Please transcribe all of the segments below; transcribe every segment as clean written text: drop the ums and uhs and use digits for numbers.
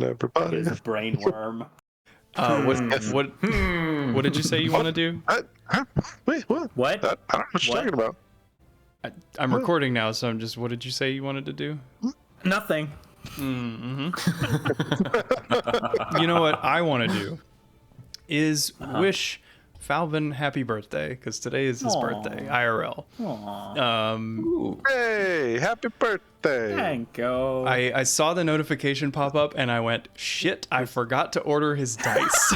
Everybody. His brain worm. What did you say you want to do? Wait, what? What? I don't know what you're talking about. I'm recording now, so I'm just. What did you say you wanted to do? Nothing. You know what I want to do is wish Falvin happy birthday, because today is his birthday, IRL. Hey, happy birthday! Thank you. I saw the notification pop up and I went, shit, I forgot to order his dice.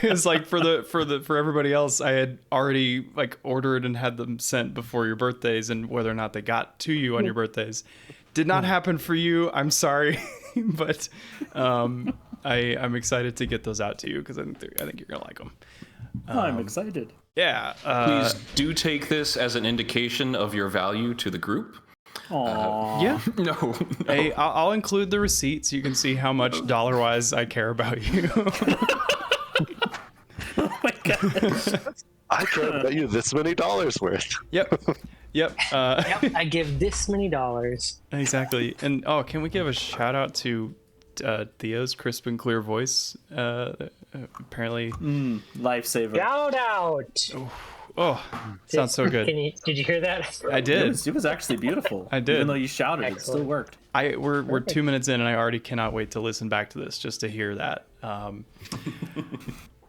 It's like for everybody else, I had already like ordered and had them sent before your birthdays, and whether or not they got to you on your birthdays did not happen for you. I'm sorry, but I'm excited to get those out to you because I think you're gonna like them. I'm excited. Yeah. Please do take this as an indication of your value to the group. Aww. Yeah. No. Hey, I'll include the receipts. You can see how much dollar-wise I care about you. Oh my god. I care about you this many dollars worth. Yep. Yep, I give this many dollars. Exactly. And can we give a shout out to Theo's crisp and clear voice? Apparently. Lifesaver. Shout out! Oh, sounds so good. Did you hear that? I did. It was actually beautiful. I did. Even though you shouted, Excellent. it still worked. We're 2 minutes in, and I already cannot wait to listen back to this just to hear that.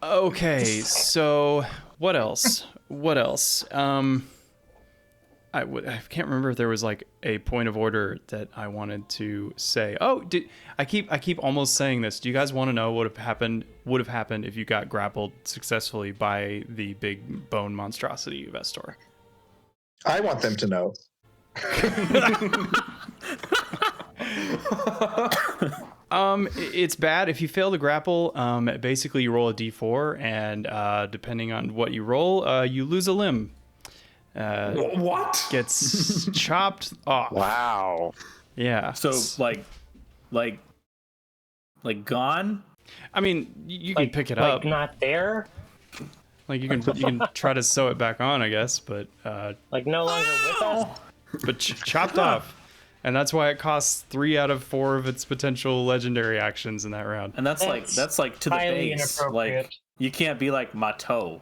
Okay, so what else? I can't remember if there was like a point of order that I wanted to say. Oh, I keep almost saying this. Do you guys want to know what would have happened if you got grappled successfully by the big bone monstrosity Vestor? I want them to know. It's bad if you fail to grapple. Basically you roll a d4, and depending on what you roll, you lose a limb. What? Gets chopped off. Wow. Yeah. So like gone? I mean, you can pick it up. Like not there? Like you can try to sew it back on, I guess, but Like no longer with us? but chopped off. And that's why it costs 3 out of 4 of its potential legendary actions in that round. And that's like to the highly base. inappropriate. Like you can't be like my toe.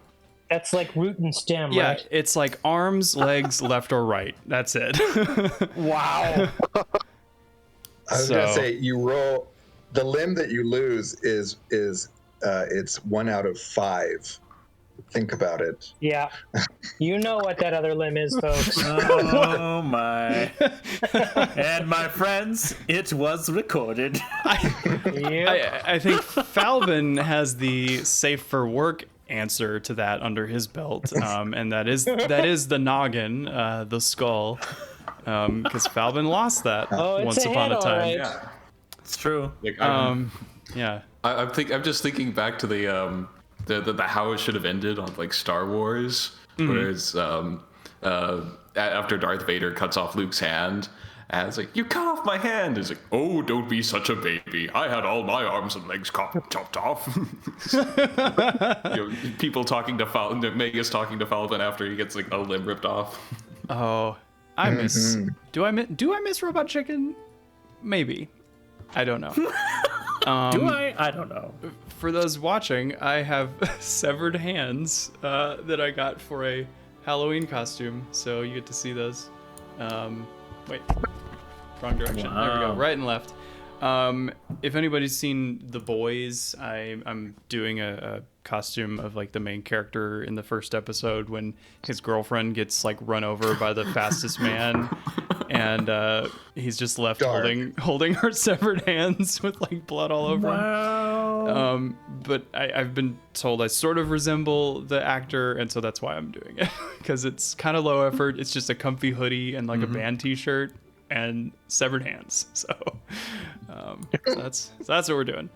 That's like root and stem, Yeah, right? it's like arms, legs, left or right. That's it. Wow. I was So- gonna say you roll the limb that you lose is it's 1 out of 5. Think about it. Yeah. You know what that other limb is, folks. Oh my. And my friends, it was recorded. Yep. I think Falvin has the safe for work answer to that under his belt, and that is the noggin, the skull, because Falvin lost that Oh, it's once a upon head, a time. alright. Yeah. It's true. Like, Yeah. I'm just thinking back to the how it should have ended on like Star Wars, where it's after Darth Vader cuts off Luke's hand, and it's like, you cut off my hand. It's like, oh, don't be such a baby. I had all my arms and legs chopped off. People talking to Falvin, Megas talking to Falvin after he gets like a limb ripped off. Oh, I miss. Do I miss Robot Chicken? Maybe. I don't know. Do I? I don't know. For those watching, I have severed hands that I got for a Halloween costume, so you get to see those. Wait, wrong direction. There we go, Wow. right and left. If anybody's seen The Boys, I'm doing a costume of like the main character in the first episode when his girlfriend gets like run over by the fastest man, and he's just left Dark. holding her severed hands with like blood all over him. Wow. But I've been told I sort of resemble the actor, and so that's why I'm doing it, because it's kind of low effort. It's just a comfy hoodie and like a band T-shirt and severed hands. So, that's what we're doing.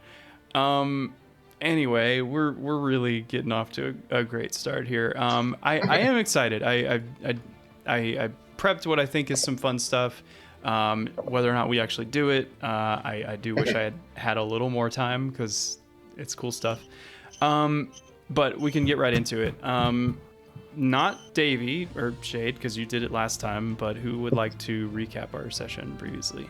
Anyway, we're really getting off to a great start here. I am excited. I prepped what I think is some fun stuff. Whether or not we actually do it, I do wish I had a little more time because it's cool stuff. But we can get right into it. not Davey or Shade, because you did it last time, but who would like to recap our session previously?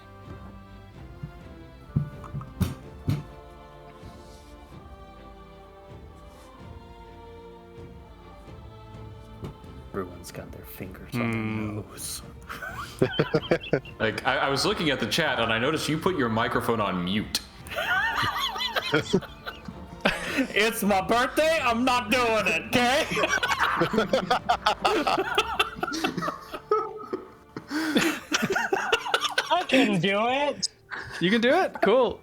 Everyone's got their fingers on their nose. Like I was looking at the chat and I noticed you put your microphone on mute. It's my birthday. I'm not doing it. Okay. I can do it. You can do it. Cool.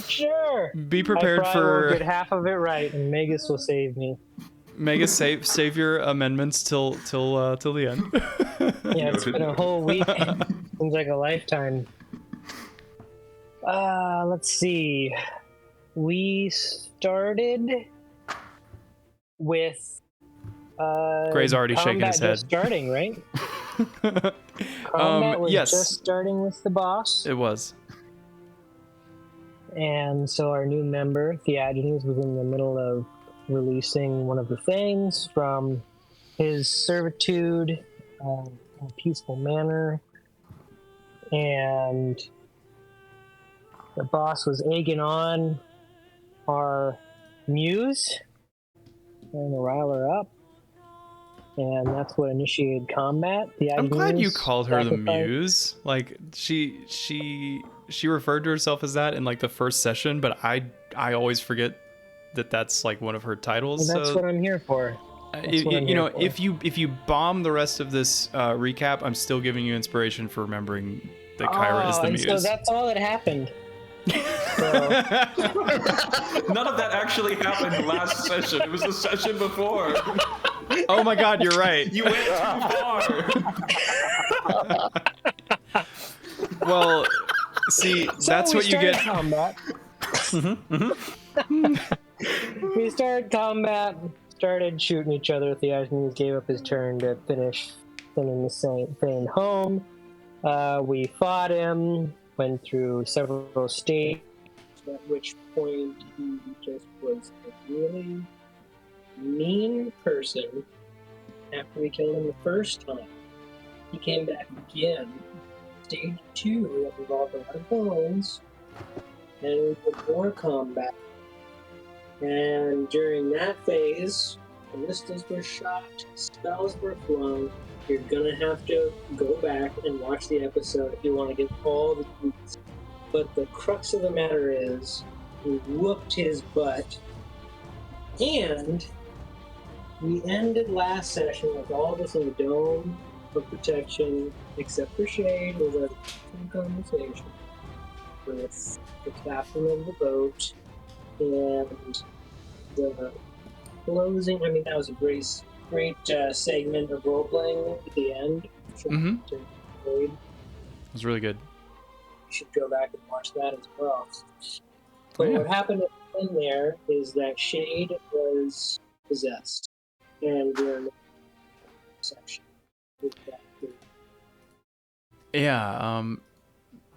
Sure. Be prepared I probably will for get half of it right, and Magus will save me. Mega save your amendments till the end. Yeah, it's been a whole week. Seems like a lifetime. Let's see. We started with Gray's already shaking combat his head. just starting, right? Combat was yes. just starting with the boss, It was. and so our new member Theagenes was in the middle of releasing one of the things from his servitude in a peaceful manner, and the boss was egging on our muse and to rile her up, and that's what initiated combat. I'm glad you Theagenes called her the sacrificed- muse. Like she referred to herself as that in like the first session, but I always forget that that's like one of her titles. And that's so what I'm here for. That's what I'm you know, here for. if you bomb the rest of this recap, I'm still giving you inspiration for remembering that Kyra is the and muse. so that's all that happened. So, None of that actually happened last session. It was the session before. Oh my God, you're right. You went too far. Well, see, that's we what you started get. Combat. We started combat, started shooting each other. Theagenes gave up his turn to finish sending the same thing home. We fought him, went through several stages, at which point he just was a really mean person. After we killed him the first time, he came back again. Stage 2 that involved a lot of bones, and we did more combat. And during that phase, ballistas were shot, spells were flung. You're gonna have to go back and watch the episode if you want to get all the deets. But the crux of the matter is, we whooped his butt, and we ended last session with all of us in a dome of protection, except for Shade, who was in conversation with the captain of the boat, and the closing. I mean, that was a great segment of role playing at the end. Mhm. You It was really good. should go back and watch that as well. But Yeah. what happened in there is that Shade was possessed, and we're in the section with that. Yeah.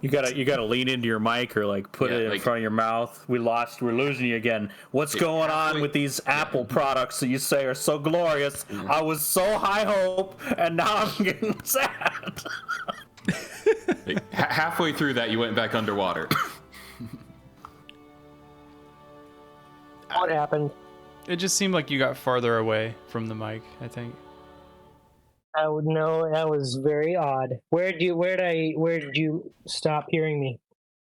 You gotta lean into your mic or like put Yeah, it in like- front of your mouth. We're losing you again. What's going on with these Apple products that you say are so glorious? I was so high hope, and now I'm getting sad. Like, halfway through that, you went back underwater. What happened? It just seemed like you got farther away from the mic, I think. I would know. That was very odd. Where did you stop hearing me?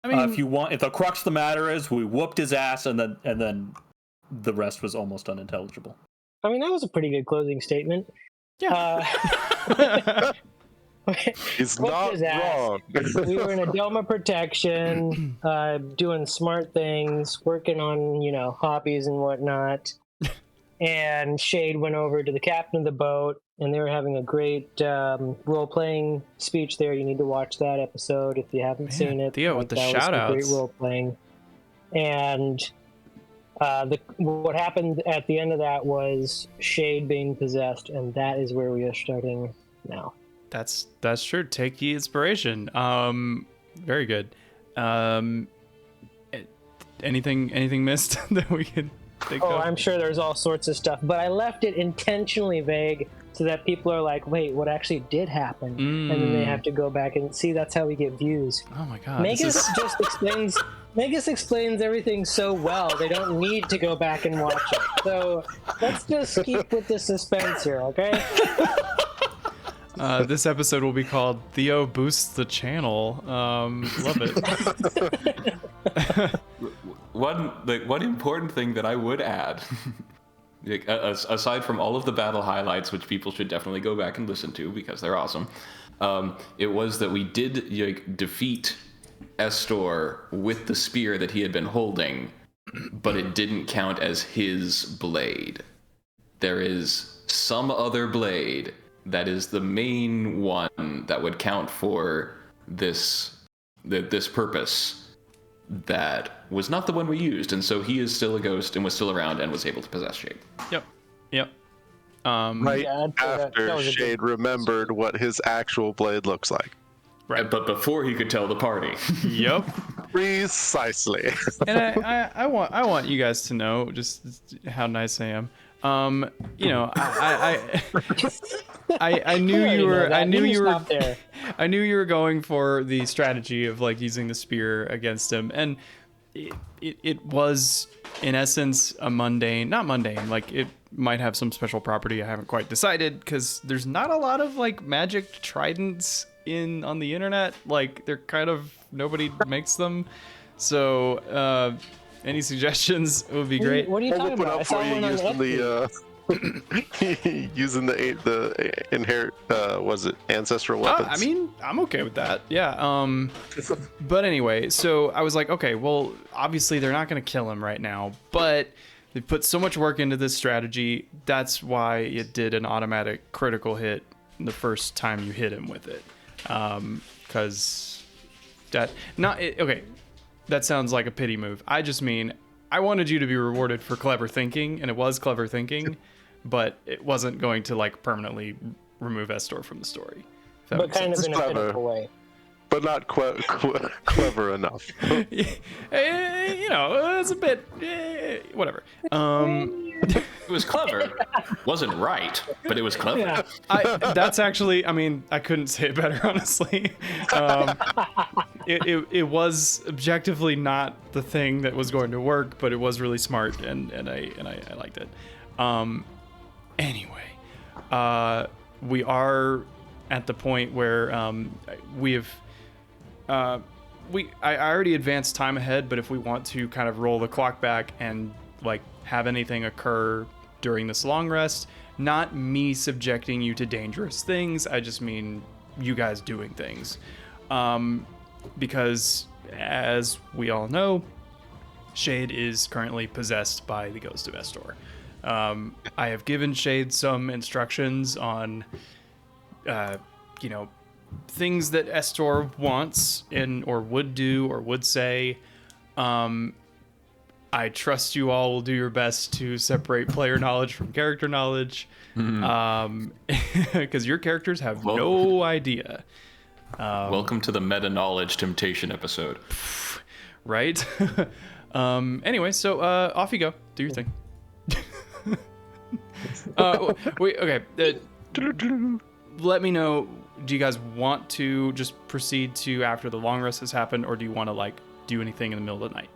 I mean, If the crux of the matter is we whooped his ass, and then the rest was almost unintelligible. I mean, that was a pretty good closing statement. yeah. He's Whooped not his ass. wrong. We were in a dome of protection, doing smart things, working on, hobbies and whatnot. And Shade went over to the captain of the boat, and they were having a great role-playing speech there. You need to watch that episode if you haven't seen it. Theo with the That was some shout-outs. Great role-playing. And what happened at the end of that was Shade being possessed, and that is where we are starting now. That's true. Take the inspiration. Very good. Anything missed that we could think Oh, of? I'm sure there's all sorts of stuff, but I left it intentionally vague so that people are like, wait, what actually did happen? And then they have to go back and see. That's how we get views. Oh my god. Magus just explains. Magus explains everything so well. They don't need to go back and watch it. So let's just keep with the suspense here, okay? This episode will be called Theo Boosts the Channel. Love it. One important thing that I would add, aside from all of the battle highlights, which people should definitely go back and listen to because they're awesome, it was that we did defeat Estor with the spear that he had been holding, but it didn't count as his blade. There is some other blade that is the main one that would count for this purpose. That was not the one we used, and so he is still a ghost and was still around and was able to possess Shade. Yep. Right Yeah, that after was a Shade remembered what his actual blade looks like. Right. But before he could tell the party. Yep. Precisely. And I want you guys to know just how nice I am. You know, I knew you were I knew you were there. I knew you were going for the strategy of like using the spear against him, and it was in essence a not mundane, like it might have some special property I haven't quite decided, because there's not a lot of like magic tridents on the internet. Like they're kind of, nobody makes them, so any suggestions would be great. What are you I'll talking whip it about? I up saw for you one on using Etsy. using the inherit was it ancestral weapons. I mean, I'm okay with that. Yeah. But anyway, so I was like, okay, well, obviously they're not going to kill him right now, but they put so much work into this strategy. That's why it did an automatic critical hit the first time you hit him with it. Because okay, that sounds like a pity move. I just mean, I wanted you to be rewarded for clever thinking, and it was clever thinking, but it wasn't going to like permanently remove Estor from the story. If that But makes kind sense. of in a Clever. pitiful way. But not clever enough. You know, it's a bit whatever. It was clever. Wasn't right, but it was clever. Yeah. That's actually, I mean, I couldn't say it better, honestly. It was objectively not the thing that was going to work, but it was really smart, and I liked it. Anyway, we are at the point where we have. I already advanced time ahead, but if we want to kind of roll the clock back and like have anything occur during this long rest, not me subjecting you to dangerous things, I just mean you guys doing things. Because as we all know, Shade is currently possessed by the ghost of Estor. I have given Shade some instructions on, things that Estor wants or would do or would say. I trust you all will do your best to separate player knowledge from character knowledge, because your characters have no idea. Welcome to the meta knowledge temptation episode. Right? Anyway, so off you go. Do your thing. Okay. Let me know. Do you guys want to just proceed to after the long rest has happened, or do you want to like do anything in the middle of the night?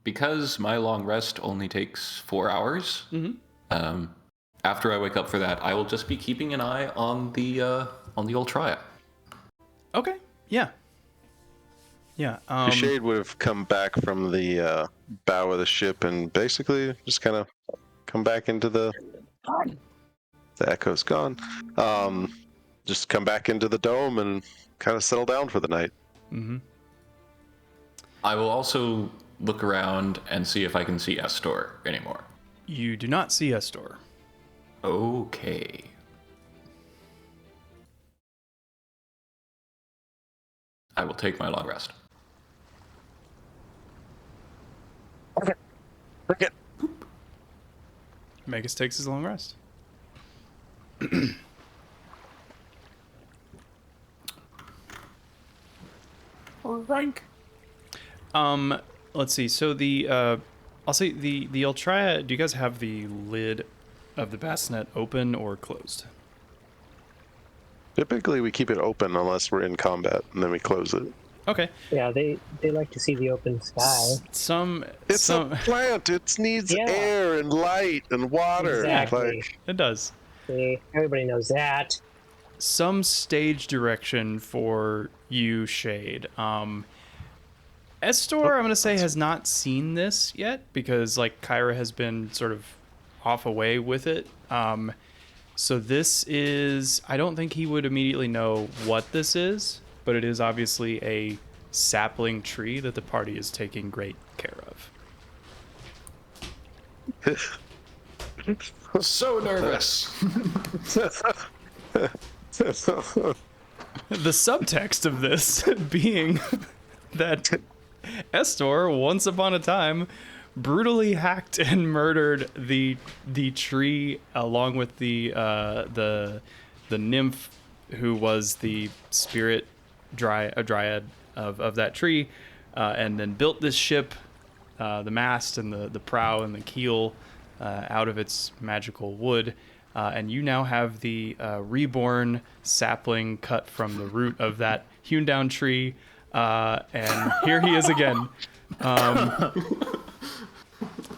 Because my long rest only takes 4 hours. After I wake up for that, I will just be keeping an eye on the old triad. Okay. Yeah. Yeah. Shade would have come back from the bow of the ship and basically just kind of come back into the echo's gone. Just come back into the dome and kind of settle down for the night. Mm-hmm. I will also look around and see if I can see Estor anymore. You do not see Estor. Okay. I will take my long rest. Forget. Magus takes his long rest. Rank. Let's see. So the I'll say the Ultria. Do you guys have the lid of the bassinet open or closed? Typically, we keep it open unless we're in combat, and then we close it. Okay. Yeah, they like to see the open sky. It's a plant. It needs Yeah. air and light and water. Exactly. Like, It does. See, everybody knows that. Some stage direction for you, Shade. Estor, I'm gonna say, has not seen this yet because like Kyra has been sort of off away with it. So this is, I don't think he would immediately know what this is, but it is obviously a sapling tree that the party is taking great care of. So nervous. The subtext of this being that Estor, once upon a time, brutally hacked and murdered the tree along with the nymph who was the spirit dryad of that tree, and then built this ship, the mast and the prow and the keel out of its magical wood. And you now have the reborn sapling cut from the root of that hewn down tree. And here he is again.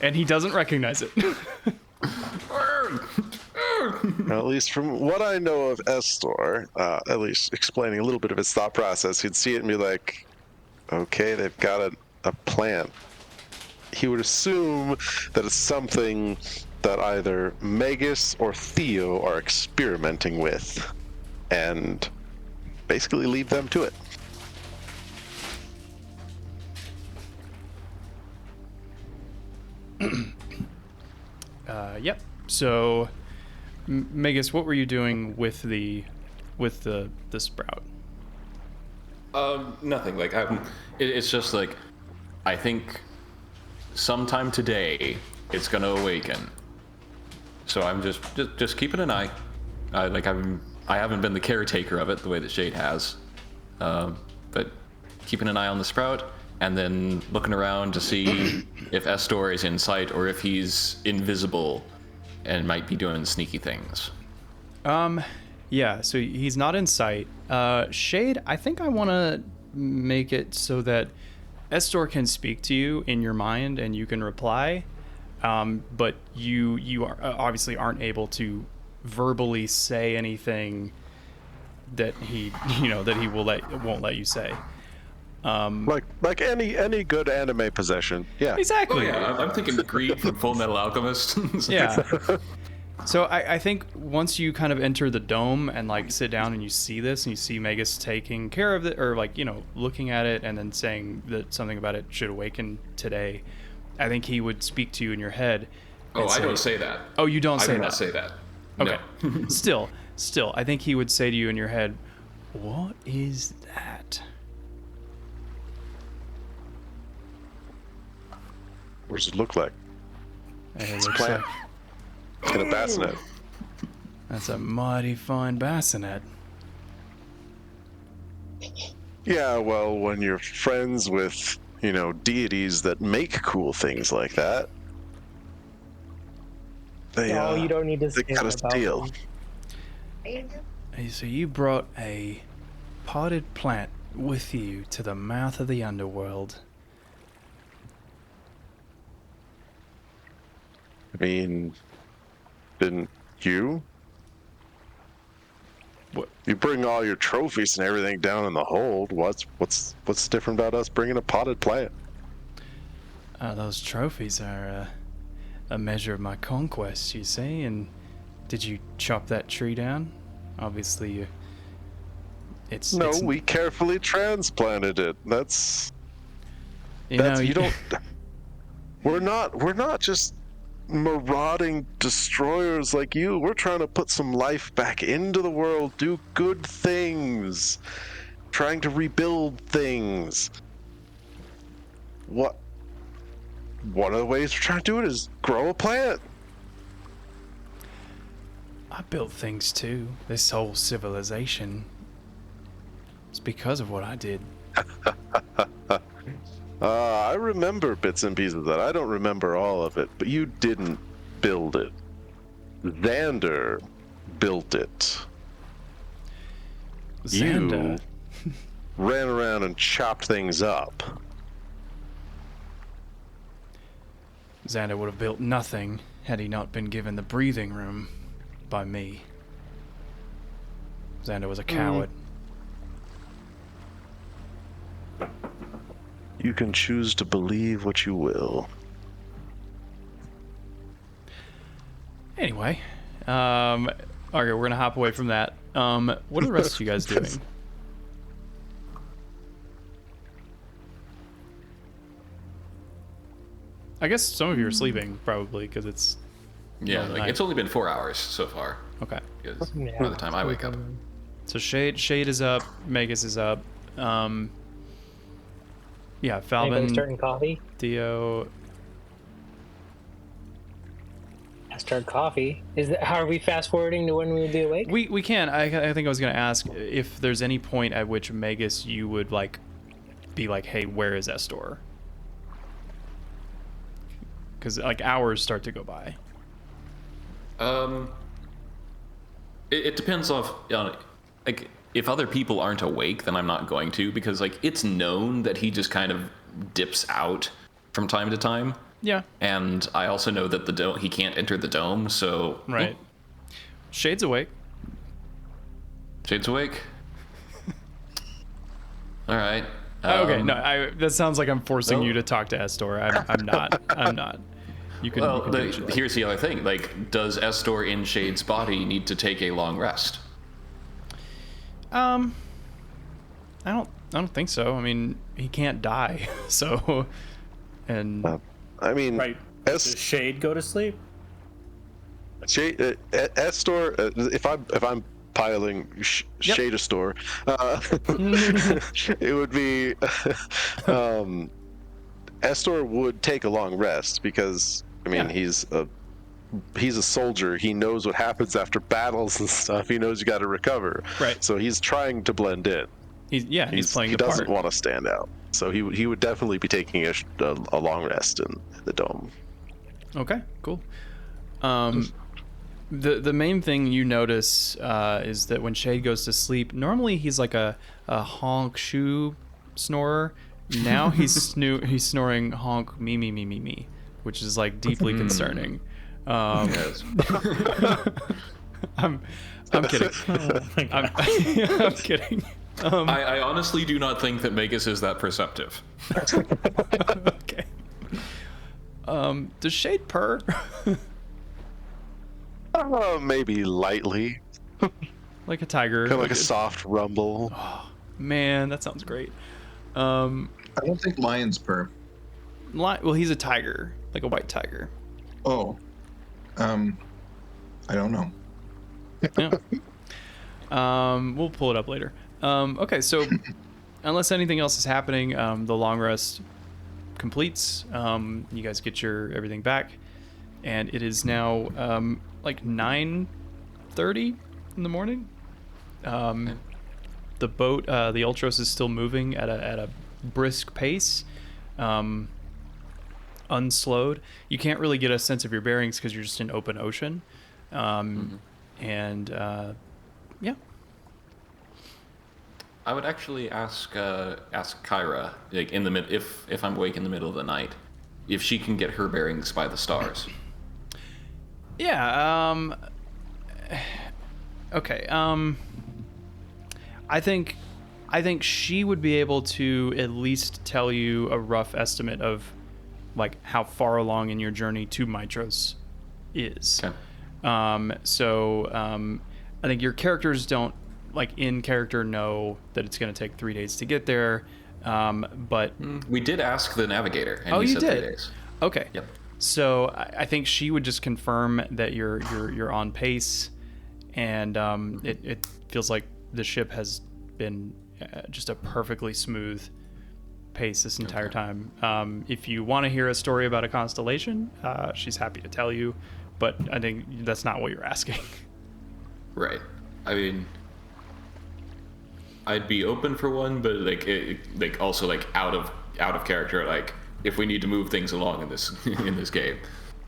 And he doesn't recognize it. at least from what I know of Estor, at least explaining a little bit of his thought process, he'd see it and be like, okay, they've got a plant. He would assume that it's something that either Magus or Theo are experimenting with, and basically leave them to it. Yep. So, Magus, what were you doing with the sprout? Nothing. Like, it's just like, I think sometime today it's gonna awaken. So I'm just keeping an eye. I haven't been the caretaker of it the way that Shade has, but keeping an eye on the sprout and then looking around to see if Estor is in sight or if he's invisible and might be doing sneaky things. Yeah, so he's not in sight. Shade, I think I want to make it so that Estor can speak to you in your mind and you can reply. But you are, obviously aren't able to verbally say anything that he won't let you say. Like any good anime possession. Yeah. Exactly. Oh yeah, I'm thinking Greed from Full Metal Alchemist. Yeah. So I think once you kind of enter the dome and like sit down and you see this and you see Magus taking care of it, or like, looking at it and then saying that something about it should awaken today, I think he would speak to you in your head. Oh, and I don't say that. Oh, you don't say I do that? not say that. Okay. No. Still, I think he would say to you in your head, "What is that?" What does it look like? And it It's a looks plant. like, It's got a bassinet. that's a mighty fine bassinet. Yeah, well, when you're friends with, deities that make cool things like that, they, No, you don't need to they say gotta about steal. them. Hey, so you brought a potted plant with you to the mouth of the underworld. I mean, didn't you? What? You bring all your trophies and everything down in the hold. What's different about us bringing a potted plant? Those trophies are a measure of my conquest, you see. And did you chop that tree down? Obviously, it's No, it's, we carefully transplanted it. That's you know, you don't. We're not just marauding destroyers like you. We're trying to put some life back into the world, do good things, trying to rebuild things. One of the ways we're trying to do it is grow a plant. I built things too. This whole civilization. It's because of what I did. I remember bits and pieces of that. I don't remember all of it, but you didn't build it. Xander built it. Xander. You ran around and chopped things up. Xander would have built nothing had he not been given the breathing room by me. Xander was a coward. You can choose to believe what you will. Anyway, okay, we're gonna hop away from that. What are the rest of you guys doing? I guess some of you are sleeping, probably, because it's Yeah, Well, like night. it's only been 4 hours so far. okay. Because Yeah. by the time I wake up, So Shade is up, Magus is up. Yeah, Anybody Falvin, starting coffee? Theo. I start coffee. How are we fast forwarding to when we would be awake? We can. I think I was gonna ask if there's any point at which Magus you would like be like, hey, where is Estor? Because like hours start to go by. it depends on like if other people aren't awake, then I'm not going to, because like it's known that he just kind of dips out from time to time. Yeah. And I also know that the dome, he can't enter the dome, so Right. Shade's awake. Shade's awake. All right. Okay, no, that sounds like I'm forcing no. you to talk to Estor. I'm not. I'm not. You can. Well, you can do what you like. here's the other thing. Like, does Estor in Shade's body need to take a long rest? I don't think so. I mean, he can't die. So, and I mean, Right. Does Shade go to sleep? Estor, if I'm piling Yep. Shade a store, it would be Estor would take a long rest because I mean Yeah. he's a soldier. He knows what happens after battles and stuff. He knows you got to recover. Right. So he's trying to blend in. he's playing he the doesn't part. want to stand out. So he would definitely be taking a long rest in the dome. Okay, cool. The main thing you notice is that when Shade goes to sleep, normally he's like a honk shoe snorer. Now he's snoring honk me me me me me, which is like deeply concerning. Yes. I'm kidding. I'm kidding. I honestly do not think that Magus is that perceptive. Okay. Does Shade purr? Maybe lightly, Like a tiger. kind of like a soft rumble. Man, that sounds great. I don't think lions purr. Well, he's a tiger, like a white tiger. Oh, I don't know. Yeah. We'll pull it up later. Okay, so unless anything else is happening, the long rest completes. You guys get your everything back, and it is now like 9:30 in the morning. The boat, the Ultros, is still moving at a brisk pace, unslowed. You can't really get a sense of your bearings because you're just in open ocean, and yeah. I would actually ask Kyra, like in the if I'm awake in the middle of the night, if she can get her bearings by the stars. Yeah. Okay. I think she would be able to at least tell you a rough estimate of like how far along in your journey to Mitros is. Okay. I think your characters don't like in character know that it's going to take 3 days to get there. But We did ask the navigator, and Oh, he you said did? 3 days. okay. Yep. So I think she would just confirm that you're on pace, and it feels like the ship has been just a perfectly smooth pace this entire time. If you want to hear a story about a constellation, she's happy to tell you, but I think that's not what you're asking. Right. I mean, I'd be open for one, but like also like out of character. Like if we need to move things along in this in this game,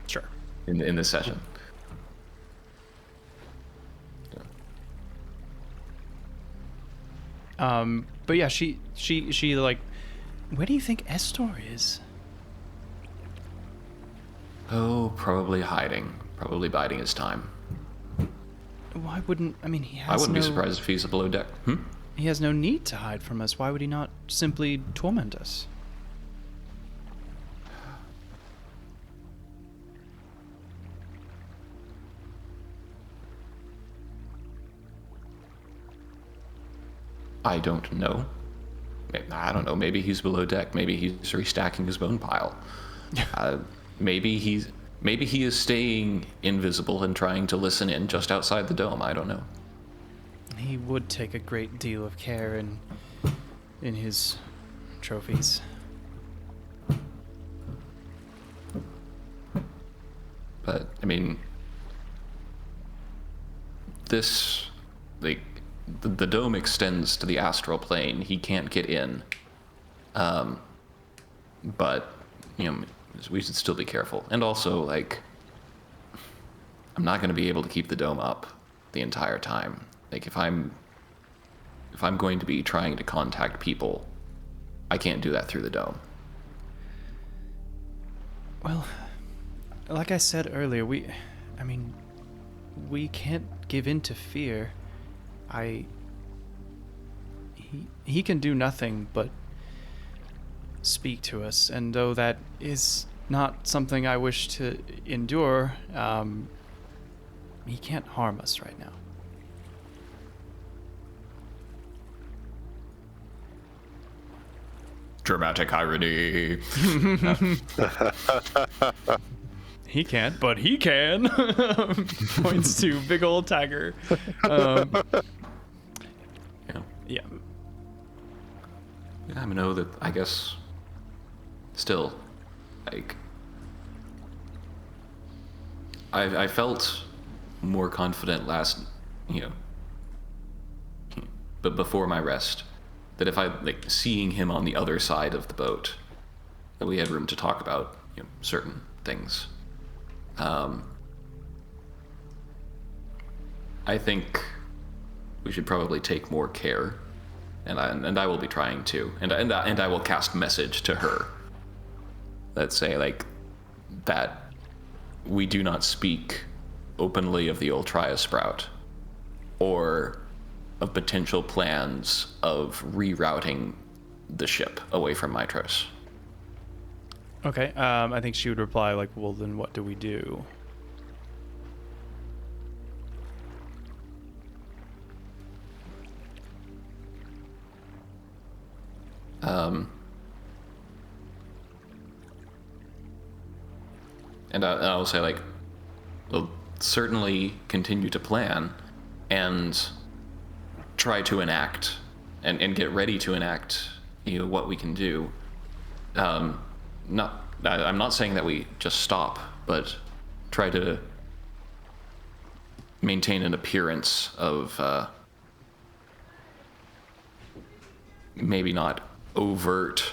Sure. in this session. But yeah, she like, where do you think Estor is? Oh, probably hiding, probably biding his time. Why wouldn't, I mean, I wouldn't be surprised if he's below deck. He has no need to hide from us. Why would he not simply torment us? I don't know. I don't know. Maybe he's below deck. Maybe he's restacking his bone pile. Maybe he is staying invisible and trying to listen in just outside the dome. I don't know. He would take a great deal of care in his trophies. But I mean, this, like, the dome extends to the astral plane. He can't get in. But you know, we should still be careful. And also, like, I'm not going to be able to keep the dome up the entire time. Like, if I'm going to be trying to contact people, I can't do that through the dome. Well, like I said earlier, we can't give in to fear. He can do nothing but speak to us, and though that is not something I wish to endure, he can't harm us right now. Dramatic irony. He can't, but he can. Points to big old tiger. Yeah. I know that, I guess, still, like, I felt more confident but before my rest, that if I, like, seeing him on the other side of the boat, that we had room to talk about, certain things. I think we should probably take more care, and I will be trying to, and I will cast message to her. Let's say, like, that we do not speak openly of the Ultria Sprout, or of potential plans of rerouting the ship away from Mitros. Okay, I think she would reply, like, well, then what do we do? And I'll say, like, we'll certainly continue to plan and try to enact and get ready to enact, what we can do. I'm not saying that we just stop, but try to maintain an appearance of maybe not overt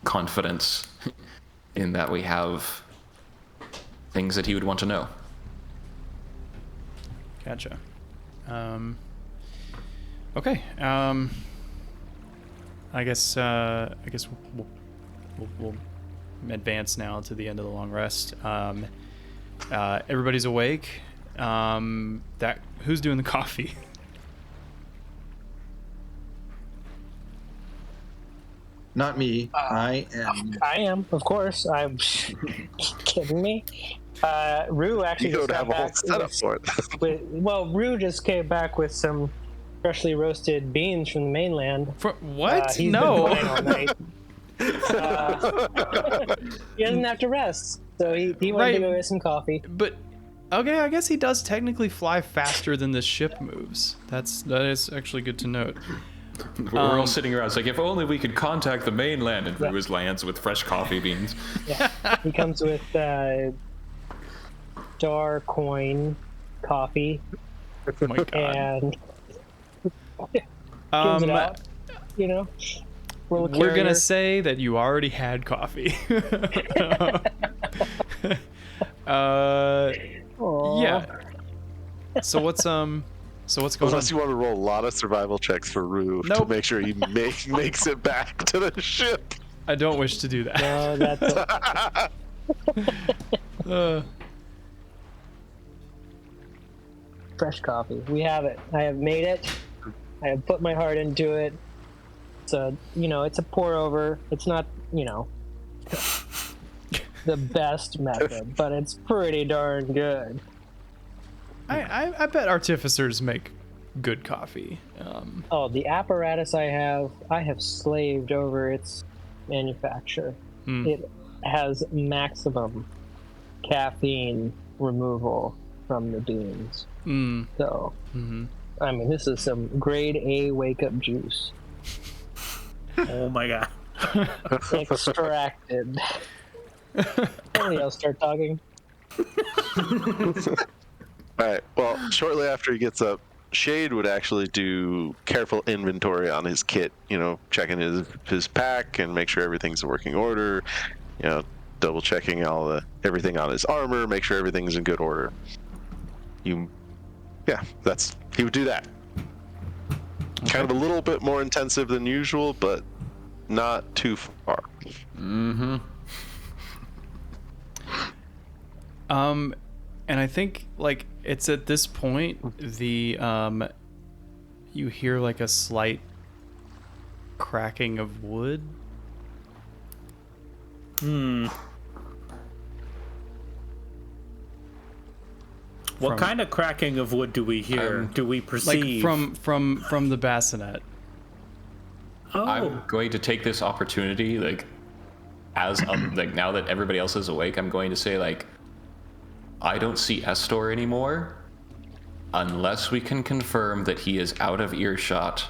confidence in that we have things that he would want to know. Gotcha. Okay. I guess we'll advance now to the end of the long rest. Everybody's awake. Who's doing the coffee? Not me. I am, of course. I'm kidding me. Rue actually You just don't got have a whole back setup for it. Rue just came back with some freshly roasted beans from the mainland. For what? He's No. been playing all night. He doesn't have to rest, so he wanted to go get some coffee. But okay, I guess he does technically fly faster than the ship moves. That is actually good to note. We're all sitting around. It's like, if only we could contact the mainland. And Ruiz lands with fresh coffee beans. Yeah. He comes with Star Coin coffee Oh my god. and Gives it out, you know. Little We're carrier. gonna say that you already had coffee. Aw. Yeah. So what's going on? Unless you want to roll a lot of survival checks for Rue to Nope. make sure he makes it back to the ship. I don't wish to do that. No, that's it. Fresh coffee. We have it. I have made it. I have put my heart into it. So, it's a pour over. It's not, the best method, but it's pretty darn good. I bet artificers make good coffee. Oh, the apparatus I have slaved over its manufacture. It has maximum caffeine removal from the beans. So, I mean, this is some grade A wake-up juice. Oh my god. Extracted. Somebody else start talking. Alright, well, shortly after he gets up, Shade would actually do careful inventory on his kit, checking his pack and make sure everything's in working order, double checking everything on his armor, make sure everything's in good order. He would do that. Okay. Kind of a little bit more intensive than usual, but not too far. And I think it's at this point you hear a slight cracking of wood. What kind of cracking of wood do we hear? Do we perceive? From the bassinet. Oh. I'm going to take this opportunity, as now that everybody else is awake, I'm going to say I don't see Estor anymore. Unless we can confirm that he is out of earshot,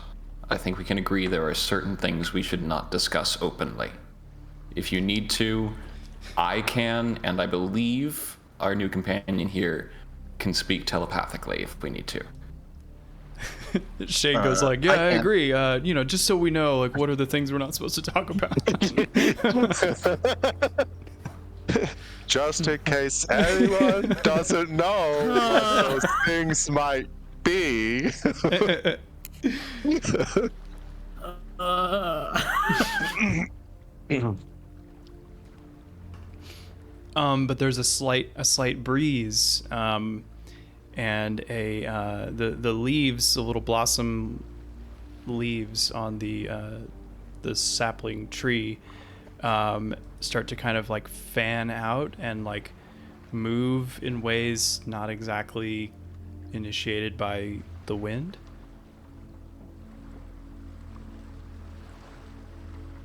I think we can agree there are certain things we should not discuss openly. If you need to, I can, and I believe our new companion here can speak telepathically if we need to. Shade goes I agree. Just so we know, what are the things we're not supposed to talk about? Just in case anyone doesn't know what those things might be. But there's a slight breeze, and the leaves, the little blossom leaves on the sapling tree, start to kind of fan out and move in ways not exactly initiated by the wind.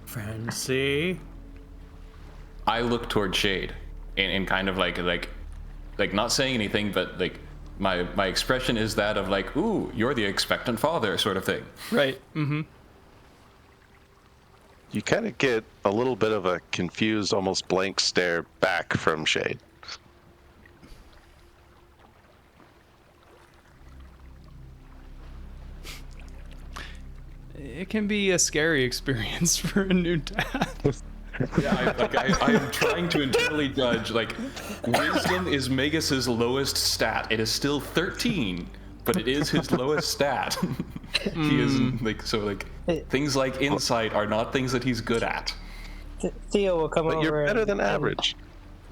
Fancy. I look toward Shade and kind of not saying anything, but my expression is that of ooh, you're the expectant father sort of thing. Right. Mm-hmm. You kind of get a little bit of a confused, almost blank stare back from Shade. It can be a scary experience for a new dad. Yeah, I am trying to internally judge. Wisdom is Magus's lowest stat. It is still 13, but it is his lowest stat. He is things like insight are not things that he's good at. Theo will come But over. you're better than average.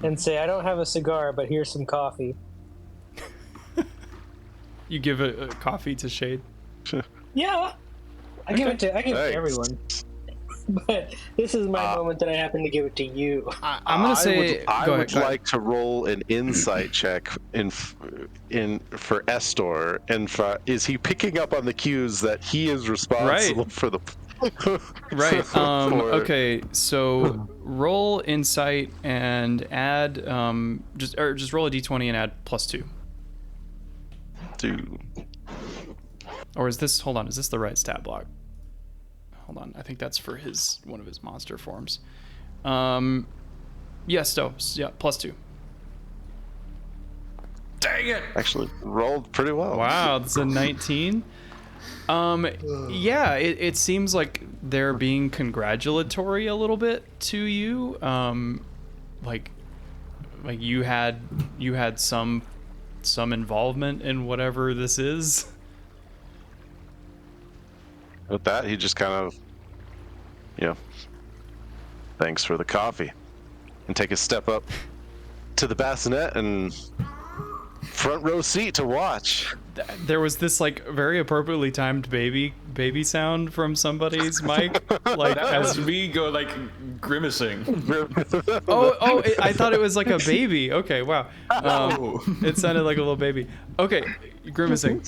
And say, I don't have a cigar, but here's some coffee. You give a coffee to Shade. Yeah, I give it to everyone. But this is my moment that I happen to give it to you. I'm gonna say I go would ahead. like to roll an insight check for Estor, and is he picking up on the cues that he is responsible for the Right. for- Okay. So roll insight and add just roll a d20 and add +2. Dude. Or is this? Hold on. Is this the right stat block? Hold on. I think that's for one of his monster forms. Yes. Yeah, +2. Dang it! Actually rolled pretty well. Wow, that's a 19. Yeah, it seems like they're being congratulatory a little bit to you. Like you had some involvement in whatever this is. With that, he just kind of, thanks for the coffee, and take a step up to the bassinet and front row seat to watch. There was this like very appropriately timed baby sound from somebody's mic, like As as me go like grimacing. I thought it was like a baby. Okay, wow. It sounded like a little baby. Okay, grimacing.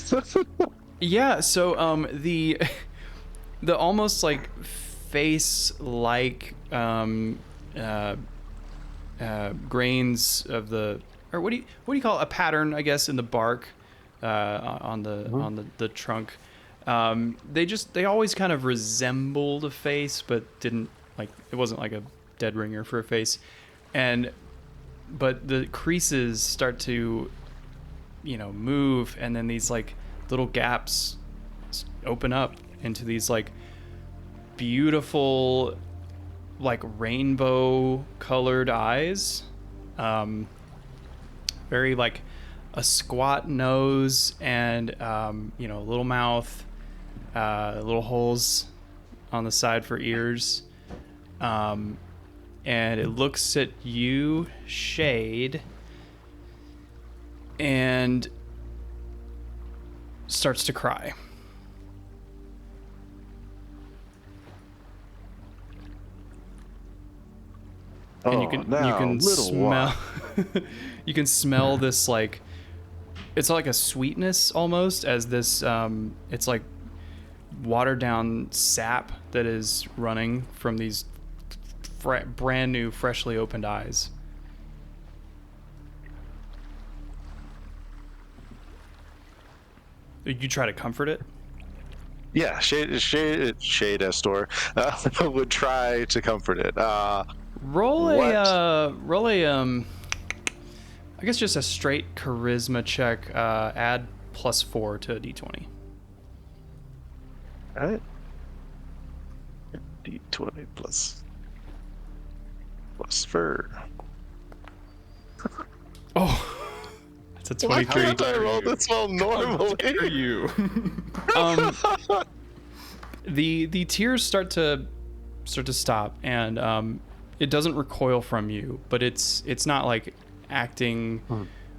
Yeah. So the almost like face like grains of the, or what do you call it? A pattern, I guess, in the bark on the trunk. They always kind of resembled a face, but didn't, like, it wasn't like a dead ringer for a face. But the creases start to, move, and then these like little gaps open up into these like beautiful, like rainbow colored eyes. Very like a squat nose and a little mouth, little holes on the side for ears, and it looks at you, Shade, and starts to cry. And you can smell you can smell this, like, it's like a sweetness almost, as this it's like watered down sap that is running from these brand new freshly opened eyes. You try to comfort it? Yeah, Shade Estor would try to comfort it. Roll a I guess just a straight charisma check. Add +4 to a d20. All right. D20 plus fur. Oh, that's a Why 23. can't I roll this well normally? Are you? The tears start to stop, and it doesn't recoil from you, but it's not like acting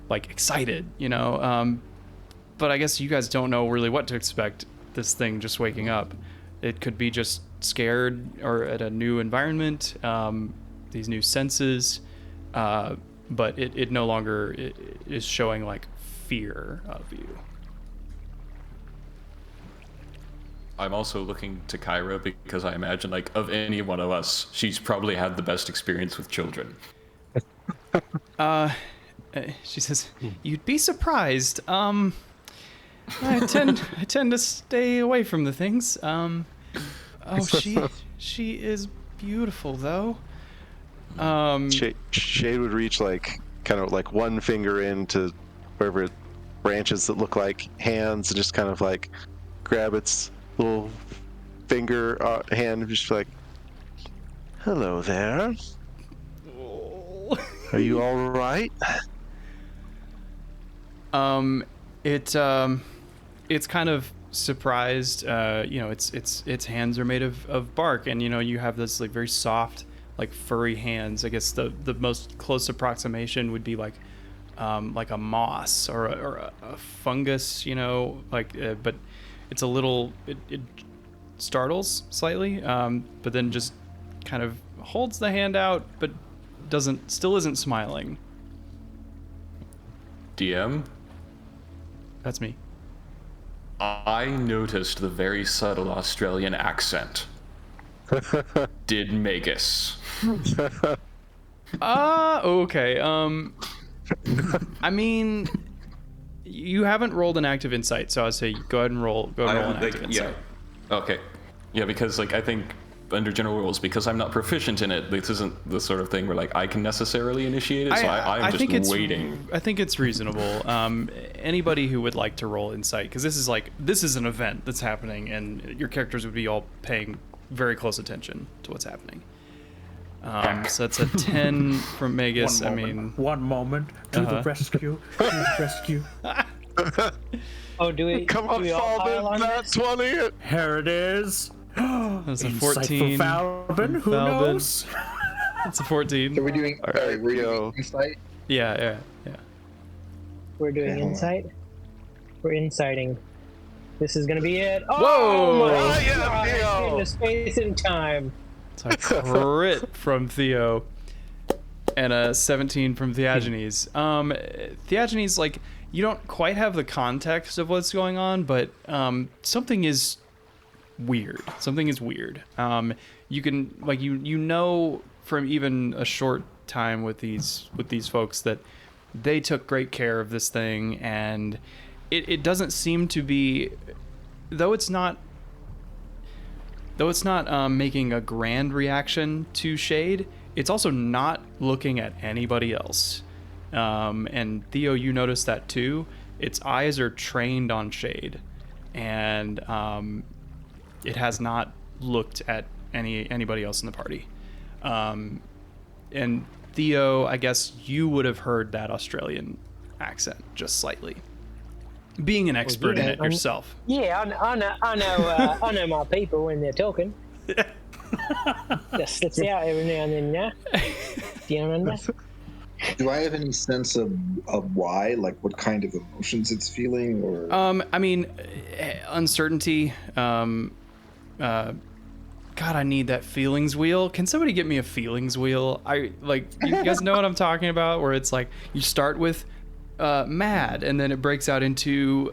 like excited, but I guess you guys don't know really what to expect. This thing just waking up, it could be just scared or at a new environment, these new senses, but it no longer is showing like fear of you. I'm also looking to Kyra because I imagine, like, of any one of us, she's probably had the best experience with children. She says, "You'd be surprised. I tend to stay away from the things. She is beautiful though." Shade would reach like kind of like one finger into wherever branches that look like hands, and just kind of like grab its little finger hand and just like, "Hello there. Are you all right?" It's kind of surprised. Its hands are made of bark, and you have this like very soft, like furry hands. I guess the most close approximation would be like a moss or a fungus, but it's a little, it startles slightly, but then just kind of holds the hand out, but still isn't smiling. DM? That's me. I noticed the very subtle Australian accent. Did Magus. Okay. I mean, you haven't rolled an active insight, so I'd say go ahead and roll an active insight. Yeah. Okay. Yeah, because like I think under general rules, because I'm not proficient in it, this isn't the sort of thing where like I can necessarily initiate it. So I'm just waiting. I think it's reasonable. Anybody who would like to roll insight, because this is an event that's happening, and your characters would be all paying very close attention to what's happening. So that's a 10 from Magus. One moment to the rescue. To the rescue. Oh, do we? Come do on, we all fall pile on that this? 20. Here it is. That's a Insight 14. for Falbin. Who Falbin. knows? That's a 14. So we're doing. right, we're Rio. doing insight. Yeah. We're doing Okay, hold on. insight. We're inciting. This is gonna be it. Whoa! Oh my Oh, yeah, God, Theo. into space and time. It's a crit from Theo. And a 17 from Theagenes. Theagenes, like, you don't quite have the context of what's going on, but something is weird. Something is weird. You can, like, you know from even a short time with these folks that they took great care of this thing, and it doesn't seem to be, though it's not making a grand reaction to Shade, it's also not looking at anybody else. And Theo, you notice that too. Its eyes are trained on Shade, and it has not looked at anybody else in the party. And Theo, I guess you would have heard that Australian accent just slightly, being an expert in it yourself. Yeah, I know my people when they're talking. Just slips out every now and then. Yeah. Down under. Do I have any sense of why, like what kind of emotions it's feeling, or? I mean, uncertainty. God, I need that feelings wheel. Can somebody get me a feelings wheel? You guys know what I'm talking about, where it's like you start with mad, and then it breaks out into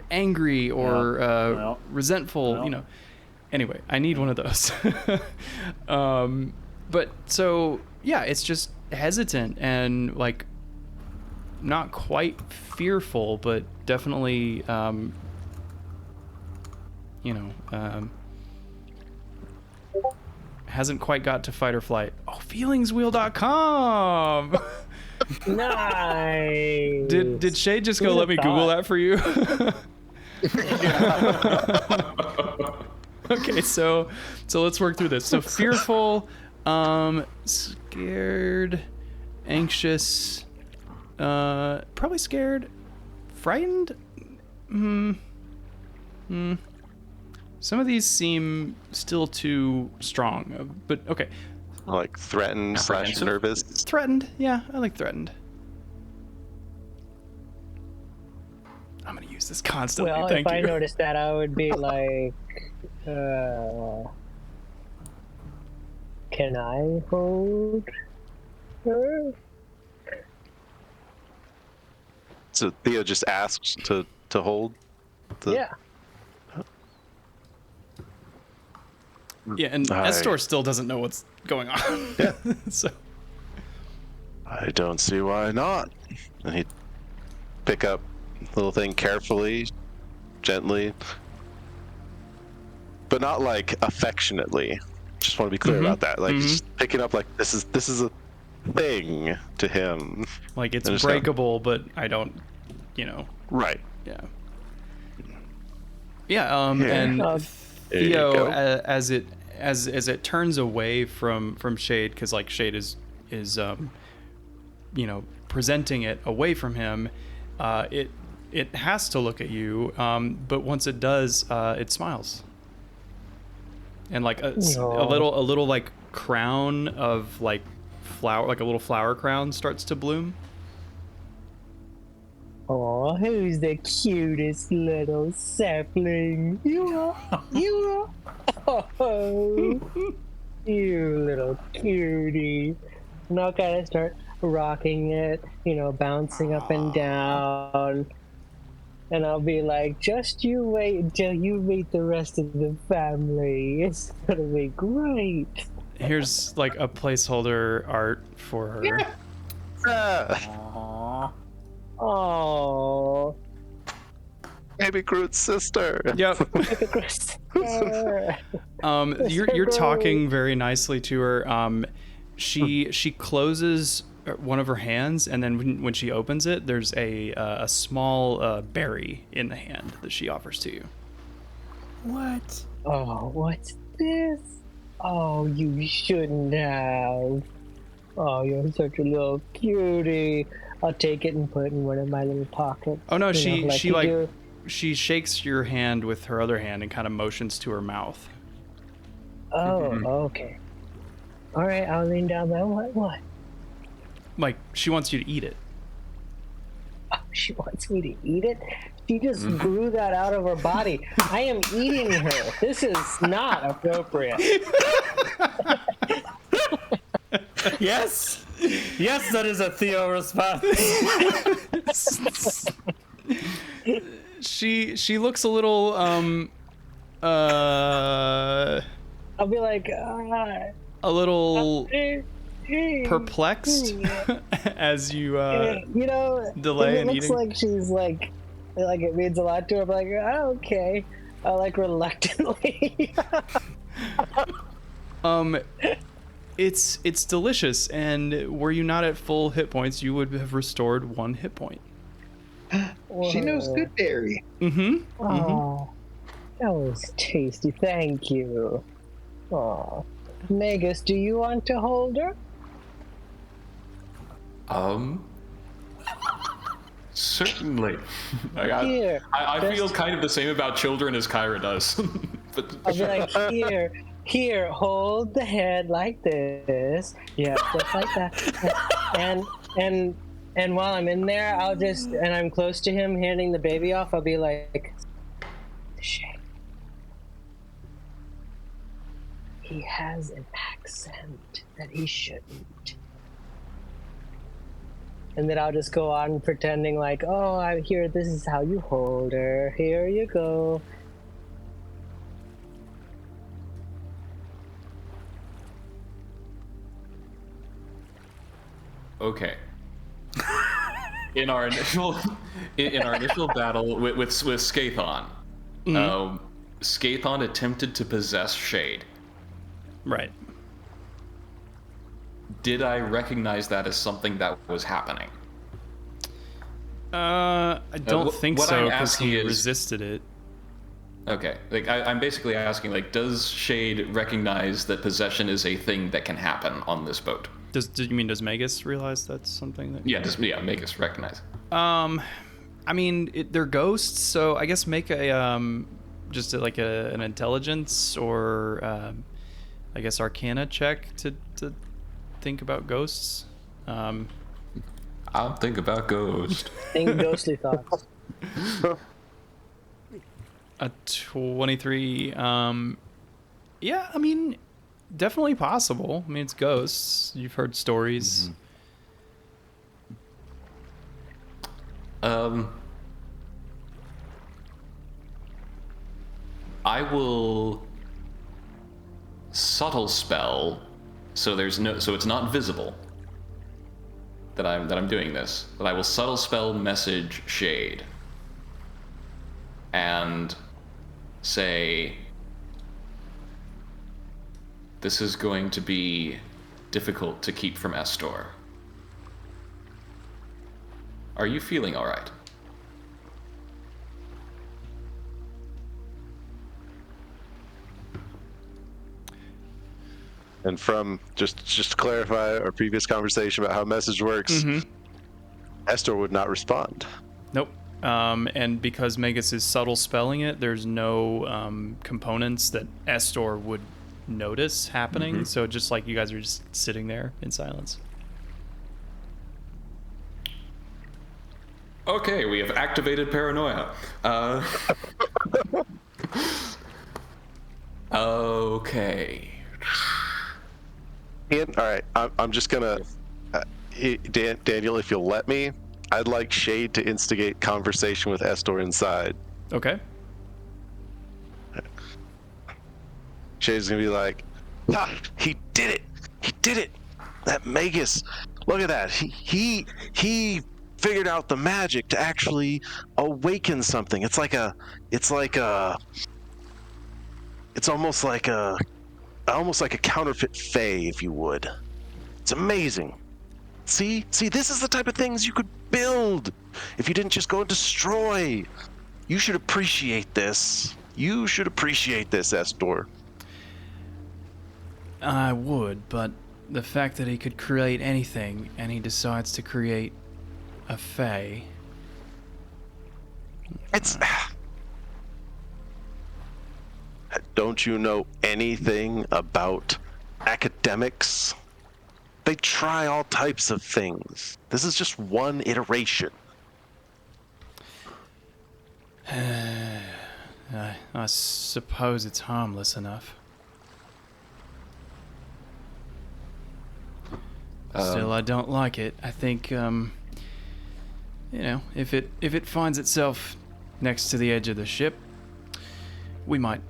angry or resentful. You know. Anyway, I need one of those. But so yeah, it's just hesitant and like not quite fearful, but definitely hasn't quite got to fight or flight. Oh, feelingswheel.com. Nice. Did Shay just go Who'd let me have Google thought? that for you? Okay, so let's work through this. So fearful, scared, anxious, probably scared, frightened. Some of these seem still too strong, but okay. Like threatened / Apprehensive? nervous. Threatened, yeah, I like threatened. I'm gonna use this constantly. Well, Thank if I you. noticed that, I would be like, can I hold her? So Theo just asks to hold. Yeah. Yeah, and Estor still doesn't know what's going on. Yeah. So I don't see why not. And he'd pick up the little thing carefully, gently, but not like affectionately. Just want to be clear about that. Like he's just picking up like this is a thing to him. like it's Understand. breakable, but I don't, Right. yeah. Yeah, Yeah. and There you Theo, go. as it turns away from Shade, because like Shade is presenting it away from him, it has to look at you, but once it does, it smiles, and like a little like crown of like flower, like a little flower crown starts to bloom. Oh, who's the cutest little sapling? You are. You are. Oh, you little cutie. And I'll kind of start rocking it, bouncing up and down. And I'll be like, just you wait until you meet the rest of the family. It's gonna be great. Here's like a placeholder art for her. Ah, Aww. Oh. Baby Groot's sister. Yep. You're talking very nicely to her. She closes one of her hands, and then when she opens it, there's a small berry in the hand that she offers to you. What? Oh, what's this? Oh, you shouldn't have. Oh, you're such a little cutie. I'll take it and put it in one of my little pockets. Oh no, You know, you do. she shakes your hand with her other hand and kind of motions to her mouth. Oh, okay. All right, I'll lean down there. What? Like she wants you to eat it. Oh, she wants me to eat it? She just grew that out of her body. I am eating her. This is not appropriate. Yes. Yes, that is a Theo response. She looks a little I'll be like, a little perplexed as you you know, delay it in looks eating. like she's like it means a lot to her. I'm like, oh, okay. I like reluctantly. It's delicious, and were you not at full hit points, you would have restored 1 hit point. She knows good berry. Oh, that was tasty. Thank you. Oh, Magus, do you want to hold her? Certainly. Here, I feel kind of the same about children as Kyra does. But I'll be like, here, hold the head like this. Yeah, just like that. And while I'm in there, and I'm close to him handing the baby off, I'll be like, shame. He has an accent that he shouldn't. And then I'll just go on pretending like, oh, I'm here, this is how you hold her. Here you go. okay. In our initial battle with Skathon, Skathon attempted to possess Shade. Right. Did I recognize that as something that was happening? I don't think what so, I'm because asking he is- resisted it. Okay, like I'm basically asking, like, does Shade recognize that possession is a thing that can happen on this boat? Does Magus realize that's something that? Yeah, make us recognize. I mean, they're ghosts, so I guess make a an intelligence or I guess Arcana check to think about ghosts. I'll think about Ghost. Think ghostly thoughts. A 23. Yeah, I mean, definitely possible. I mean, it's ghosts. You've heard stories. I will subtle spell, so it's not visible that I'm doing this. But I will subtle spell message Shade and say, this is going to be difficult to keep from Estor. Are you feeling all right? And from just to clarify our previous conversation about how message works, Estor would not respond. Nope. And because Magus is subtle spelling it, there's no components that Estor would notice happening. So just like you guys are just sitting there in silence. Okay, we have activated paranoia. Okay. Ian, all right, I'm just gonna, Daniel, if you'll let me, I'd like Shade to instigate conversation with Estor inside. Okay. Shade's gonna be like, "Ah, he did it! He did it! That Magus, look at that! He figured out the magic to actually awaken something. It's almost like a counterfeit fae, if you would. It's amazing. See, this is the type of things you could build if you didn't just go and destroy. You should appreciate this. You should appreciate this, Estor. I would, but the fact that he could create anything and he decides to create a fae. It's. Don't you know anything about academics? They try all types of things. This is just one iteration. I suppose it's harmless enough. Still, I don't like it. I think, if it finds itself next to the edge of the ship, we might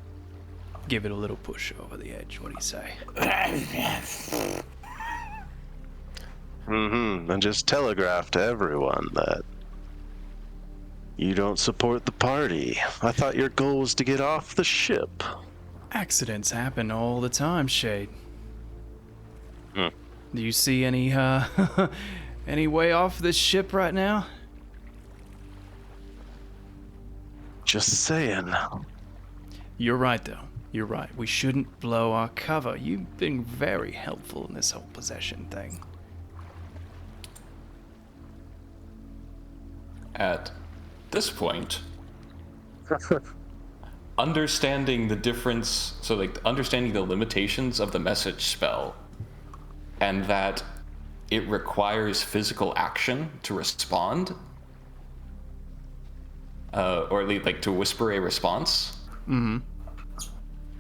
give it a little push over the edge. What do you say? And just telegraph to everyone that you don't support the party. I thought your goal was to get off the ship. Accidents happen all the time, Shade. Hmm. Do you see any, any way off this ship right now? Just saying. You're right, though. You're right. We shouldn't blow our cover. You've been very helpful in this whole possession thing. At this point, understanding the difference, so like understanding the limitations of the message spell, and that it requires physical action to respond, or like to whisper a response. Mm-hmm.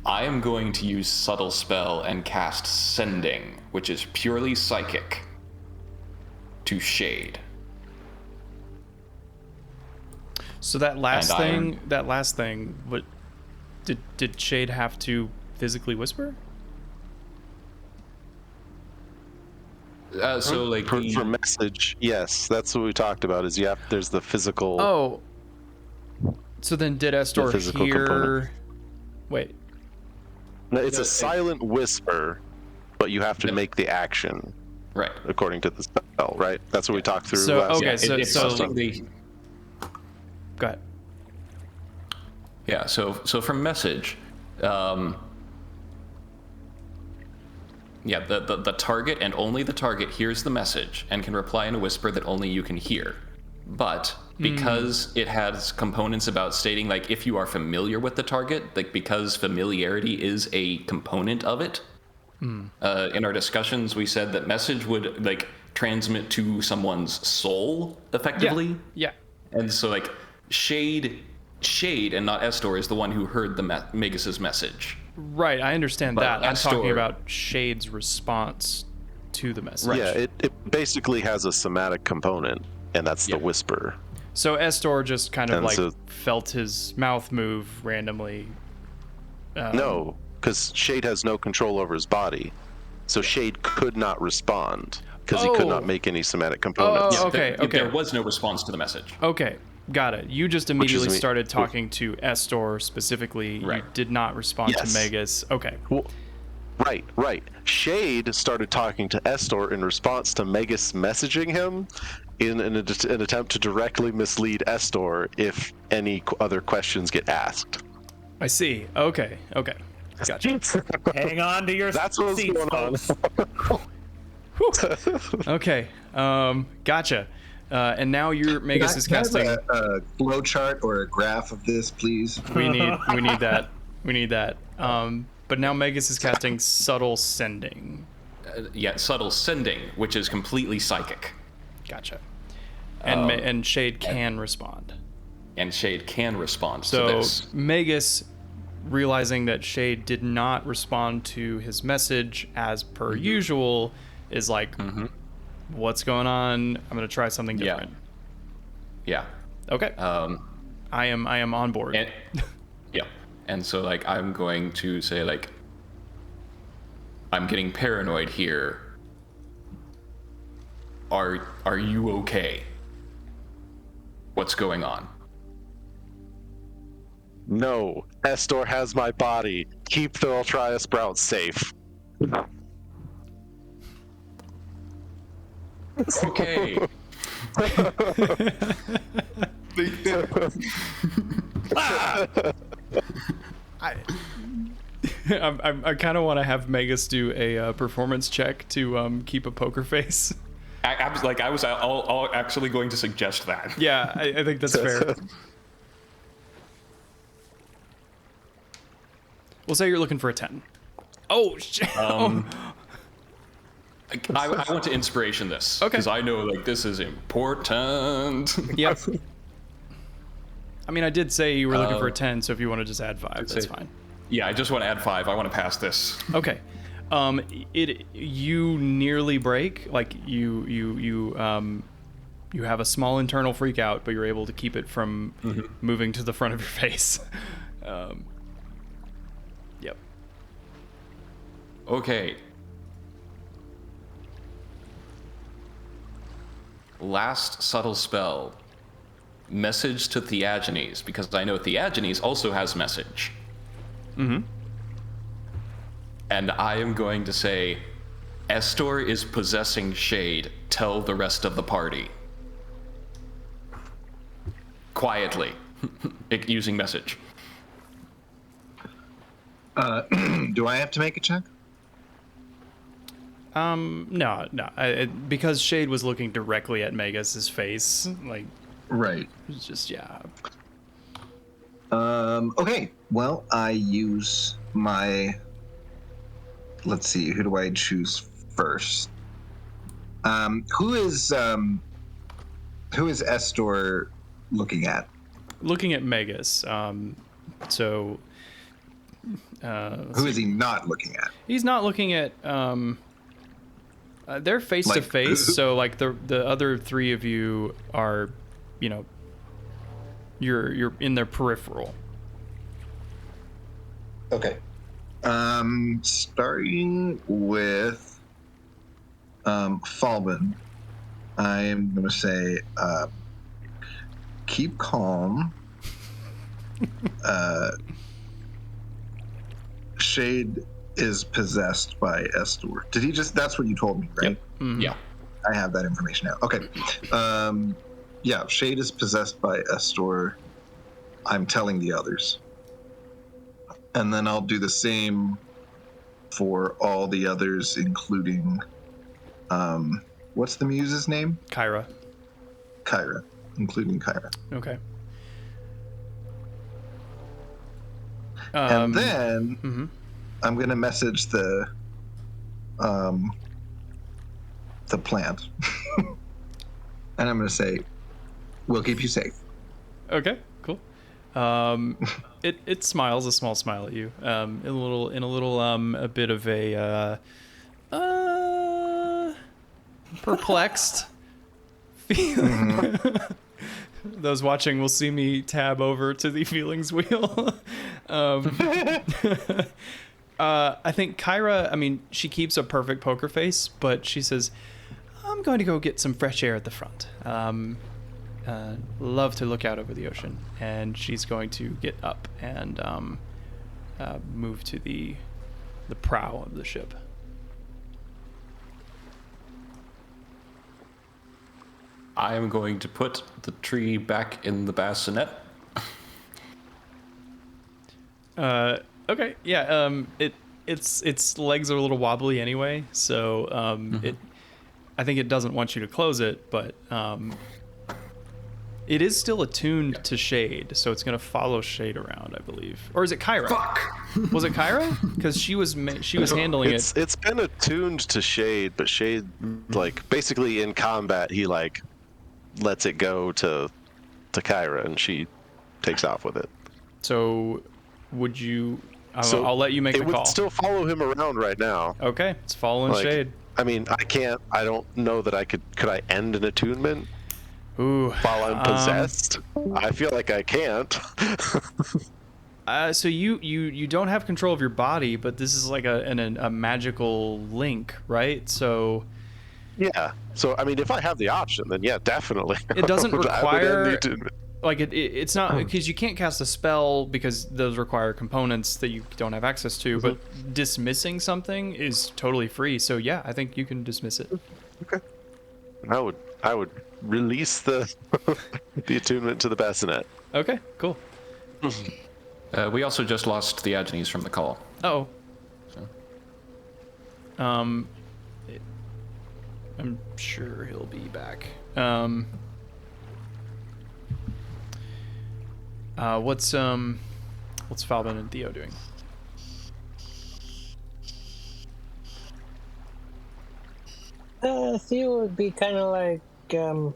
I am going to use Subtle Spell and cast Sending, which is purely psychic, to Shade. So that last And thing, what did Shade have to physically whisper? So like For message, yes, that's what we talked about. Is there's the physical. Oh. So then did Estor physical hear... component. Wait. No, it's a silent whisper, but you have to Yeah. make the action right. according to the spell, right? That's what we talked through. So, last okay, time. so- basically- Go ahead. Yeah, so from message, the target and only the target hears the message and can reply in a whisper that only you can hear. But because it has components about stating, like, if you are familiar with the target, like, because familiarity is a component of it, in our discussions, we said that message would, like, transmit to someone's soul, effectively. Yeah. And so, like, Shade, and not Estor, is the one who heard the Magus's message. Right, I understand But that. I'm talking Estor- about Shade's response to the message. Yeah, it basically has a somatic component, and that's the whisper. So Estor just kind of And like so- felt his mouth move randomly. No, because Shade has no control over his body, so Shade could not respond because he could not make any somatic components. Oh, okay, okay. There was no response to the message. Okay, got it. You just immediately me- started talking to Estor specifically. You Right. did not respond Yes. to Magus. Okay. Well, right. Shade started talking to Estor in response to Magus messaging him in an attempt to directly mislead Estor if any other questions get asked. I see. Okay. Gotcha. Hang on to your That's what's seats, going on. folks. Okay. Gotcha. And now your Magus is Can I have casting. a flow chart or a graph of this, please. We need that. We need that. But now Magus is casting Subtle Sending. Subtle Sending, which is completely psychic. Gotcha. And and Shade can respond. And Shade can respond to So this. Magus, realizing that Shade did not respond to his message as per usual, is like, "What's going on? I'm gonna try something Yeah. different." Yeah. Okay. I am on board. And, yeah. And so, like, I'm going to say, like, I'm getting paranoid here. Are you okay? what's going on. No, Estor has my body. Keep the Ultria Sprout safe. Okay. I kind of want to have Megas do a performance check to keep a poker face. I was actually going to suggest that. Yeah, I think that's fair. We'll say you're looking for a 10. Oh, shit. I want to inspiration this. Okay. Because I know like this is important. Yep. I mean, I did say you were looking for a 10, so if you want to just add 5, that's fine. Yeah, I just want to add 5. I want to pass this. Okay. You nearly break. Like you have a small internal freak out, but you're able to keep it from moving to the front of your face. Yep. Okay. Last subtle spell. Message to Theagenes, because I know Theagenes also has message. Mm-hmm. And I am going to say, Estor is possessing Shade. Tell the rest of the party. Quietly. Using message. Do I have to make a check? No. Because Shade was looking directly at Megas's face. Like, Right. it's just, yeah. Okay. Well, I use my. Let's see. Who do I choose first? Who is Estor looking at? Looking at Megas. So. Who is he not looking at? He's not looking at. They're face to Like, face, who- so like the other three of you are, you're in their peripheral. Okay. Starting with Falben, I am going to say, keep calm. Shade is possessed by Estor. Did he just? That's what you told me, right? Mhm. Yeah. I have that information now. Okay. Yeah, Shade is possessed by Estor. I'm telling the others. And then I'll do the same for all the others, including, what's the muse's name? Kyra. Kyra, including Kyra. Okay. And then mhm. I'm going to message the plant. And I'm going to say, we'll keep you safe. Okay, cool. It smiles a small smile at you. In a bit of a perplexed feel. Those watching will see me tab over to the feelings wheel. I think Kyra, I mean, she keeps a perfect poker face, but she says, I'm going to go get some fresh air at the front. Love to look out over the ocean. And she's going to get up and move to the prow of the ship. I am going to put the tree back in the bassinet. Okay, yeah. Its legs are a little wobbly anyway, so I think it doesn't want you to close it, but it is still attuned to Shade, so it's gonna follow Shade around, I believe. Or is it Kyra? Fuck! Was it Kyra? Because she was handling it. It's been attuned to Shade, but Shade, like, basically in combat, he like lets it go to Kyra, and she takes off with it. So, would you? So I'll let you make it the would call. still follow him around right now. Okay, it's following Like, Shade. I mean, I don't know that I could I end an attunement Ooh. while I'm possessed? I feel like I can't. So you don't have control of your body, but this is like a magical link, right? So Yeah. So I mean, if I have the option, then yeah, definitely. It doesn't I would require- need to- Like it's not because you can't cast a spell because those require components that you don't have access to. But dismissing something is totally free. So yeah, I think you can dismiss it. I would release the the attunement to the bassinet. Okay, cool. We also just lost the Agenes from the call. Oh. I'm sure he'll be back. What's Falvin and Theo doing? Theo would be kind of like, well,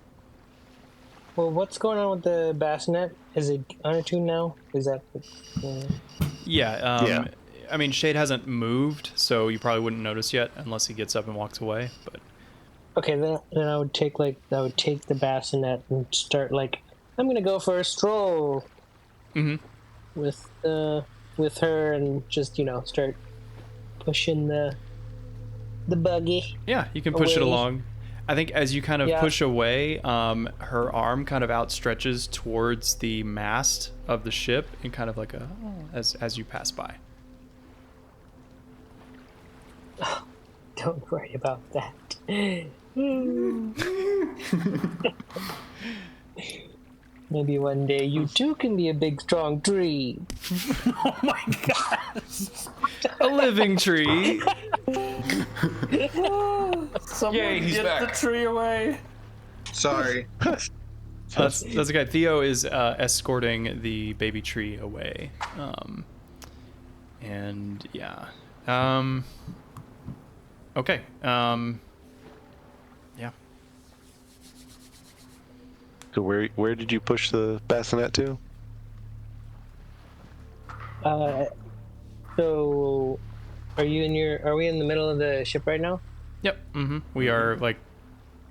what's going on with the bassinet? Is it unattuned now? Is that? Yeah. Yeah. I mean, Shade hasn't moved, so you probably wouldn't notice yet unless he gets up and walks away. But Okay, then I would take the bassinet and start like, I'm gonna go for a stroll with her and just start pushing the buggy. yeah, you can push it Away. along. I think as you kind of Yeah. push away, her arm kind of outstretches towards the mast of the ship, and kind of like as you pass by. Don't worry about that. Maybe one day you too can be a big strong tree. Oh my god! A living tree. Someone Yay, he's get back. the tree away. Sorry. That's okay. Theo is escorting the baby tree away. And yeah. Okay. Yeah. So where did you push the bassinet to? So, are we in the middle of the ship right now? Yep. We are like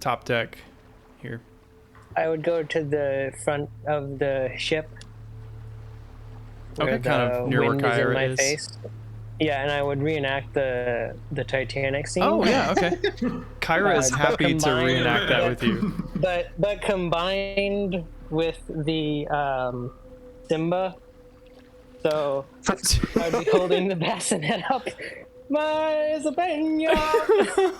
top deck here. I would go to the front of the ship. Okay, where kind of the near where wind is in Kyra my is. face. Yeah, and I would reenact the Titanic scene. Oh yeah. Okay. Kyra is happy to combined reenact that with you. But combined with the Simba, so I'd be holding the bassinet up. My Isabella.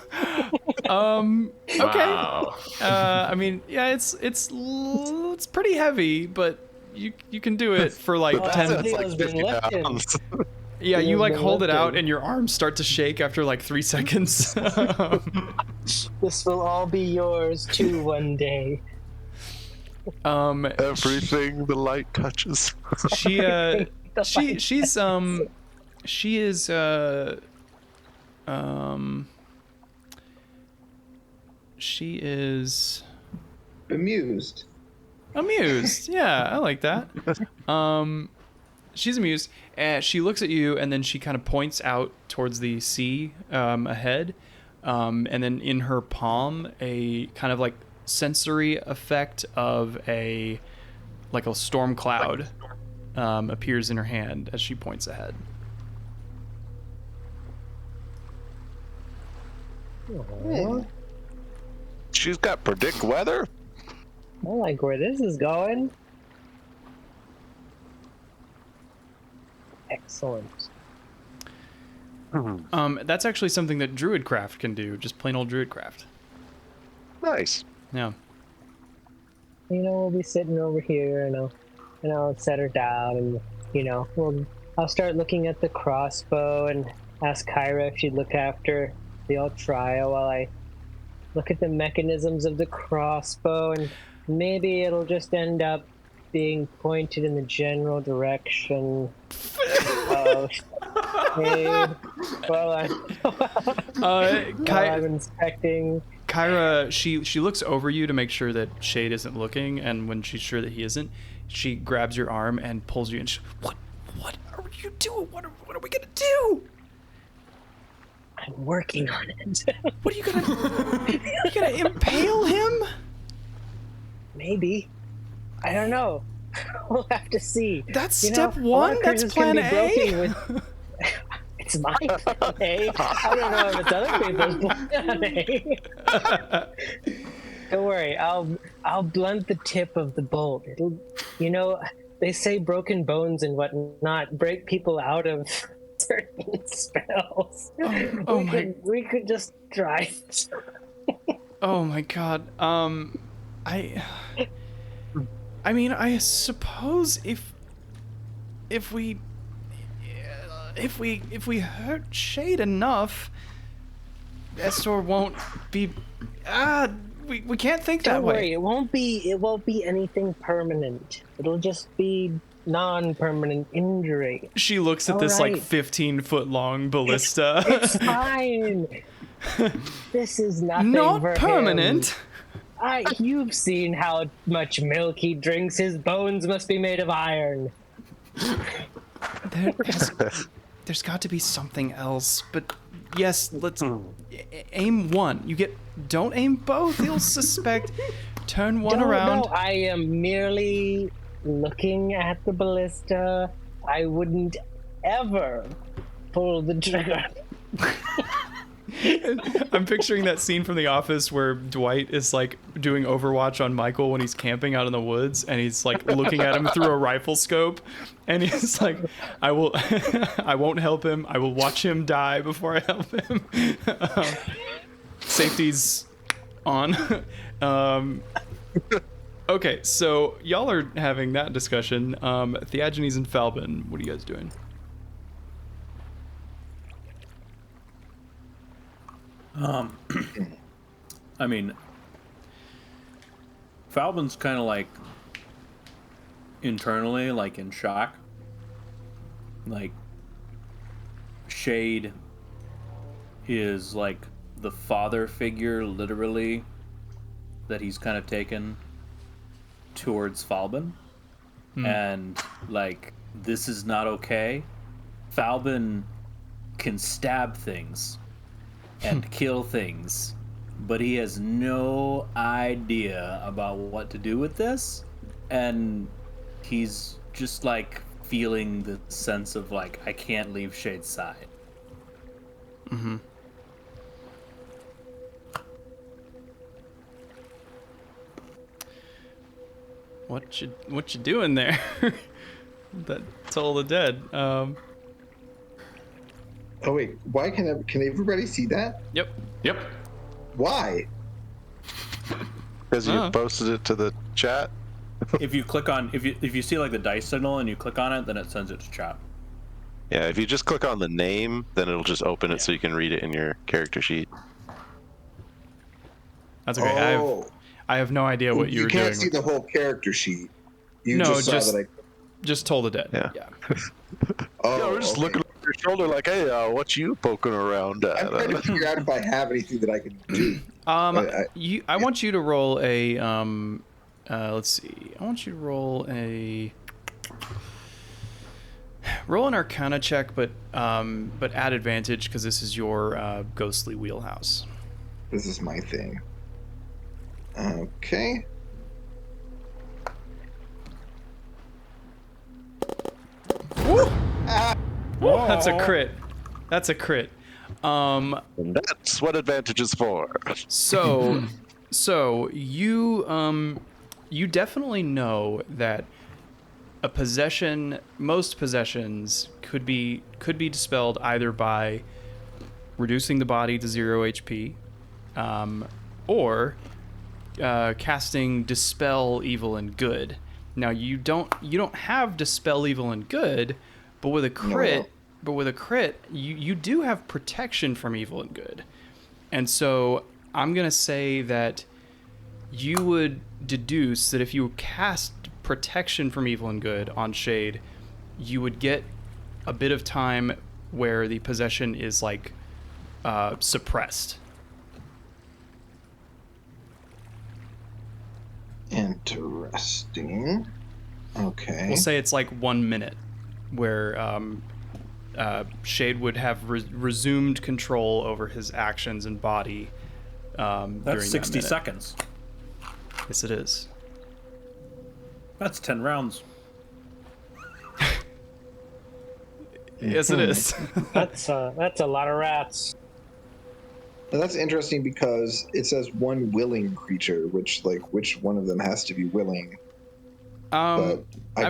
Okay. Wow. I mean, yeah, it's pretty heavy, but you can do it for like Well, 10. that's- It's Theo's been 50 lifted. pounds. Yeah, you Theo's like been hold it out lifted. and your arms start to shake after like 3 seconds. This will all be yours too one day. Everything the light touches. she is Amused. amused. Yeah, I like that. She's amused, and she looks at you, and then she kind of points out towards the sea ahead, and then in her palm, a kind of like sensory effect of a storm cloud appears in her hand as she points ahead. She's got predict weather. I like where this is going. Excellent. That's actually something that Druidcraft can do, just plain old Druidcraft. Nice. Yeah. We'll be sitting over here, and I'll set her down, and I'll start looking at the crossbow and ask Kyra if she'd look after the Ultria while I look at the mechanisms of the crossbow, and maybe it'll just end up being pointed in the general direction of while I'm inspecting. Kyra, she looks over you to make sure that Shade isn't looking, and when she's sure that he isn't, she grabs your arm and pulls you. And what are you doing? What are we gonna do? I'm working on it. What are you gonna impale him? Maybe. I don't know. We'll have to see. That's You know, step a lot one. of That's curses can plan be broken A. with- It's my plan A. I don't know if it's other people's plan A. Don't worry, I'll blunt the tip of the bolt. It'll, you know, they say broken bones and whatnot break people out of certain spells. We could just try. Oh my god. I mean, I suppose if we hurt Shade enough, Estor won't be. We can't think that Don't way. worry, it won't be anything permanent. It'll just be non-permanent injury. She looks at All this like right. 15-foot long ballista. It's fine. This is nothing Not for permanent. him. You've seen how much milk he drinks. His bones must be made of iron. There's got to be something else. But yes, let's aim one. Don't aim both. He'll suspect. Turn one around. No, I am merely looking at the ballista. I wouldn't ever pull the trigger. I'm picturing that scene from The Office where Dwight is like doing Overwatch on Michael when he's camping out in the woods, and he's like looking at him through a rifle scope, and he's like, I won't help him. I will watch him die before I help him. Safety's on. Okay, so y'all are having that discussion. Theagenes and Falbin, what are you guys doing? I mean, Falbin's kind of like internally, like in shock. Like, Shade is like the father figure, literally, that he's kind of taken towards Falbin. And, like, this is not okay. Falbin can stab things and kill things, but he has no idea about what to do with this, and he's just like feeling the sense of like, I can't leave Shade's side. Mm-hmm. What you doing there? That Toll the Dead. Oh wait, why can everybody see that? Yep. Yep. Why? Because you posted it to the chat. If you click on, if you see like the dice signal and you click on it, then it sends it to chat. Yeah, if you just click on the name, then it'll just open it so you can read it in your character sheet. That's okay. Oh, I have no idea what you were you doing. can't see the whole character sheet. You No, just saw just- that Just Toll the Dead. Yeah. Oh, Yeah, we're just okay. looking over your shoulder like, hey, what you poking around at? I'm trying to figure out if I have anything that I can do. I want you to roll a let's see. I want you to roll an Arcana check, but add advantage because this is your ghostly wheelhouse. This is my thing. Okay. That's a crit. That's a crit. That's what advantage is for. So you definitely know that a possession, most possessions could be dispelled either by reducing the body to 0 HP, or casting Dispel Evil and Good. Now you don't have Dispel Evil and Good, but with a crit, you do have protection from evil and good. And so I'm gonna say that you would deduce that if you cast protection from evil and good on Shade, you would get a bit of time where the possession is like suppressed. Interesting. Okay. We'll say it's like 1 minute where Shade would have resumed control over his actions and body during That's 60 that minute. seconds. Yes, it is. That's 10 rounds. Yes, it is. That's a lot of rats. Now that's interesting because it says one willing creature, which one of them has to be willing? I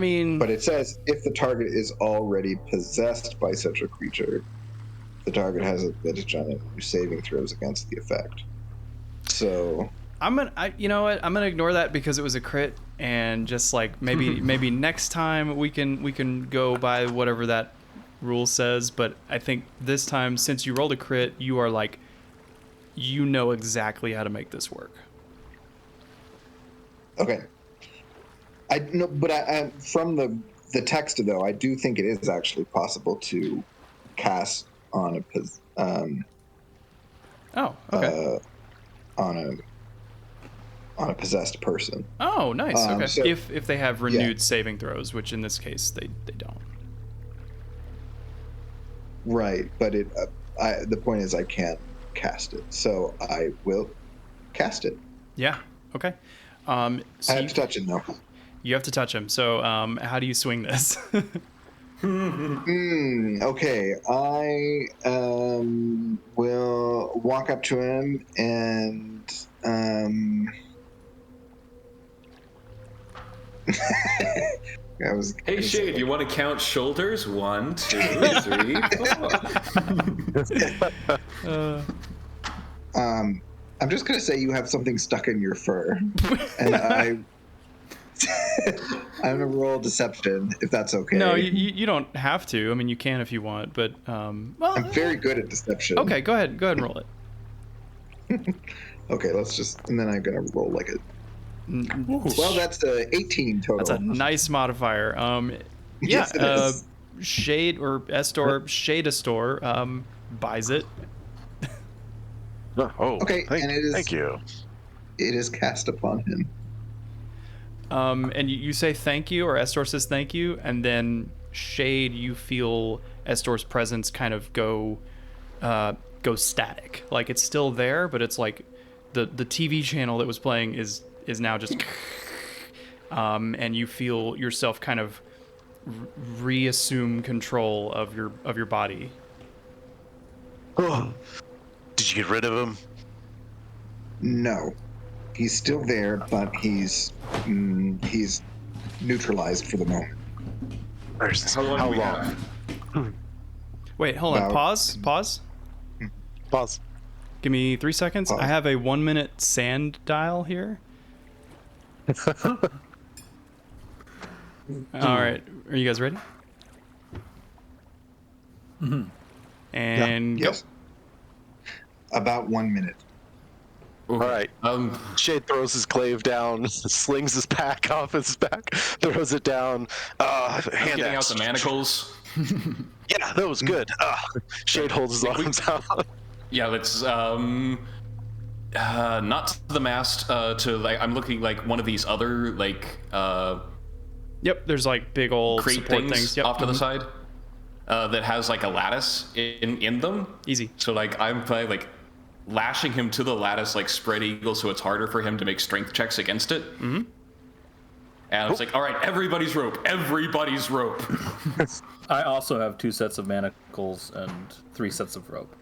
mean, But it says if the target is already possessed by such a creature, the target has advantage on it saving throws against the effect. So you know what? I'm gonna ignore that because it was a crit, and just like maybe next time we can go by whatever that rule says. But I think this time, since you rolled a crit, you are like, you know exactly how to make this work. okay. I no, but I from the text though, I do think it is actually possible to cast on Oh, okay. on a possessed person. Oh, nice. Okay. so- if they have renewed saving throws, which in this case they don't. Right, but the point is I can't cast it, so I will cast it. Yeah. Okay. So I have to touch it now. you have to touch him. So how do you swing this? Okay, I will walk up to him and Hey Shade, you want to count shoulders? 1, 2, 3, 4. I'm just gonna say you have something stuck in your fur, and I'm gonna roll deception if that's okay. No, you don't have to. I mean, you can if you want, but well. I'm very good at deception. Okay, go ahead and roll it. Okay, and then I'm gonna roll like a. Well, that's a 18 total. That's a nice modifier. Yes, it is. Shade or Estor, Shade Estor, buys it. Oh, Okay, and it is. thank you. It is cast upon him. And you say thank you, or Estor says thank you, and then Shade, you feel Estor's presence kind of go static. Like it's still there, but it's like the TV channel that was playing is now just, and you feel yourself kind of reassume control of your body. Oh, did you get rid of him? No, he's still there, but he's neutralized for the moment. How long do we long? Wait, hold on. About- Pause. Pause. Give me 3 seconds. Pause. I have a 1 minute sand dial here. All right, are you guys ready? And go. Yes. About 1 minute. All right. Shade throws his glaive down, slings his pack off his back, throws it down. Hand Getting out axe. the manacles. Yeah, that was good. Shade holds his arms out. Yeah, let's not to the mast. To like, I'm looking like one of these other like Yep, there's like big old crate support things Yep. off to the side that has like a lattice in them. Easy. So like I'm probably like lashing him to the lattice like spread eagle, so it's harder for him to make strength checks against it. Mm-hmm. And I was like, all right, everybody's rope. I also have 2 sets of manacles and 3 sets of rope.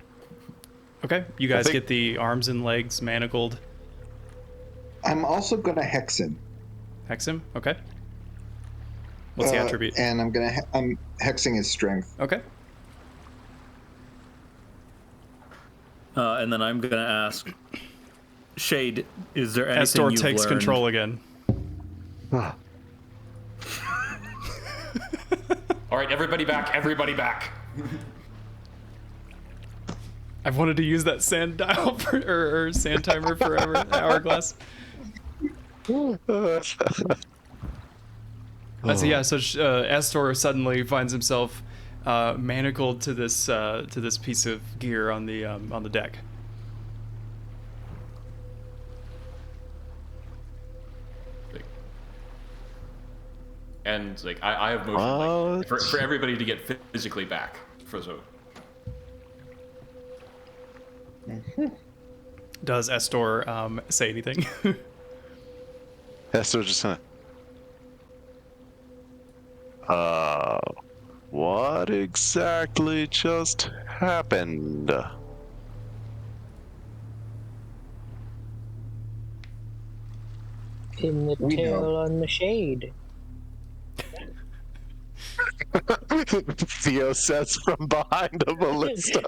Okay, you guys think- get the arms and legs manacled. I'm also gonna hex him. Hex him. Okay. What's the attribute? And I'm hexing his strength. Okay. And then I'm gonna ask Shade, is there anything Estor you've takes learned? control again. All right, everybody back. I've wanted to use that sand dial or sand timer forever. Hourglass. So Estor suddenly finds himself manacled to this piece of gear on the deck. And like I have motion like, for everybody to get physically back for so. Does Estor say anything? Esther just what? what exactly just happened? Pin the We tail know. on the shade. Theo says from behind a ballista.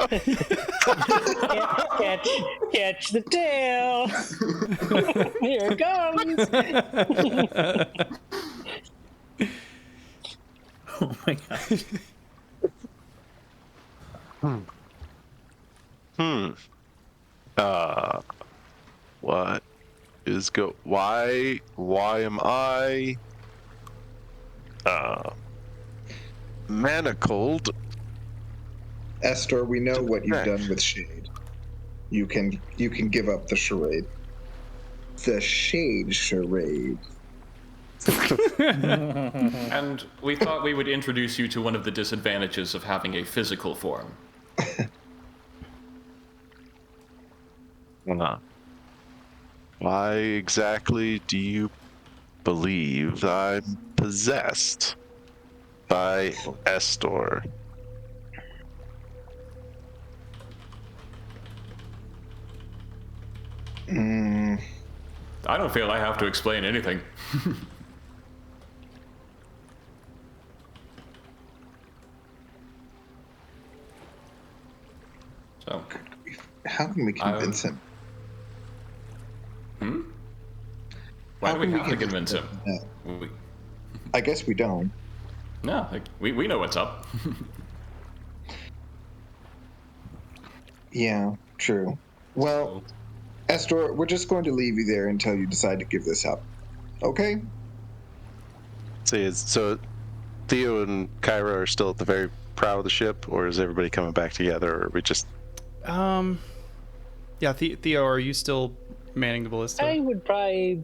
Catch the tail. Here it comes. Oh my god. What is why am I manacled? Estor, we know what you've done with Shade. You can give up the charade. The Shade charade. And we thought we would introduce you to one of the disadvantages of having a physical form. Why exactly do you believe I'm possessed by Estor? I don't feel I have to explain anything. So, How can we convince him? why How do we can we have to convince convince him? him? We, I guess we don't. no, like, we know what's up. Yeah, true. Well, Estor, we're just going to leave you there until you decide to give this up. Okay? So Theo and Kyra are still at the very prow of the ship, or is everybody coming back together, or are we just... Yeah, Theo, are you still manning the ballista? I would probably,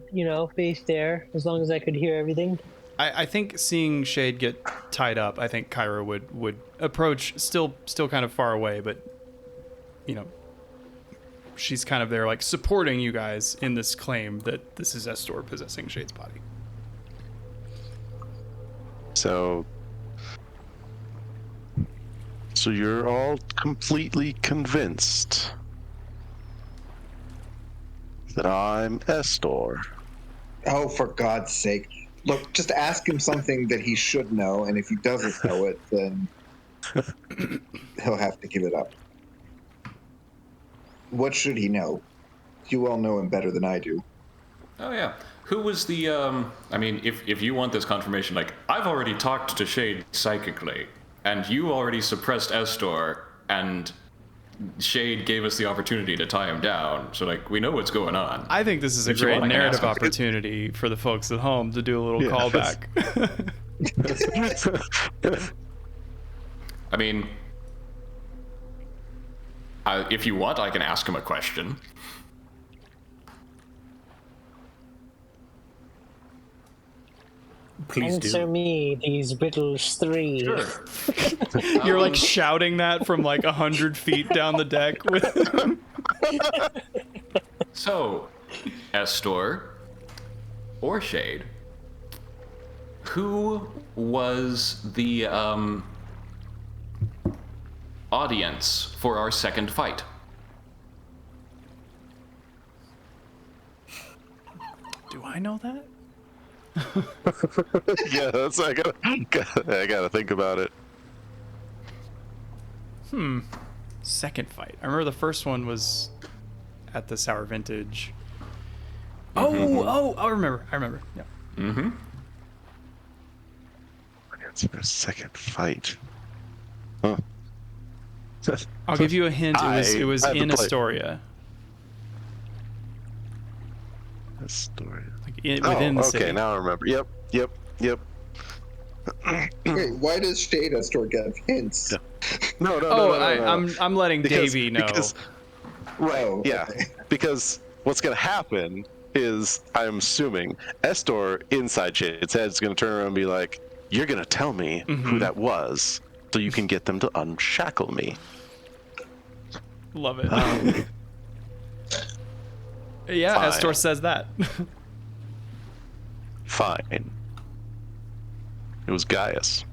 base there as long as I could hear everything. I think seeing Shade get tied up, I think Kyra would approach, still kind of far away, but she's kind of there, like, supporting you guys in this claim that this is Estor possessing Shade's body. So you're all completely convinced that I'm Estor? Oh, for God's sake. Look, just ask him something that he should know, and if he doesn't know it, then he'll have to give it up. What should he know? You all know him better than I do. Oh yeah. Who was the I mean, if you want this confirmation, like, I've already talked to Shade psychically, and you already suppressed Estor, and Shade gave us the opportunity to tie him down, so, like, we know what's going on. I think this is a If you great want, I can narrative ask him. opportunity for the folks at home to do a little callback. I mean, if you want, I can ask him a question. Please Answer do. me these riddles 3. You're like shouting that from like 100 feet down the deck with So, Estor or Shade, who was the audience for our second fight? Do I know that? Yeah, that's I gotta think about it. Second fight. I remember the first one was at the Sour Vintage. I remember. Yeah. Mm-hmm. It's for a second fight. Huh. I'll give you a hint. It was I have to in play. Astoria. Astoria. Within the city. Okay, now I remember. Yep. Wait, why does Shade Estor get hints? No. I'm letting Davey know. Right. Oh, Yeah. okay. Because what's gonna happen is, I'm assuming, Estor inside Shade's head is gonna turn around and be like, "You're gonna tell me who that was, so you can get them to unshackle me." Love it. Yeah, Fine. Estor says that. Fine. It was Gaius.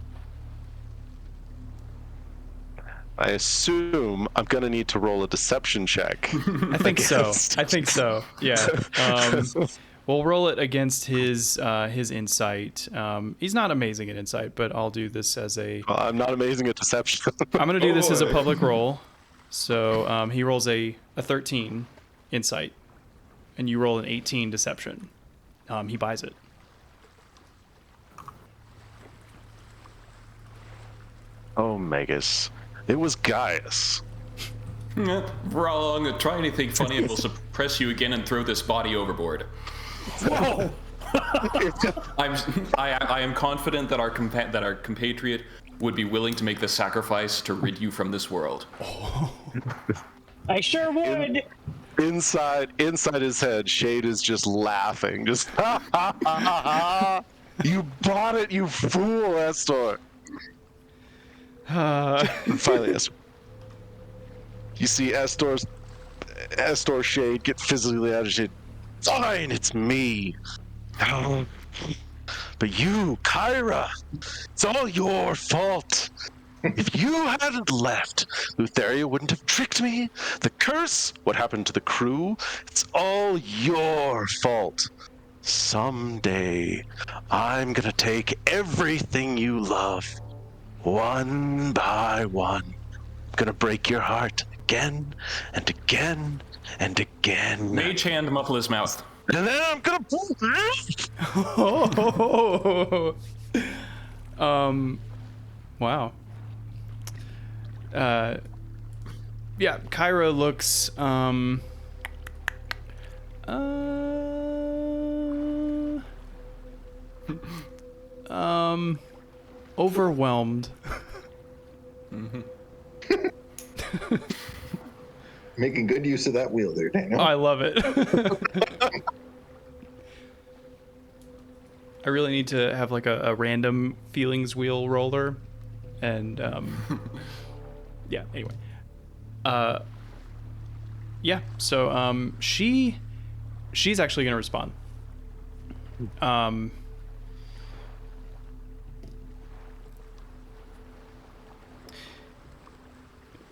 I assume I'm gonna need to roll a deception check. I think so. against- I think so. Yeah. We'll roll it against his insight. He's not amazing at insight, but I'll do this as a. Well, I'm not amazing at deception. I'm gonna do this as a public roll. So he rolls a 13 insight, and you roll an 18 deception. He buys it. Oh, Magus. It was Gaius. Wrong. Try anything funny and we'll suppress you again and throw this body overboard. Whoa! I am confident that our compatriot would be willing to make the sacrifice to rid you from this world. I sure would. Inside his head, Shade is just laughing. Just, ha, ha, ha, ha, ha. You bought it, you fool, Estor. Finally, Estor. You see Estor Shade get physically agitated. Fine, it's me. But you, Kyra, it's all your fault. If you hadn't left, Lutheria wouldn't have tricked me. The curse, what happened to the crew, it's all your fault. Someday, I'm gonna take everything you love, one by one. I'm gonna break your heart again and again and again. Mage hand muffle his mouth. And then I'm gonna. Wow. Yeah, Kyra looks overwhelmed. Making good use of that wheel there, Daniel. I love it. I really need to have like a random feelings wheel roller, and yeah. Anyway, yeah. So she's actually gonna respond.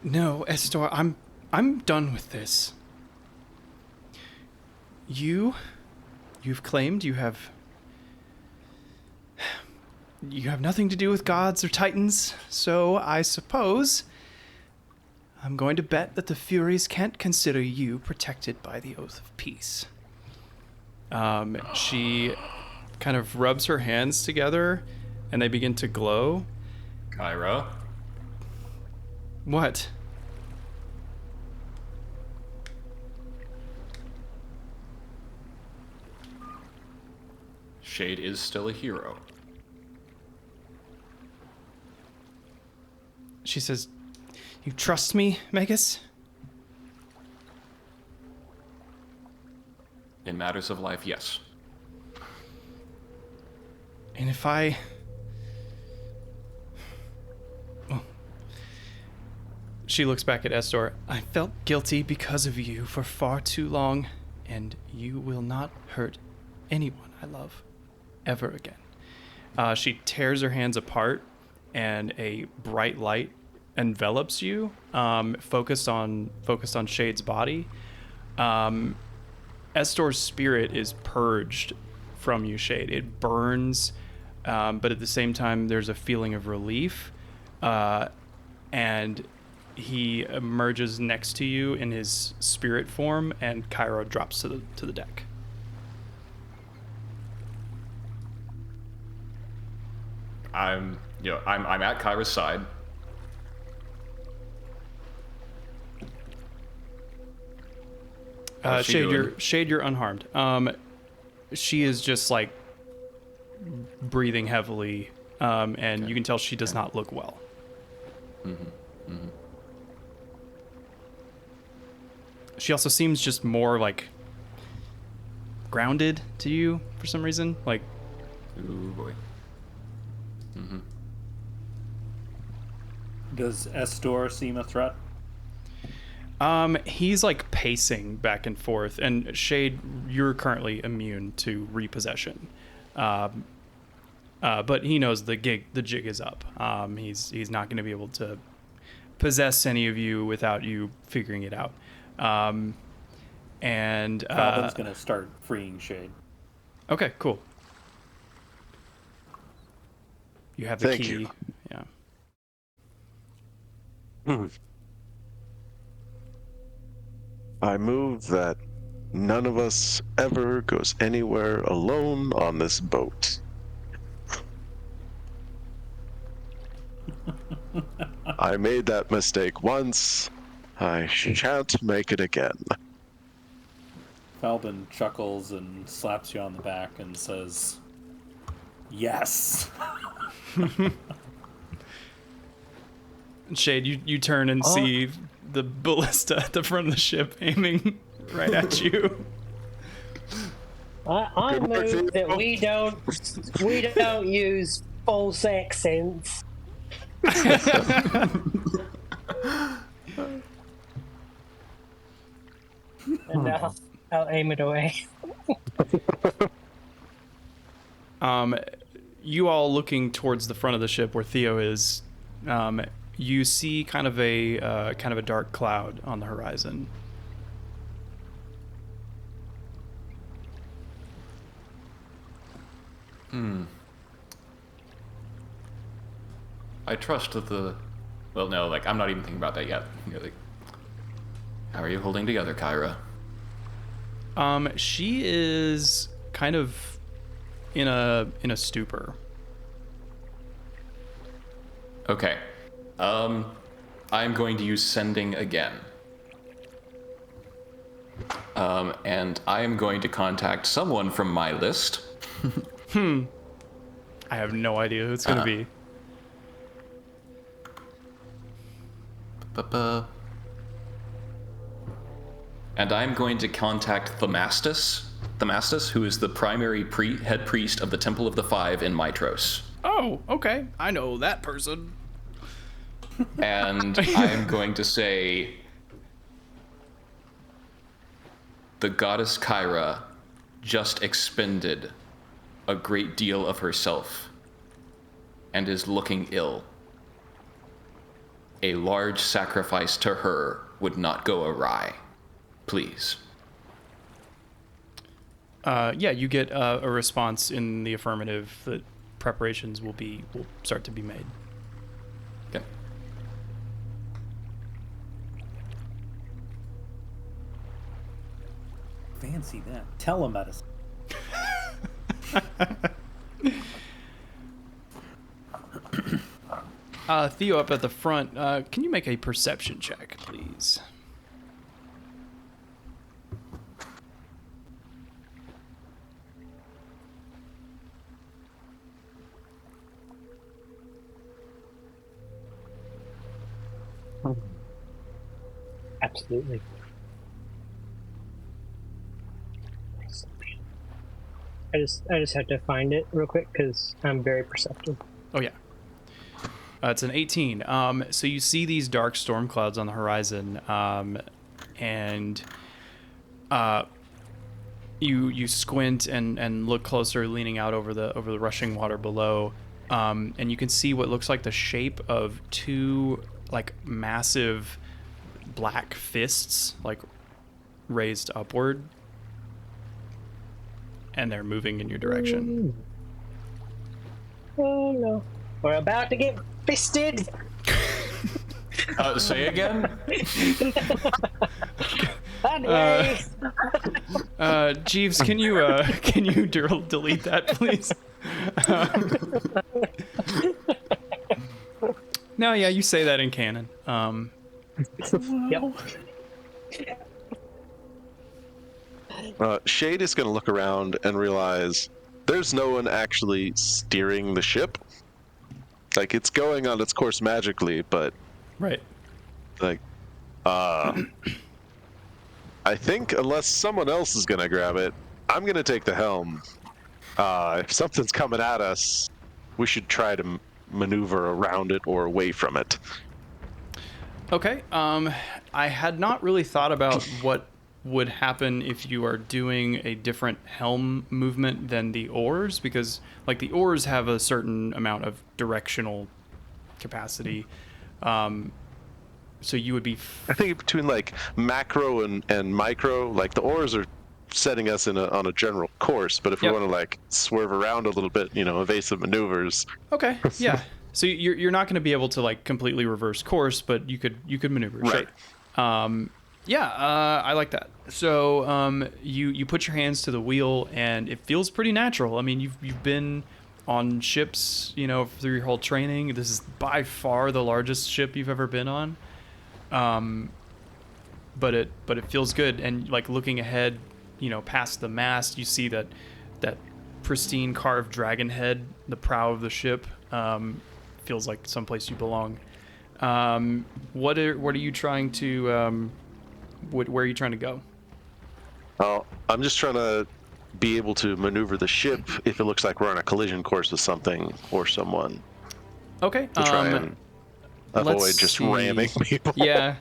No, Estor, I'm done with this. You've claimed you have nothing to do with gods or titans, so I suppose I'm going to bet that the Furies can't consider you protected by the Oath of Peace. She kind of rubs her hands together, and they begin to glow. Kyra, What? Shade is still a hero. She says, "You trust me, Magus?" In matters of life, yes. And if I... Well, she looks back at Estor. I felt guilty because of you for far too long, and you will not hurt anyone I love ever again. She tears her hands apart, and a bright light envelops you, focused on Shade's body. Estor's spirit is purged from you, Shade. It burns, but at the same time, there's a feeling of relief, and he emerges next to you in his spirit form, and Kyra drops to the deck. I'm at Kyra's side. How's she doing? Shade, you're unharmed. She is just like breathing heavily, and you can tell she does not look well. She also seems just more like grounded to you for some reason. Like, Ooh boy. Does Estor seem a threat? he's like pacing back and forth, and Shade, you're currently immune to repossession. But he knows the jig is up. He's not going to be able to possess any of you without you figuring it out. Falben's gonna start freeing Shade. Okay, cool. You have the Thank key. you. Yeah. I move that none of us ever goes anywhere alone on this boat. I made that mistake once. I shan't make it again. Falben chuckles and slaps you on the back and says, "Yes." Shade, you turn and see the ballista at the front of the ship aiming right at you. I Good work, move that Theo. we don't use false accents. And I'll aim it away. You all looking towards the front of the ship where Theo is, you see kind of a dark cloud on the horizon. I trust that well, no, like, I'm not even thinking about that yet. You're like, how are you holding together, Kyra? She is kind of in a stupor. Okay. I'm going to use sending again. And I am going to contact someone from my list. I have no idea who it's going to be. And I'm going to contact Themastus, who is the primary head priest of the Temple of the Five in Mitros. Oh, okay. I know that person. And I'm going to say, the goddess Kyra just expended a great deal of herself and is looking ill. A large sacrifice to her would not go awry. Please. Yeah, you get a response in the affirmative that preparations will start to be made. Okay. Fancy that. Telemedicine. Theo up at the front, can you make a perception check, please? Absolutely. I just had to find it real quick because I'm very perceptive. Oh, yeah. It's an 18. So you see these dark storm clouds on the horizon, and you squint and look closer, leaning out over the rushing water below, and you can see what looks like the shape of two like massive black fists, like raised upward, and they're moving in your direction. Oh no, we're about to get fisted. Say again? Anyway. Jeeves, can you delete that, please? No, yeah, you say that in canon. Yep. Shade is going to look around and realize there's no one actually steering the ship. Like, it's going on its course magically, but Right. like, I think unless someone else is going to grab it, I'm going to take the helm. If something's coming at us, we should try to maneuver around it or away from it. Okay. I had not really thought about what would happen if you are doing a different helm movement than the oars, because like the oars have a certain amount of directional capacity, So you would be. I think between like macro and micro, like the oars are setting us on a general course, but if we Yep. want to like swerve around a little bit, evasive maneuvers. Okay. Yeah. So you're not going to be able to like completely reverse course, but you could maneuver. Right. Yeah. I like that. So you put your hands to the wheel, and it feels pretty natural. I mean, you've been on ships, through your whole training. This is by far the largest ship you've ever been on. But it feels good, and like looking ahead, past the mast, you see that pristine carved dragon head, the prow of the ship. Feels like someplace you belong. What are you trying to where are you trying to go? Oh, I'm just trying to be able to maneuver the ship if it looks like we're on a collision course with something or someone, Okay. to try and avoid let's just see. ramming people. Yeah.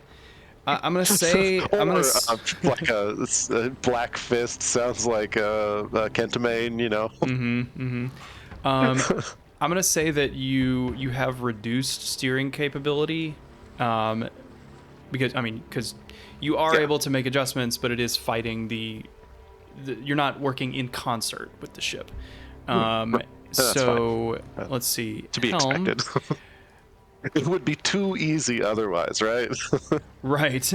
I'm gonna say like a black fist sounds like a Kentamane, I'm gonna say that you have reduced steering capability, because you are able to make adjustments, but it is fighting the you're not working in concert with the ship. So fine. let's see. To be Helm. expected. It would be too easy otherwise, right? Right.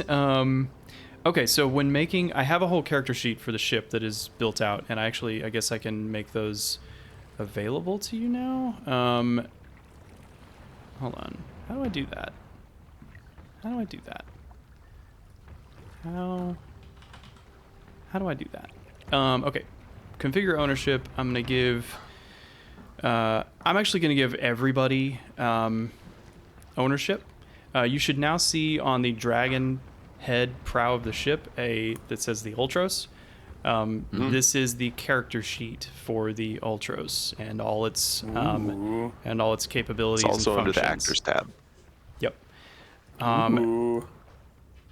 Okay, so when making, I have a whole character sheet for the ship that is built out, and I guess I can make those available to you now. Hold on. How do I do that? How do I do that? How do I do that? Okay. Configure ownership. I'm gonna give. I'm actually gonna give everybody ownership. You should now see on the dragon head prow of the ship that says the Ultros. This is the character sheet for the Ultros and all its capabilities. It's also and under the functions. actors tab. Yep.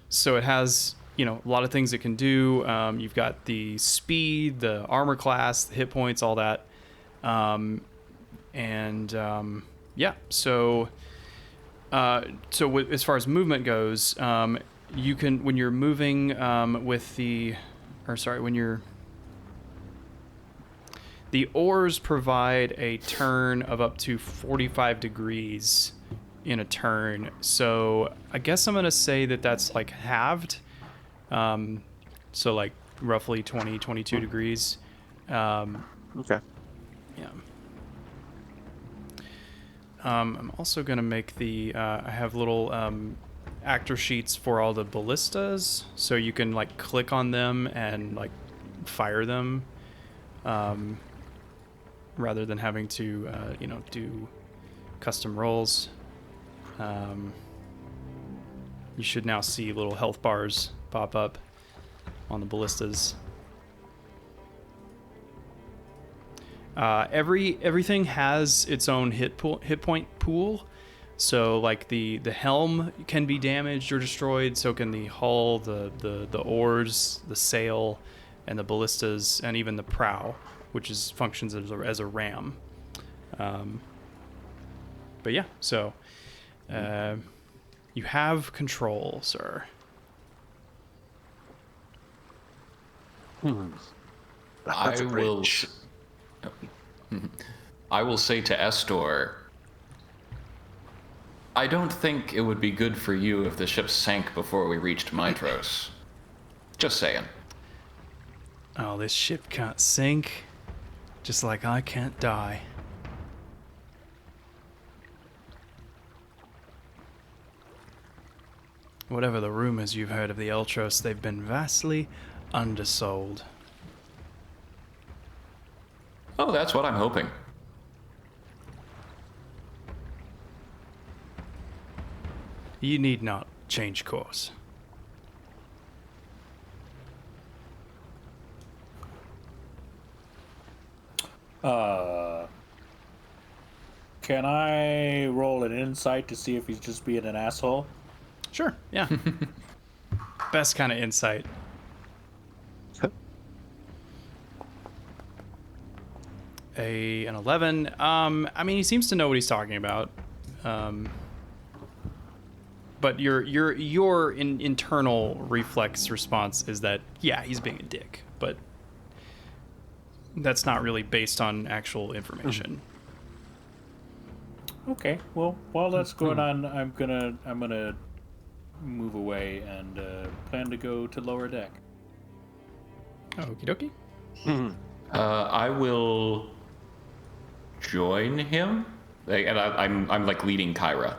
So it has a lot of things it can do. You've got the speed, the armor class, the hit points, all that. Yeah. So as far as movement goes, you can, when you're moving the oars provide a turn of up to 45 degrees in a turn. So I guess I'm going to say that that's like halved. So like roughly 22 degrees. Okay. Yeah. I'm also going to make I have little actor sheets for all the ballistas, so you can like click on them and like fire them, rather than having to do custom rolls. You should now see little health bars pop up on the ballistas. Everything has its own hit point pool. So like the helm can be damaged or destroyed, so can the hull, the oars, the sail, and the ballistas, and even the prow, which functions as a ram. But yeah, so you have control, sir. That's a great I will say to Estor, I don't think it would be good for you if the ship sank before we reached Mitros. Just saying. Oh, this ship can't sink, just like I can't die. Whatever the rumors you've heard of the Ultros, they've been vastly undersold. Oh, that's what I'm hoping. You need not change course. Can I roll an insight to see if he's just being an asshole? Sure, yeah. Best kind of insight. An 11. I mean, he seems to know what he's talking about. But your internal reflex response is that, yeah, he's being a dick, but that's not really based on actual information. Okay. Well, while that's going on, I'm gonna move away and plan to go to lower deck. Okie dokie. I will join him, and I'm like leading Kyra.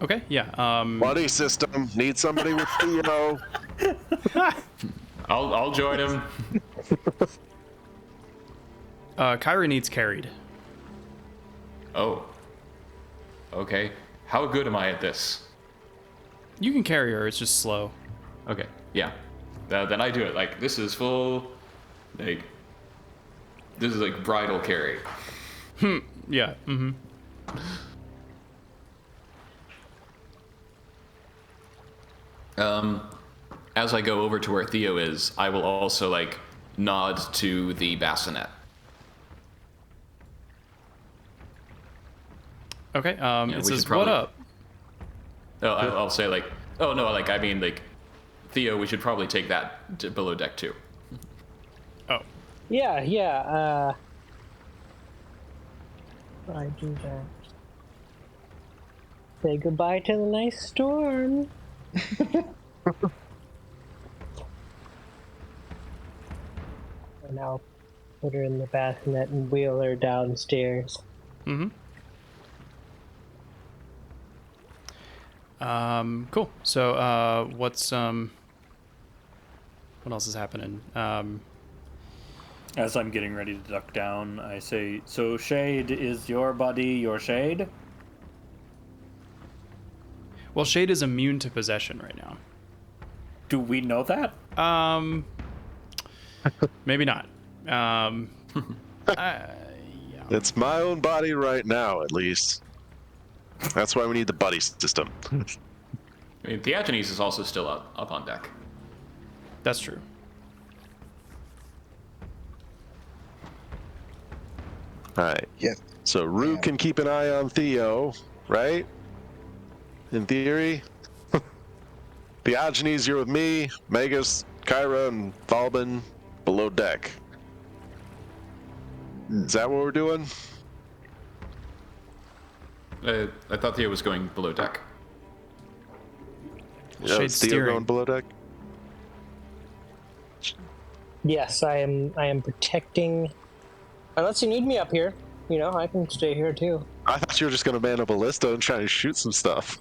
Okay, yeah. Buddy system. Need somebody with Theo. I'll join him. Kyra needs carried. Oh. Okay. How good am I at this? You can carry her, it's just slow. Okay. Yeah. Then I do it. Like, this is full. Like, this is like bridal carry. Yeah, As I go over to where Theo is, I will also like nod to the bassinet. Okay, we it should says, probably- what up? Oh, I'll say like, oh no, like I mean like, Theo, we should probably take that to below deck too. Oh. Yeah. I do that. Say goodbye to the nice storm. And I'll put her in the bassinet and wheel her downstairs. Cool. So, what else is happening? As I'm getting ready to duck down, I say, "So Shade, is your buddy your Shade?" Well, Shade is immune to possession right now. Do we know that? Maybe not. Yeah. It's my own body right now, at least. That's why we need the buddy system. I mean, Theagenes is also still up on deck. That's true. All right. Yeah. So Rue can keep an eye on Theo, right? In theory. Theagenes, you're with me. Magus, Kyra, and Thalbin below deck. Is that what we're doing? I thought Theo was going below deck. Yeah, Shade's is Theo steering. going below deck? Yes, I am protecting. Unless you need me up here, I can stay here too. I thought you were just going to man a ballista and try to shoot some stuff.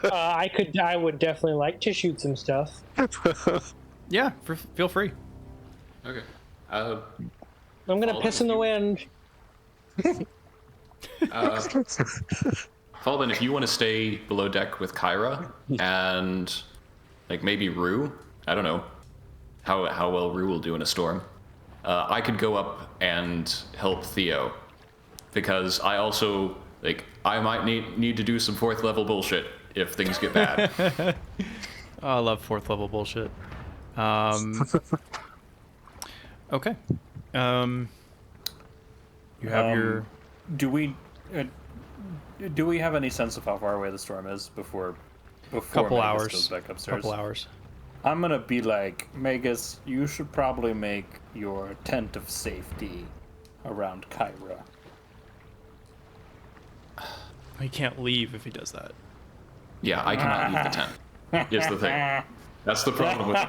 I would definitely like to shoot some stuff. Yeah, feel free. Okay. I'm gonna piss in the wind. Falben, if you want to stay below deck with Kyra and like maybe Rue, I don't know how well Rue will do in a storm. I could go up and help Theo because I also I might need to do some 4th level bullshit if things get bad. Oh, I love 4th level bullshit. Okay. You have your. Do we have any sense of how far away the storm is before Couple Magus hours. goes back upstairs? Couple hours. I'm gonna be like, Magus, you should probably make your tent of safety around Kyra. He can't leave if he does that. Yeah, I cannot leave the tent. Is the thing. That's the problem with it.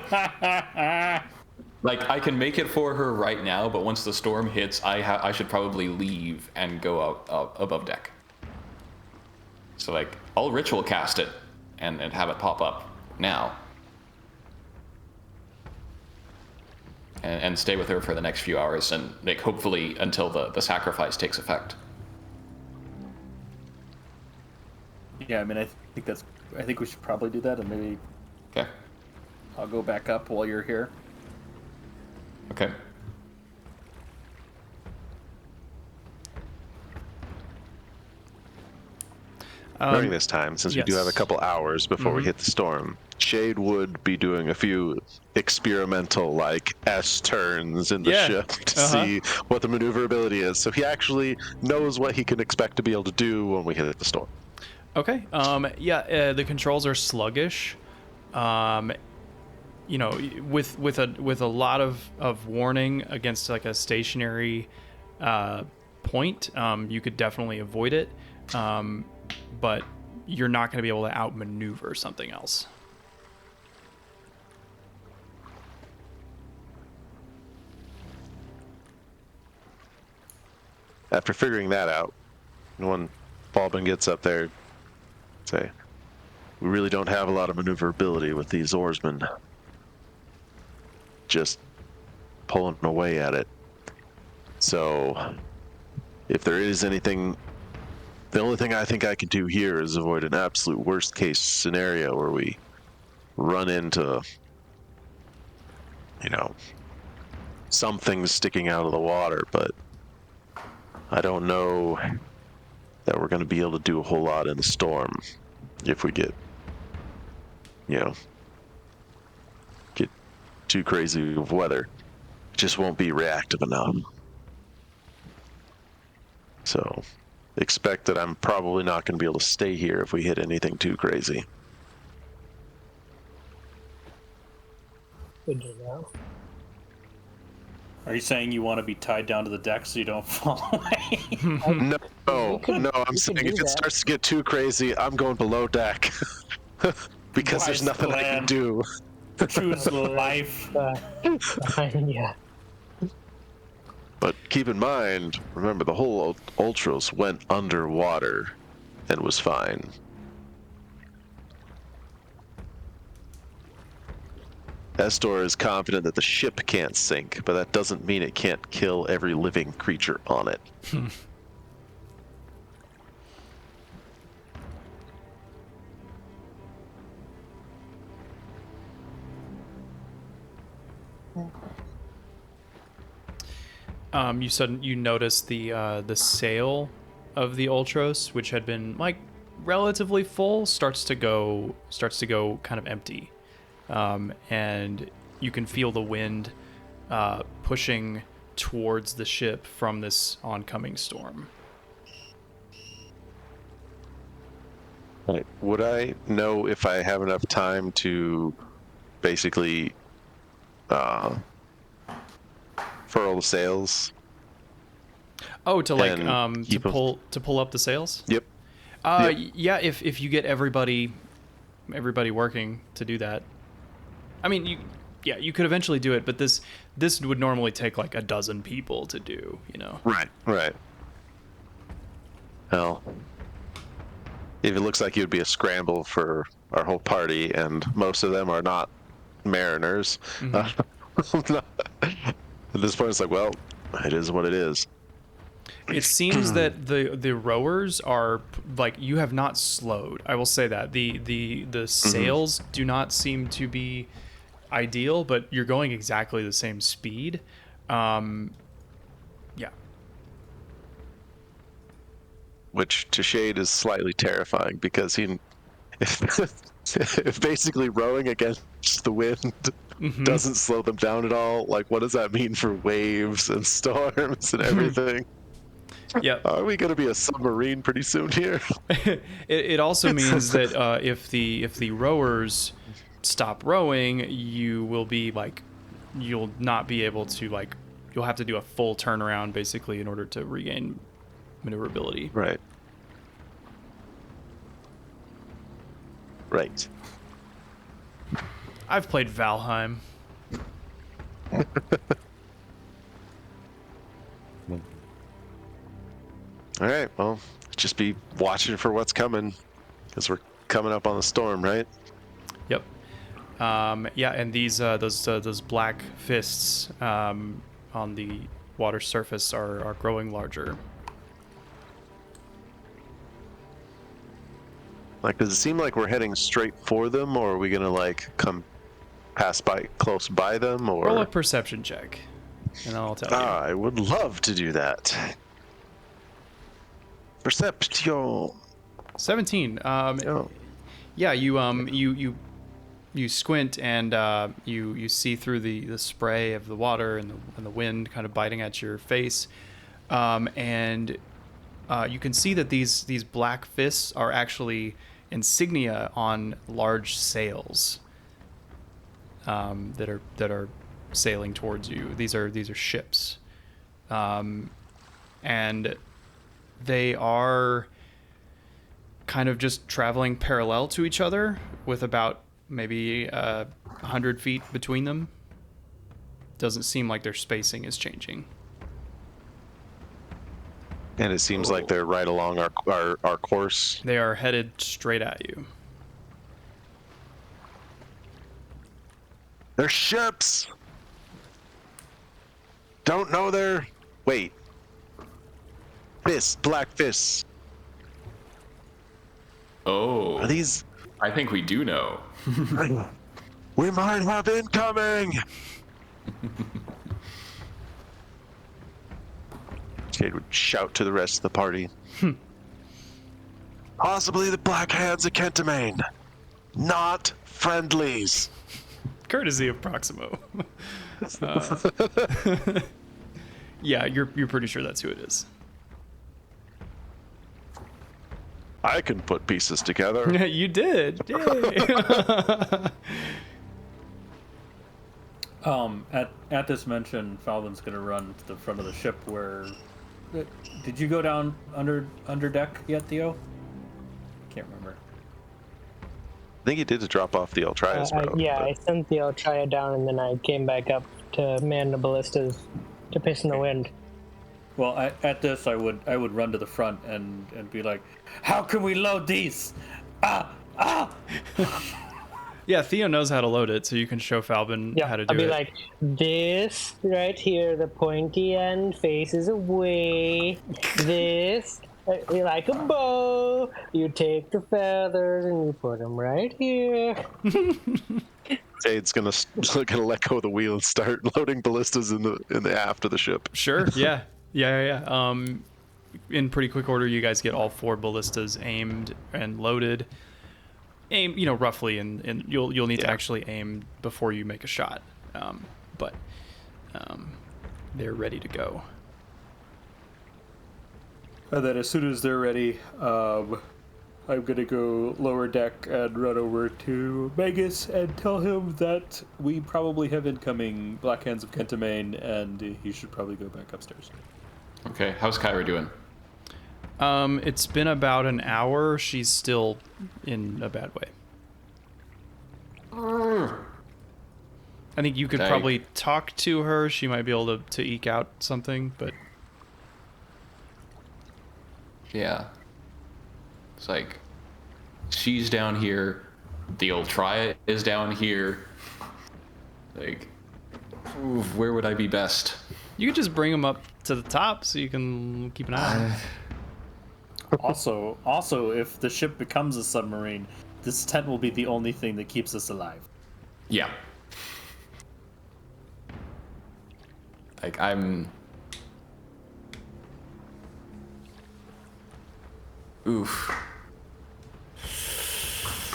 Like, I can make it for her right now, but once the storm hits, I should probably leave and go up above deck. So, I'll ritual cast it and have it pop up now. And stay with her for the next few hours and, hopefully until the sacrifice takes effect. Yeah, I mean, I think we should probably do that, and maybe Okay. I'll go back up while you're here. Okay. During this time, since we do have a couple hours before we hit the storm, Shade would be doing a few experimental S turns in the ship to see what the maneuverability is. So he actually knows what he can expect to be able to do when we hit the storm. Okay. The controls are sluggish. You know, with a lot of warning against like a stationary point, you could definitely avoid it. But you're not going to be able to outmaneuver something else. After figuring that out, when Falbin gets up there, say, we really don't have a lot of maneuverability with these oarsmen. Just pulling away at it. So, if there is anything, the only thing I think I can do here is avoid an absolute worst case scenario where we run into, you know, something sticking out of the water, but I don't know that we're going to be able to do a whole lot in the storm if we get, you know, get too crazy with weather. It just won't be reactive enough. So expect that I'm probably not going to be able to stay here if we hit anything too crazy. Good to know. Are you saying you want to be tied down to the deck so you don't fall away? No, I'm you saying could if do it that. starts to get too crazy, I'm going below deck. Because there's Wise nothing I plan. can do. Choose life. Behind you. But keep in mind, remember the whole Ultros went underwater and was fine. Estor is confident that the ship can't sink, but that doesn't mean it can't kill every living creature on it. You said you noticed the sail of the Ultros, which had been like relatively full, starts to go kind of empty, and you can feel the wind pushing towards the ship from this oncoming storm. Right. Would I know if I have enough time to basically furl the sails? Oh, to like And to keep 'em- pull up the sails. Yep. Yeah. If you get everybody working to do that, I mean you could eventually do it, but this would normally take like a dozen people to do. You know. Right. Well, if it looks like it would be a scramble for our whole party, and most of them are not mariners, at this point it's like, well, it is what it is. It seems that the rowers are like, you have not slowed. I will say that the sails do not seem to be ideal, but you're going exactly the same speed. Yeah. Which to Shade is slightly terrifying because if basically rowing against the wind doesn't slow them down at all, like what does that mean for waves and storms and everything? Yeah. Are we going to be a submarine pretty soon here? It also means that if the rowers stop rowing, you will be like, you'll not be able to like, you'll have to do a full turnaround basically in order to regain maneuverability. Right. Right. I've played Valheim. All right. Well, just be watching for what's coming because we're coming up on the storm, right? Yep. Yeah, and these those black fists on the water surface are growing larger. Like, does it seem like we're heading straight for them, or are we gonna like come pass by close by them, or? Roll a perception check, and I'll tell you. I would love to do that. Perception. 17. Oh. Yeah, you squint and you see through the spray of the water and the wind kind of biting at your face, and you can see that these black fists are actually insignia on large sails that are sailing towards you. These are ships, and they are kind of just traveling parallel to each other with about maybe 100 feet between them. Doesn't seem like their spacing is changing. And it seems like they're right along our course. They are headed straight at you. They're ships! Don't know they're... Wait. Fists, black fists. Oh, Are these... I think we do know. We might have incoming! Jade would shout to the rest of the party. Possibly the Black Hands of Kentamane. Not friendlies. Courtesy of Proximo. Yeah, you're pretty sure that's who it is. I can put pieces together. You did. Yay. At this mention, Falvin's gonna run to the front of the ship. Where did you go down under deck yet, Theo? Can't remember. I think he did to drop off the Eltrias boat. I sent the Eltria down, and then I came back up to man the ballistas to piss in the wind. Well, at this, I would run to the front and be like, "How can we load these? Ah!" Yeah, Theo knows how to load it, so you can show Falvin Yeah, how to do I'll be it. like, this right here, the pointy end faces away. This, like a bow, you take the feathers and you put them right here. Jade's gonna let go of the wheel and start loading ballistas in the aft of the ship. Sure. Yeah. In pretty quick order, you guys get all 4 ballistas aimed and loaded. Aim, roughly, and you'll need to actually aim before you make a shot. But they're ready to go. And then as soon as they're ready, I'm gonna go lower deck and run over to Magus and tell him that we probably have incoming Black Hands of Kentamane, and he should probably go back upstairs. Okay, how's Kyra doing? It's been about an hour. She's still in a bad way. I think you could Okay. probably talk to her. She might be able to eke out something, but Yeah. It's like, she's down here, the Eltria is down here. Like, oof, where would I be best? you could just bring them up to the top so you can keep an eye on them. Also, if the ship becomes a submarine, this tent will be the only thing that keeps us alive. Yeah. Like, Oof.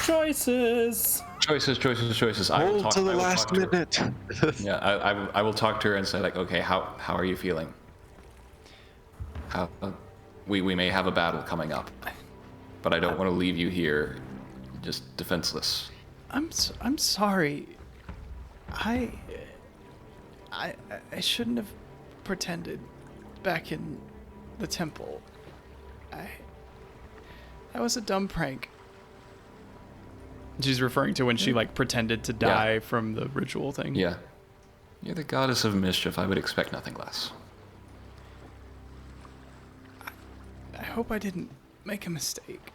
Choices. Choices. I will Hold talk to the I will last talk to her. minute. Yeah, I will talk to her and say, like, okay, how are you feeling? How we may have a battle coming up, but I don't want to leave you here just defenseless. I'm sorry. I shouldn't have pretended back in the temple. That was a dumb prank. She's referring to when she pretended to die from the ritual thing. Yeah. You're the goddess of mischief. I would expect nothing less. I hope I didn't make a mistake.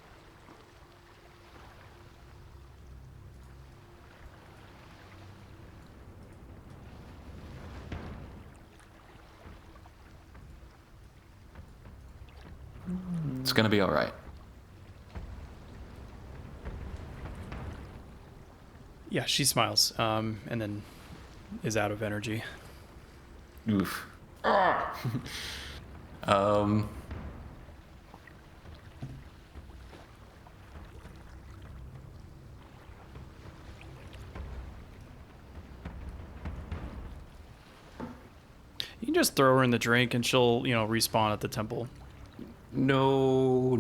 It's gonna be all right. Yeah, she smiles, and then is out of energy. Oof. You can just throw her in the drink and she'll, respawn at the temple. No.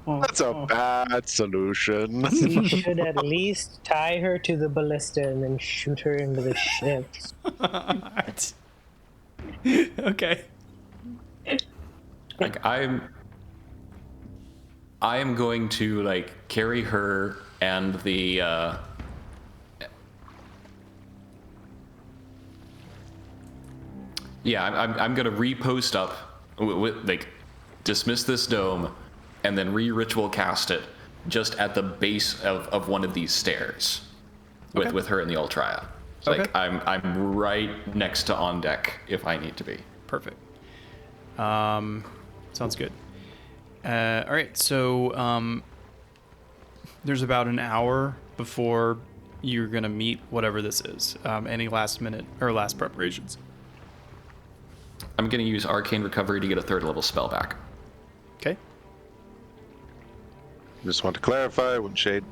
That's a bad solution. We should at least tie her to the ballista and then shoot her into the ships. Okay. Like I am going to like carry her and the I'm gonna repost up with like dismiss this dome and then re-ritual cast it just at the base of one of these stairs with her in the Ultraya. So, Okay. like I'm right next to on deck if I need to be. Perfect. Sounds good. All right, so there's about an hour before you're gonna meet whatever this is. Any last minute or last preparations? I'm gonna use Arcane Recovery to get a 3rd level spell back. Okay. Just want to clarify,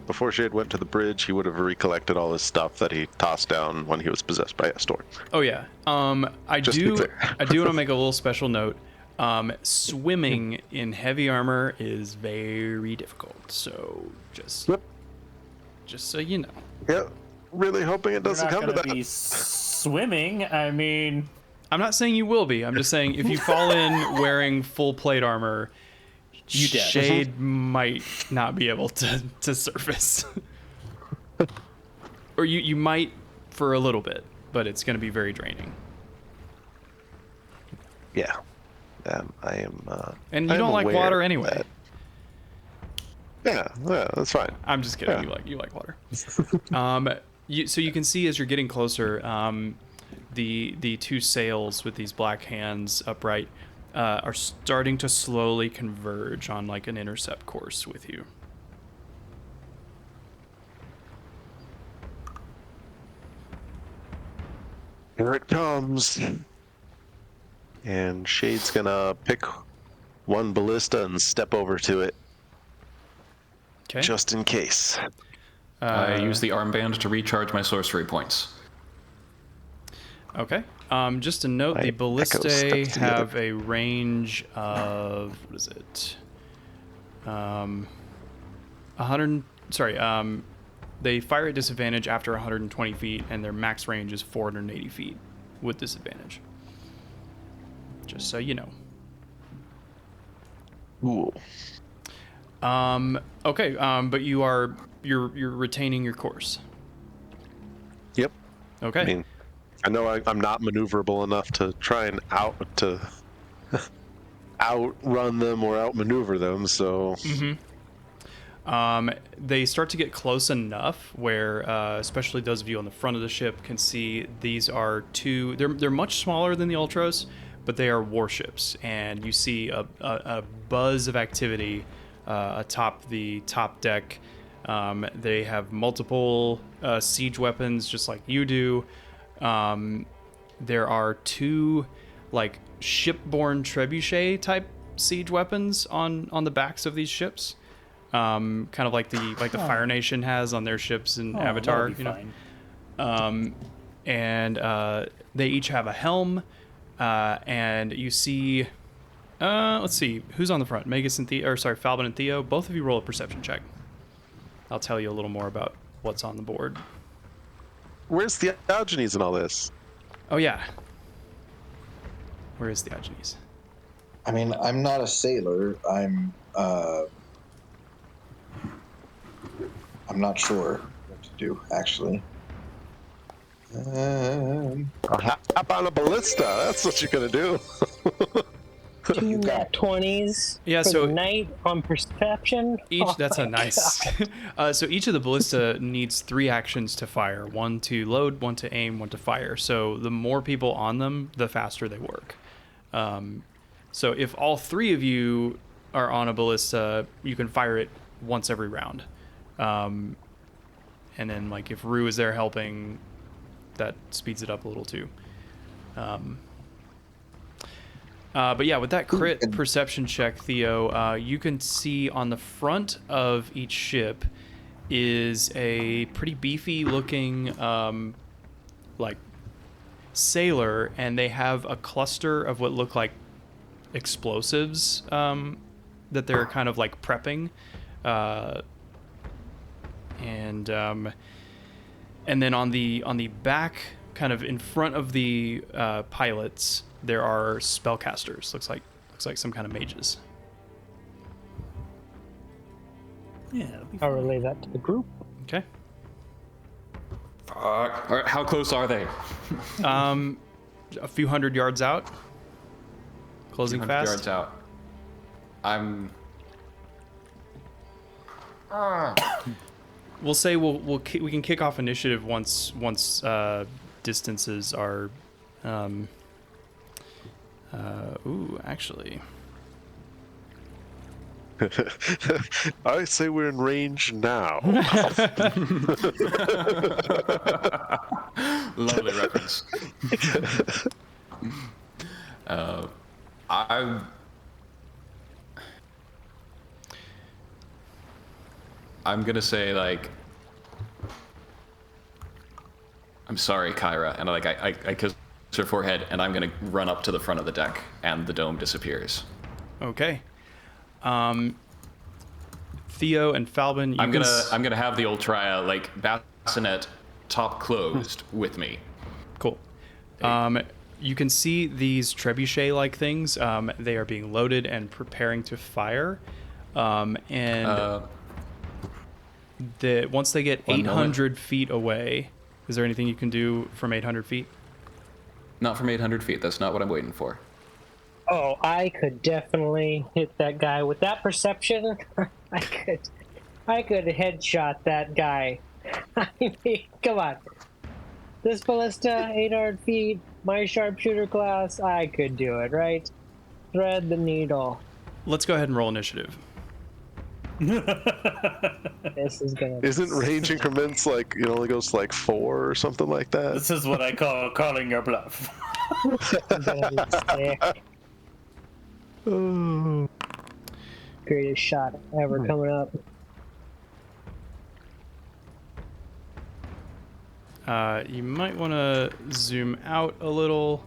before Shade went to the bridge, he would have recollected all his stuff that he tossed down when he was possessed by Estor. Oh yeah. I Just to be do. clear. I do want to make a little special note. Swimming in heavy armor is very difficult. So just so you know. Yep. Really hoping it We're doesn't not come to gonna that. be swimming. I mean, I'm not saying you will be. I'm just saying if you fall in wearing full plate armor, You dead. Shade might not be able to surface. Or you might for a little bit, but it's going to be very draining. Yeah. I am. And you I'm don't like aware water anyway. that- Yeah, that's fine. I'm just kidding. Yeah. You like water. So you can see as you're getting closer, the two sails with these black hands upright are starting to slowly converge on like an intercept course with you. Here it comes. And Shade's gonna pick one ballista and step over to it, Okay. just in case. I use the armband to recharge my sorcery points. Okay. Just a note, My the echo ballistae steps together. have a range of what is it? 100. Sorry. They fire at disadvantage after 120 feet, and their max range is 480 feet with disadvantage. Just so you know. Ooh. Okay. But you're retaining your course. Yep. Okay. I mean, I know I'm not maneuverable enough to try and outrun them or outmaneuver them, so They start to get close enough where, especially those of you on the front of the ship, can see these are two. They're much smaller than the Ultras, but they are warships, and you see a buzz of activity atop the top deck. They have multiple siege weapons, just like you do. There are two like shipborne trebuchet type siege weapons on the backs of these ships. Kind of like the Fire Nation has on their ships in Avatar, that'll be fine. And they each have a helm, and you see, let's see, who's on the front? Magus and Theo, or sorry, Falbin and Theo. Both of you roll a perception check. I'll tell you a little more about what's on the board. where's the Diogenes in all this? Oh yeah, where is the Diogenes? I mean, I'm not a sailor. I'm not sure what to do, actually. Hop on a ballista. That's what you're gonna do. Two nat 20s Yeah, for so- the night on perception. Each Oh that's a my nice. So each of the ballista needs 3 actions to fire: 1 to load, 1 to aim, 1 to fire. So the more people on them, the faster they work. So if all 3 of you are on a ballista, you can fire it once every round. And then like if Rue is there helping, that speeds it up a little too. But yeah, with that crit perception check, Theo, you can see on the front of each ship is a pretty beefy looking like sailor, and they have a cluster of what look like explosives that they're kind of like prepping, and then on the back, kind of in front of the pilots, there are spellcasters. Looks like some kind of mages. Yeah, it'll be I'll fun. relay that to the group. Okay. Fuck. All right, how close are they? A few hundred yards out. Closing 200 fast. yards out. I'm. We'll say we can kick off initiative once distances are. Actually. I say we're in range now. Lovely reference. I'm gonna say like, I'm sorry, Kyra, and like I kiss her forehead, and I'm gonna run up to the front of the deck, and the dome disappears. Okay. Theo and Falbin, I'm gonna have the Ultria like bassinet top closed with me. Cool. You can see these trebuchet-like things. They are being loaded and preparing to fire. Once they get 800 feet away, is there anything you can do from 800 feet? Not from 800 feet. That's not what I'm waiting for. Oh, I could definitely hit that guy with that perception. I could headshot that guy. I mean, come on. This ballista, 800 feet, my sharpshooter class, I could do it, right? Thread the needle. Let's go ahead and roll initiative. This is gonna. Isn't range increments like it only goes to like 4 or something like that? This is what I call calling your bluff. Gonna be sick. Greatest shot ever coming up. You might want to zoom out a little.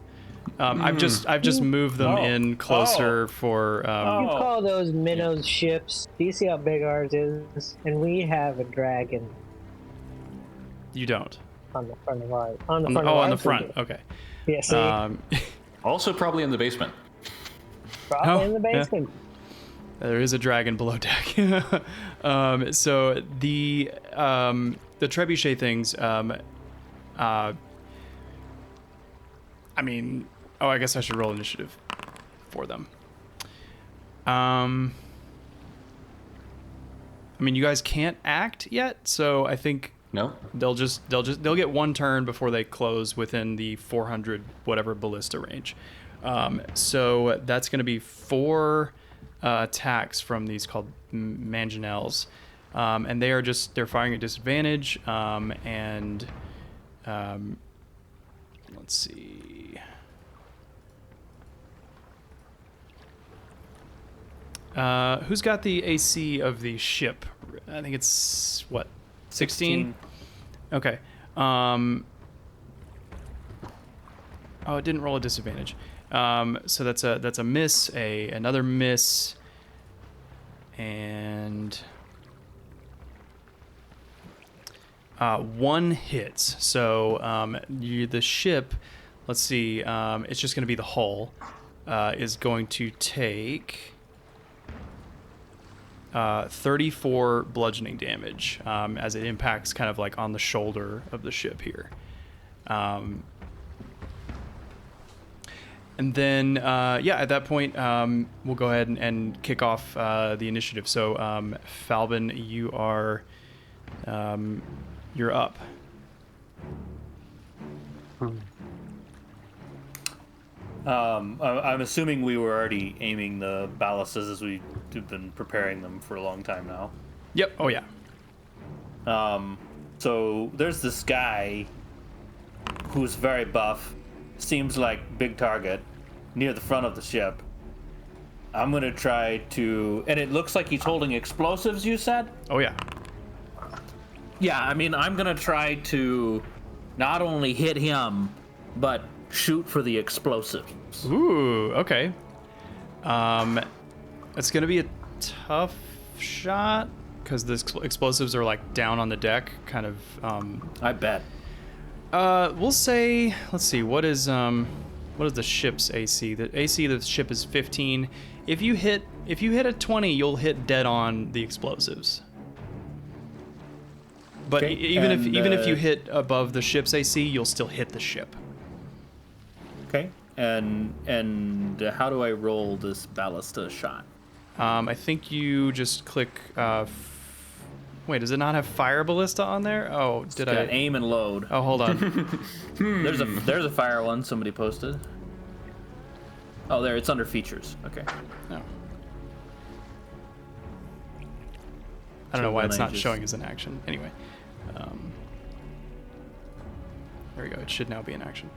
I've just moved them in closer for. You call those minnows ships? Do you see how big ours is? And we have a dragon You don't. on the front of ours. On the On front. the, of oh, ours, on the we front. do. Okay. Yeah, see, Also, probably in the basement. probably in the yeah. basement. There is a dragon below deck. So the trebuchet things. I mean, I guess I should roll initiative for them. I mean, you guys can't act yet, so I think No. they'll get one turn before they close within the 400 whatever ballista range. So that's going to be 4 attacks from these called mangonels, and they're firing at disadvantage. Let's see. Who's got the AC of the ship? I think it's what, 16? Okay. Oh, it didn't roll a disadvantage. So that's a miss, another miss, and 1 hits. So the ship, let's see, it's just going to be the hull, is going to take 34 bludgeoning damage as it impacts kind of like on the shoulder of the ship here. And then, at that point, we'll go ahead and kick off the initiative. So, Falbin, you're up. I'm assuming we were already aiming the ballistas as we've been preparing them for a long time now. Yep. Oh, yeah. So there's this guy who's very buff, seems like big target, near the front of the ship. I'm gonna try to, and it looks like he's holding explosives, you said? Oh, yeah. Yeah, I mean, I'm gonna try to not only hit him, but shoot for the explosives. Ooh, okay. It's gonna be a tough shot because the explosives are like down on the deck, kind of. I bet. We'll say, let's see, what is the ship's AC? The AC of the ship is 15. If you hit a 20, you'll hit dead on the explosives. But Okay, even if you and, hit above the ship's AC, you'll still hit the ship. Okay. And how do I roll this ballista shot? I think you just click. Wait, does it not have fire ballista on there? Oh, did Got I? aim and load. Oh, hold on. There's a fire one somebody posted. Oh, there, it's under features. Okay. No. I don't know why then it's I not just- showing as an action. Anyway, there we go. It should now be an action.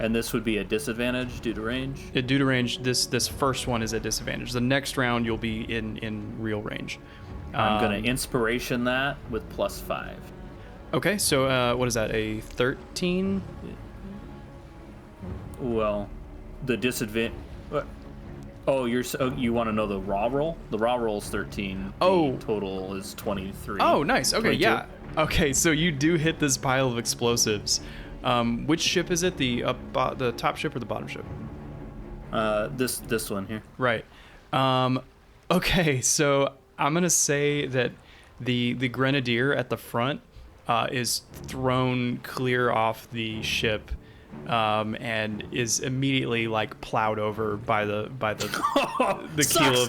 And this would be a disadvantage due to range. Due to range, this first one is a disadvantage. The next round you'll be in real range. I'm gonna inspiration that with +5. Okay, so what is that? A 13? Well, the disadvantage. Oh, you want to know the raw roll? The raw roll is 13. Oh. The total is 23. Oh, nice. Okay, 22. yeah. Okay, so you do hit this pile of explosives. Which ship is it? The top ship or the bottom ship? This one here. Right. Okay, so I'm gonna say that the grenadier at the front is thrown clear off the ship, and is immediately like plowed over by the keel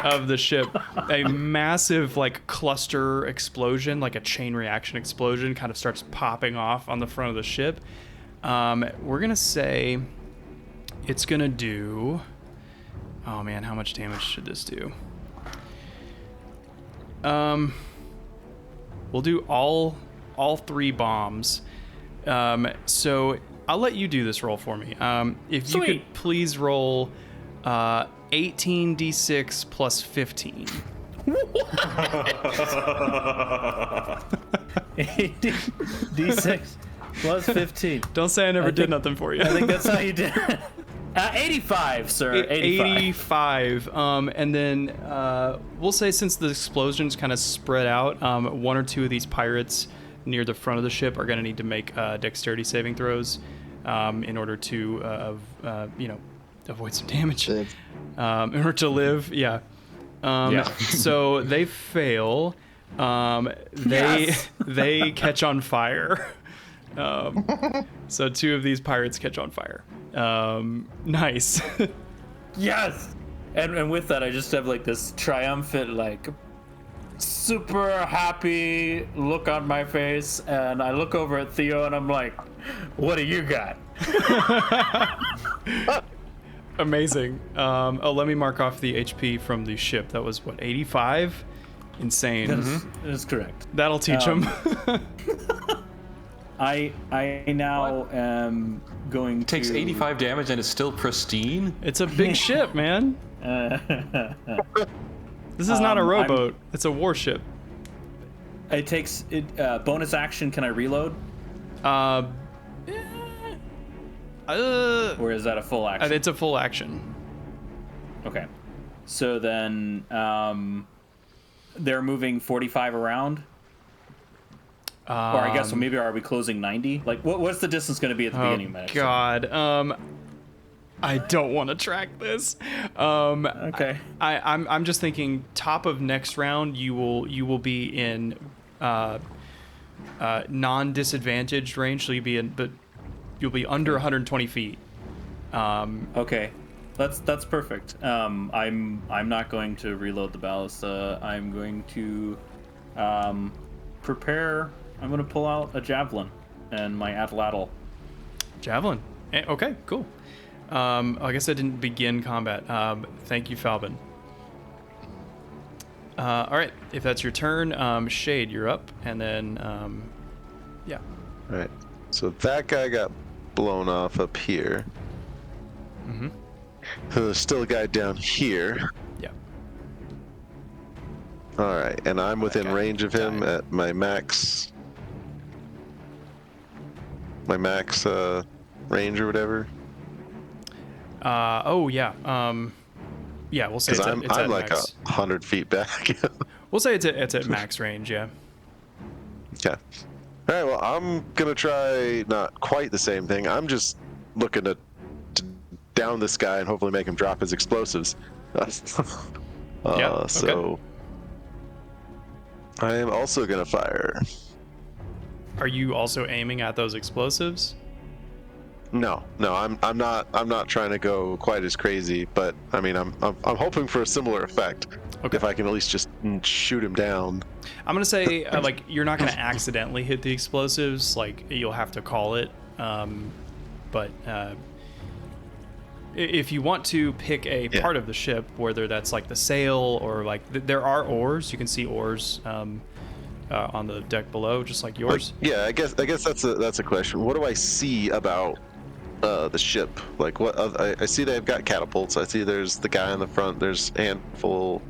of the ship. A massive like cluster explosion, like a chain reaction explosion, kind of starts popping off on the front of the ship. We're gonna say it's gonna do. Oh man, how much damage should this do? We'll do all 3 bombs. So I'll let you do this roll for me. If you could please roll 18d6 plus 15. D6 plus 15. Don't say I never did nothing for you. I think that's how you did it. 85, sir. 85. 85. And then we'll say since the explosions kind of spread out, 1 or 2 of these pirates near the front of the ship are going to need to make dexterity saving throws in order to, avoid some damage. In order to live, yeah. So they fail. They catch on fire. So 2 of these pirates catch on fire. Nice. Yes. And with that, I just have like this triumphant, like super happy look on my face, and I look over at Theo and I'm like, "What do you got?" Amazing. Let me mark off the HP from the ship. That was what, 85? Insane. That is correct. That'll teach him. I now am going to Takes 85 damage and is still pristine. It's a big ship, man. This is not a rowboat. It's a warship. It takes bonus action. Can I reload? Or Or is that a full action? it's a full action. Okay. So then they're moving 45 around. Or I guess maybe are we closing 90? Like what's the distance going to be at the beginning of my next turn? God. I don't want to track this. Okay. I'm just thinking top of next round you will be in non-disadvantaged range, so you'll be under 120 feet. Okay. That's perfect. I'm not going to reload the ballista. I'm going to prepare. I'm going to pull out a javelin and my atlatl. Javelin. Okay, cool. I guess I didn't begin combat. Thank you, Falbin. All right, if that's your turn, Shade, you're up, and then, yeah. All right. So that guy got blown off up here. Mm-hmm. There's still a guy down here. Yeah. All right, and I'm within range of him at my max. My max range or whatever. Oh yeah. Yeah, we'll say Because it's I'm at like max. 100 feet back. We'll say it's at max range. Yeah. Okay. All right. Well, I'm gonna try not quite the same thing. I'm just looking to down this guy and hopefully make him drop his explosives. Yeah, okay. So I am also gonna fire. Are you also aiming at those explosives? No, I'm not trying to go quite as crazy, but I mean, I'm hoping for a similar effect. Okay. If I can at least just shoot him down. I'm gonna say like you're not gonna accidentally hit the explosives. Like you'll have to call it. But if you want to pick a part of the ship, whether that's like the sail or like there are oars, you can see oars on the deck below, just like yours. Yeah, I guess that's a question. What do I see about the ship? Like what? I see they've got catapults. I see there's the guy in the front. There's a handful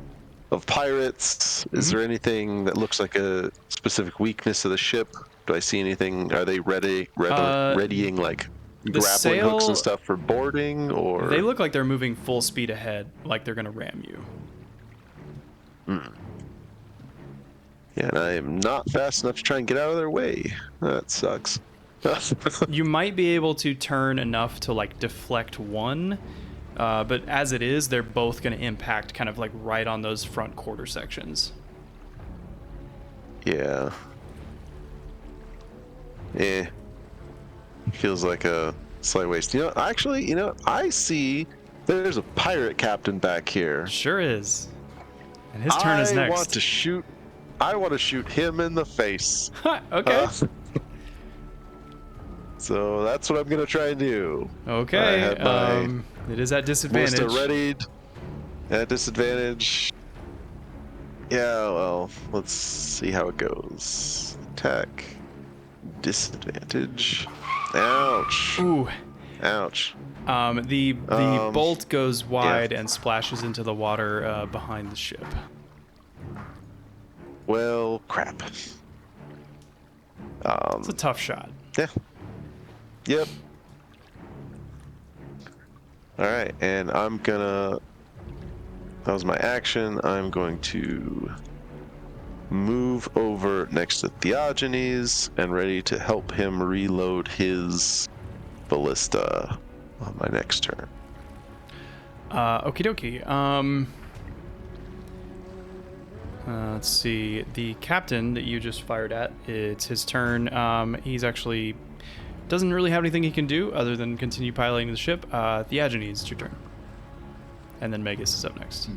of pirates. Is there anything that looks like a specific weakness of the ship? Do I see anything? Are they readying like grappling hooks and stuff for boarding, or they look like they're moving full speed ahead, like they're gonna ram you. Yeah, and I am not fast enough to try and get out of their way. That sucks. You might be able to turn enough to like deflect one, but as it is, they're both going to impact kind of like right on those front quarter sections. Yeah. Feels like a slight waste. Actually, I see there's a pirate captain back here. Sure is. And his turn is next. I want to shoot him in the face. Okay. So that's what I'm gonna try and do. Okay. I have my it is at disadvantage. Ballista readied. At disadvantage. Yeah. Well, let's see how it goes. Attack. Disadvantage. Ouch. Ooh. Ouch. The bolt goes wide and splashes into the water behind the ship. Well, crap. It's a tough shot. Yeah. Yep. Alright, and I'm gonna... That was my action. I'm going to move over next to Theogenes and ready to help him reload his ballista on my next turn. Okie dokie. Let's see. The captain that you just fired at, it's his turn. He's actually doesn't really have anything he can do other than continue piloting the ship. Theogenes, it's your turn. And then Magus is up next.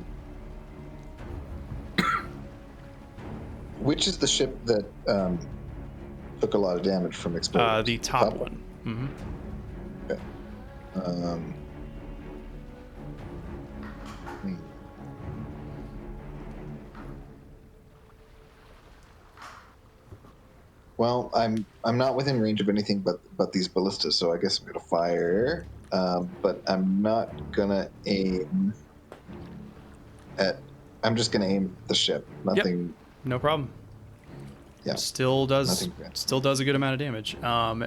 Which is the ship that took a lot of damage from explosions? The top one. Mm-hmm. Okay. Well, I'm not within range of anything but these ballistas, so I guess I'm gonna fire. But I'm not gonna aim at. I'm just gonna aim at the ship. Nothing. Yep. No problem. Yeah. Still does Nothing. a good amount of damage.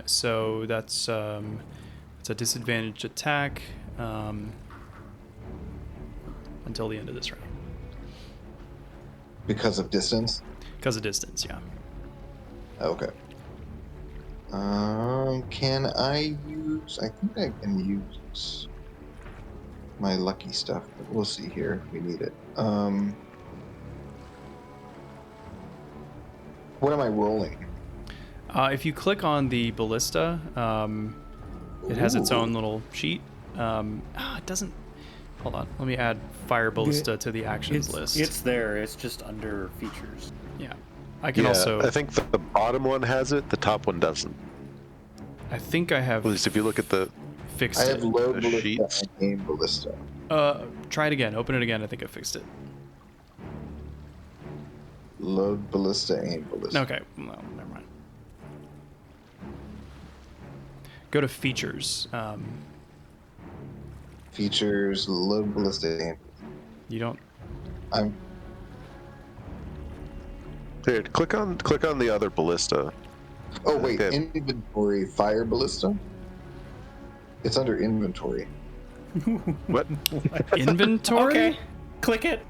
So that's it's a disadvantaged attack until the end of this round. Because of distance. Because of distance, yeah. Okay. Can I use? I think I can use my lucky stuff, but we'll see here if we need it. What am I rolling? If you click on the ballista, it has its own little sheet. It doesn't. Hold on. Let me add fire ballista to the actions list. It's there. It's just under features. Yeah. I can also. I think the bottom one has it. The top one doesn't. I think I have. At least if you look at the. Fixed I have it. load ballista sheets. and aim ballista. Try it again. Open it again. I think I fixed it. Load ballista, aim ballista. Okay. No, never mind. Go to features. Features, load ballista, aim. You don't. I'm. Here, click on the other ballista. Oh wait, Okay. inventory, fire ballista. It's under inventory. What? Inventory? Okay, click it.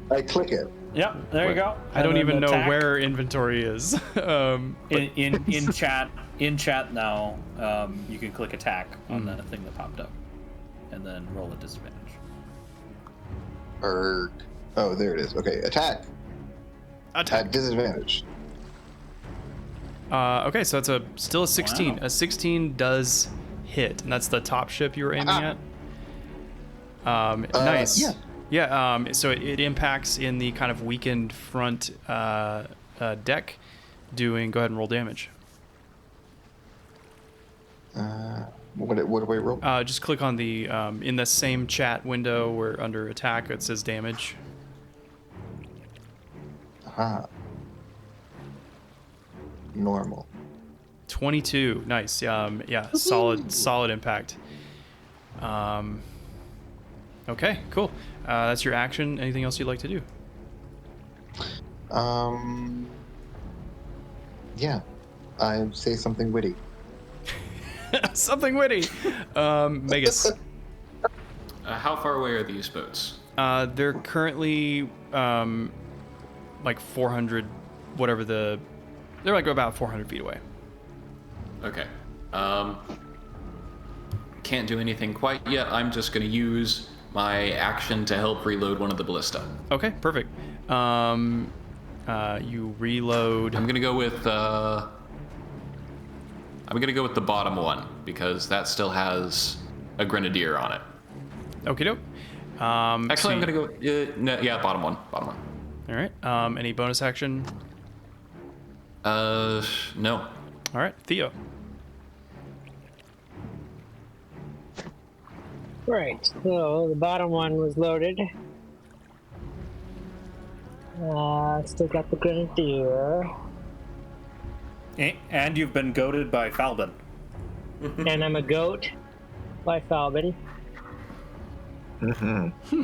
I click it. Yep, there you go. I don't And then even know attack. where inventory is. In chat now. You can click attack on the thing that popped up, and then roll at disadvantage. Oh, there it is. Okay, attack at disadvantage. Okay, so that's still a 16. Wow. A 16 does hit, and that's the top ship you were aiming at. Nice. Yeah. Yeah. So it impacts in the kind of weakened front deck. Go ahead and roll damage. What do I roll? Just click on the in the same chat window where under attack it says damage. Aha. Normal. 22. Nice. Yeah. Solid impact. Okay. Cool. That's your action. Anything else you'd like to do? Yeah. I say something witty. Something witty. Magus. How far away are these boats? They're currently like 400, whatever they're like about 400 feet away. Okay. Can't do anything quite yet. I'm just going to use my action to help reload one of the ballista. Okay, perfect. You reload. I'm going to go with the bottom one because that still has a grenadier on it. Okie doke. Actually, I'm going to go. No, yeah, bottom one. All right. Any bonus action? No. All right, Theo. Right, so the bottom one was loaded. Still got the grenadier. And you've been goaded by Falbin. And I'm a goat by Falbin. Mm-hmm.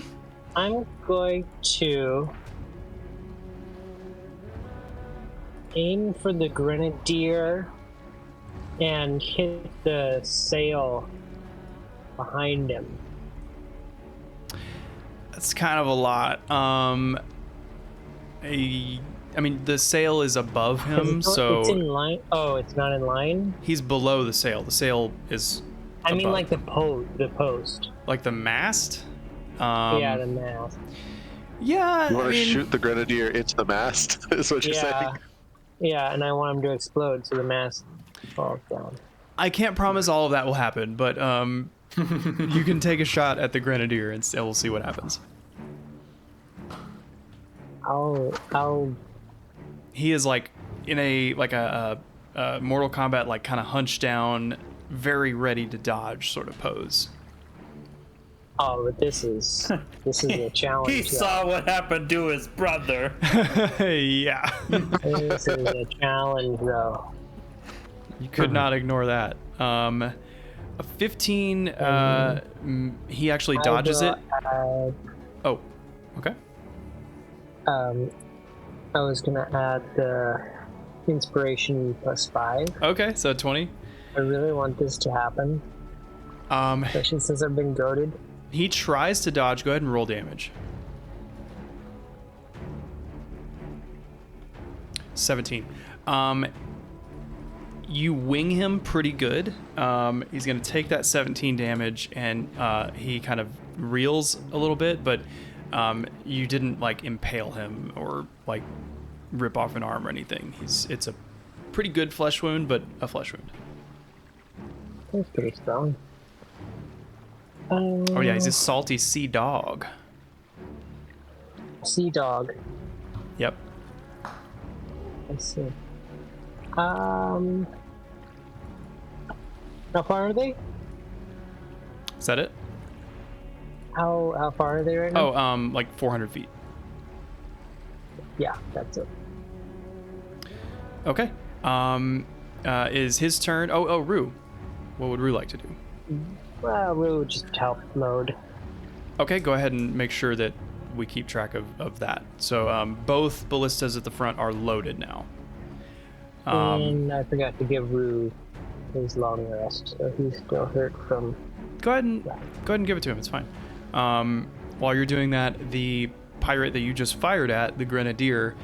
I'm going to aim for the grenadier and hit the sail behind him. That's kind of a lot. I mean, the sail is above him, It's so in line. Oh, it's not in line. he's below the sail. The sail is. I mean, above. like the post. Like the mast. Yeah, the mast. Yeah. You want I to mean, shoot the grenadier into the mast? Is what you're Yeah, saying? yeah, and I want him to explode so the mast falls down. I can't promise all of that will happen, but you can take a shot at the grenadier and we'll see what happens. I'll. He is like in a Mortal Kombat like kind of hunched down, very ready to dodge sort of pose. Oh, but this is a challenge. He saw what happened to his brother. Yeah. This is a challenge, though. You could not ignore that. A 15, he actually dodges it. Oh, okay. I was gonna add the inspiration +5. Okay, so 20. I really want this to happen, especially since I've been goaded. He tries to dodge. Go ahead and roll damage. 17. You wing him pretty good. He's going to take that 17 damage, and he kind of reels a little bit, but you didn't like impale him or like rip off an arm or anything. It's a pretty good flesh wound, but a flesh wound. That's pretty strong. Oh yeah, he's a salty sea dog. Sea dog. Yep. Let's see. How far are they? Is that it? How far are they right now? Oh, like 400 feet. Yeah, that's it. Okay. Is his turn? Oh, Rue. What would Rue like to do? Well, we'll just help load. Okay, go ahead and make sure that we keep track of that. So both ballistas at the front are loaded now. And I forgot to give Rue his long rest, so he's still hurt from go ahead and give it to him. It's fine. While you're doing that, the pirate that you just fired at, the grenadier,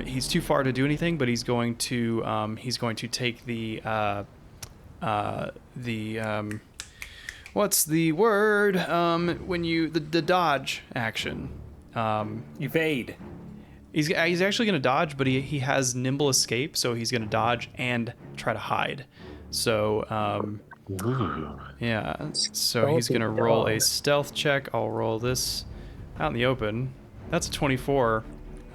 he's too far to do anything, but he's going to take the what's the word? When you the dodge action. Evade. He's actually going to dodge, but he has nimble escape, so he's going to dodge and try to hide. So yeah, so he's going to roll a stealth check. I'll roll this out in the open. That's a 24.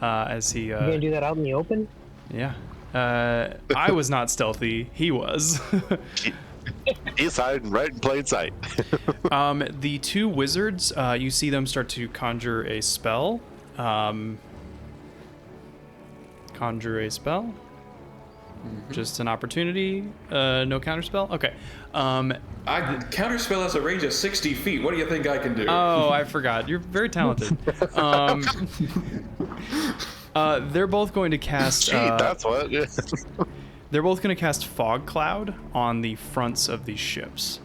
As he You gonna do that out in the open? yeah. I was not stealthy. He was. He's hiding right in plain sight. The two wizards, you see them start to conjure a spell. Conjure a spell. Just an opportunity. No counter spell. Okay. I counterspell has a range of 60 feet. What do you think I can do? Oh, I forgot. You're very talented. They're both going to cast. Gee, that's what. They're both going to cast Fog Cloud on the fronts of these ships.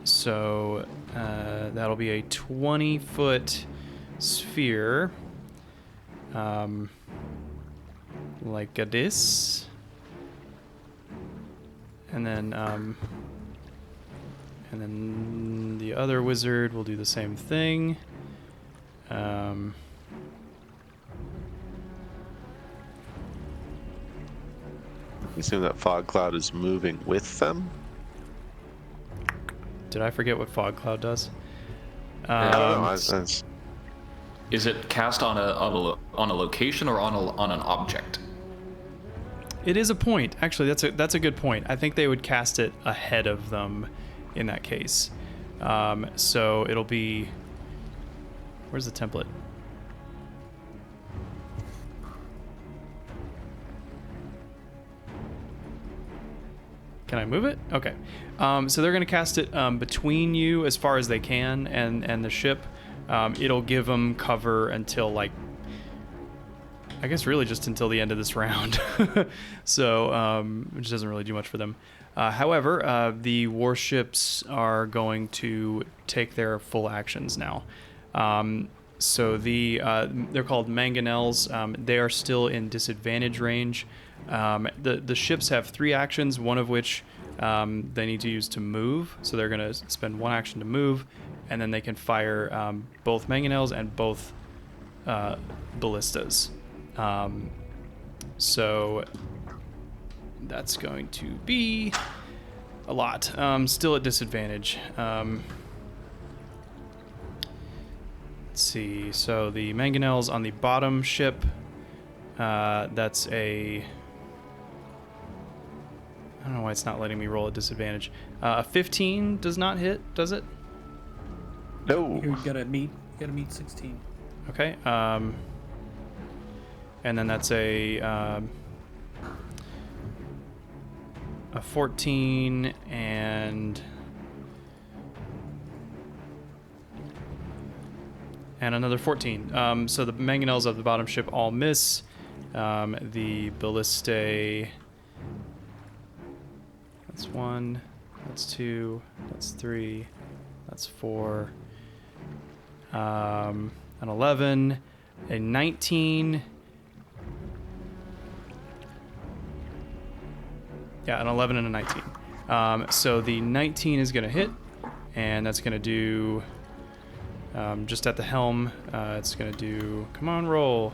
So that'll be a 20-foot sphere. Like this. And then the other wizard will do the same thing. You assume that fog cloud is moving with them? Did I forget what Fog Cloud does? I don't know. Is it cast on a location or on an object? It is a point. Actually, that's a good point. I think they would cast it ahead of them in that case. So it'll be... Where's the template? Can I move it? Okay. So they're going to cast it between you as far as they can and the ship. It'll give them cover until, like, I guess really just until the end of this round. So, which doesn't really do much for them. However, the warships are going to take their full actions now. So they're called mangonels. They are still in disadvantage range. The ships have 3 actions, one of which they need to use to move. So they're going to spend 1 action to move, and then they can fire both mangonels and both ballistas. So that's going to be a lot. Still at disadvantage. Let's see. So the mangonels on the bottom ship. That's a... I don't know why it's not letting me roll a disadvantage. 15 does not hit, does it? No. You gotta meet 16. Okay. And then that's a 14 and another 14. So the mangonels of the bottom ship all miss. The ballistae. That's 1. That's 2. That's 3. That's 4. An 11. A 19. Yeah, an 11 and a 19. So the 19 is going to hit, and that's going to do, just at the helm, it's going to do, come on, roll.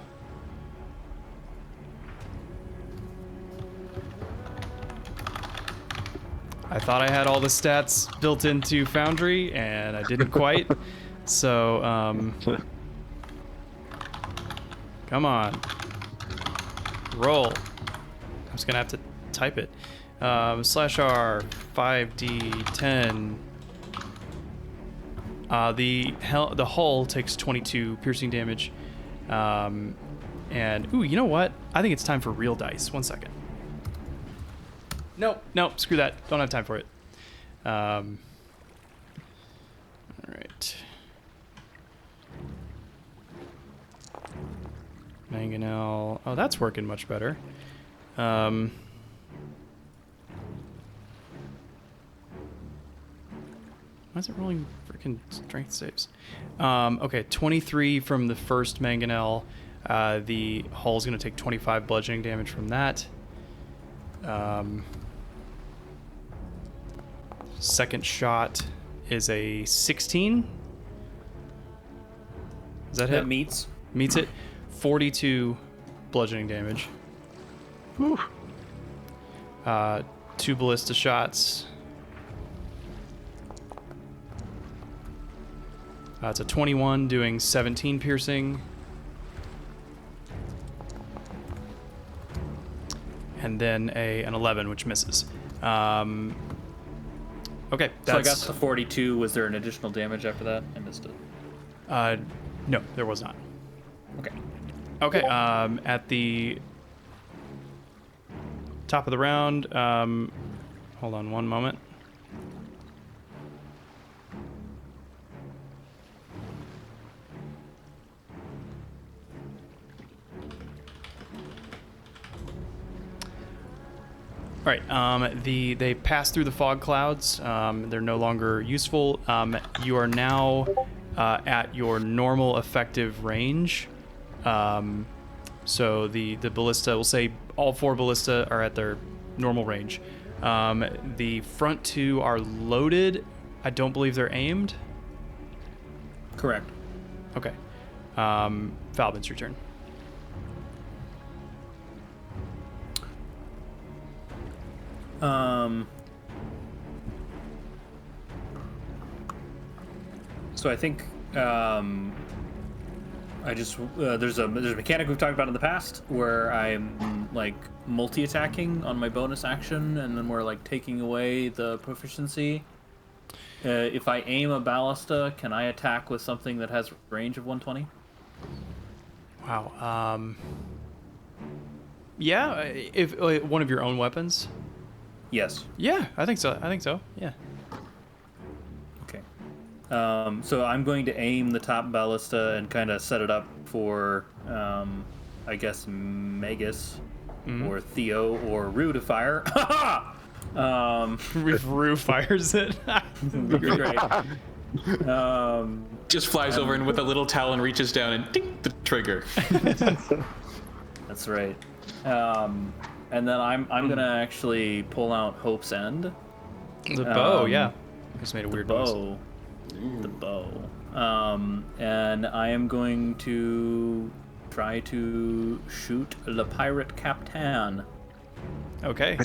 I thought I had all the stats built into Foundry, and I didn't quite. So, come on. Roll. I'm just going to have to type it. /R 5d10. The hull takes 22 piercing damage. And ooh, you know what? I think it's time for real dice. 1 second. Nope, screw that. Don't have time for it. All right. Mangonel. Oh, that's working much better. Why is it rolling freaking strength saves? Okay, 23 from the first mangonel. The hull's going to take 25 bludgeoning damage from that. Second shot is a 16. Does that hit? That meets. Meets it. 42 bludgeoning damage. Whew. 2 ballista shots. It's a 21 doing 17 piercing. And then an 11, which misses. Okay, So I got that's... the 42. Was there an additional damage after that? I missed it. No, there was not. Okay. Okay, at the top of the round, hold on one moment. All right, they pass through the fog clouds. They're no longer useful. You are now at your normal effective range. So the ballista, we'll say all 4 ballista are at their normal range. The front 2 are loaded. I don't believe they're aimed. Correct. Okay. Falbin's your turn. So I think I just there's a mechanic we've talked about in the past where I'm like multi-attacking on my bonus action, and then we're like taking away the proficiency. If I aim a ballista, can I attack with something that has range of 120? Wow. Yeah, if one of your own weapons. Yes. Yeah, I think so. Yeah. Okay. So I'm going to aim the top ballista and kind of set it up for, I guess, Magus or Theo or Rue to fire. If Rue fires it. Great. Just flies over and with a little talon reaches down and ding the trigger. That's right. And then I'm gonna actually pull out Hope's End. The bow, yeah. Just made a weird noise. Bow. The bow. And I am going to try to shoot Le Pirate Captain. Okay.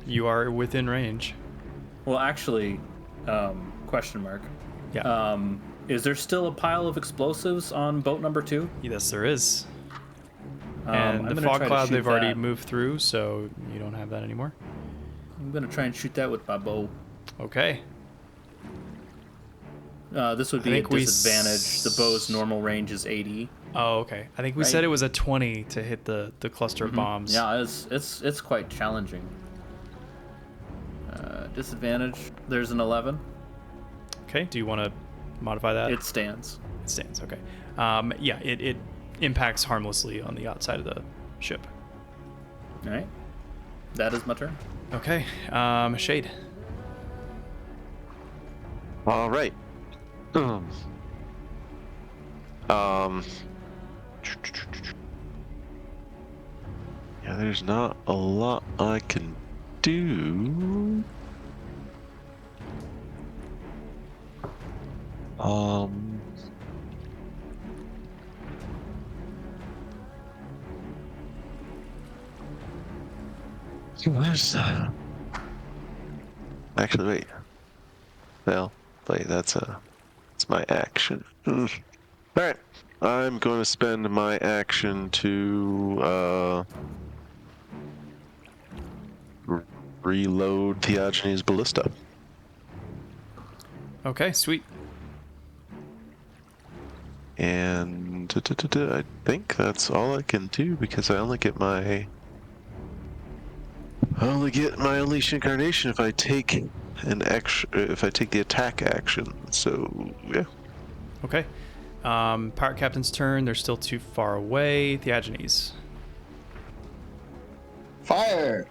You are within range. Well, actually, question mark. Yeah. Is there still a pile of explosives on boat number 2? Yes, there is. I'm And the gonna fog try to cloud shoot they've already that. moved through, so you don't have that anymore. I'm gonna try and shoot that with my bow. Okay. This would be a think we disadvantage. The bow's normal range is 80. Oh, okay. I think we Right. said it was a 20 to hit the cluster of bombs. Yeah, it's quite challenging. Disadvantage. There's an 11. Okay. Do you want to modify that? It stands. It stands. Okay. Yeah. It impacts harmlessly on the outside of the ship. All right. That is my turn. Okay. Shade. All right. Yeah, there's not a lot I can do. Where's actually, wait. Well, wait, that's my action. All right, I'm going to spend my action to reload Theogenes' ballista. Okay. Sweet. And I think that's all I can do because I only get my Unleash Incarnation if I take the attack action. So yeah. Okay. Pirate Captain's turn. They're still too far away. Theogenes. Fire!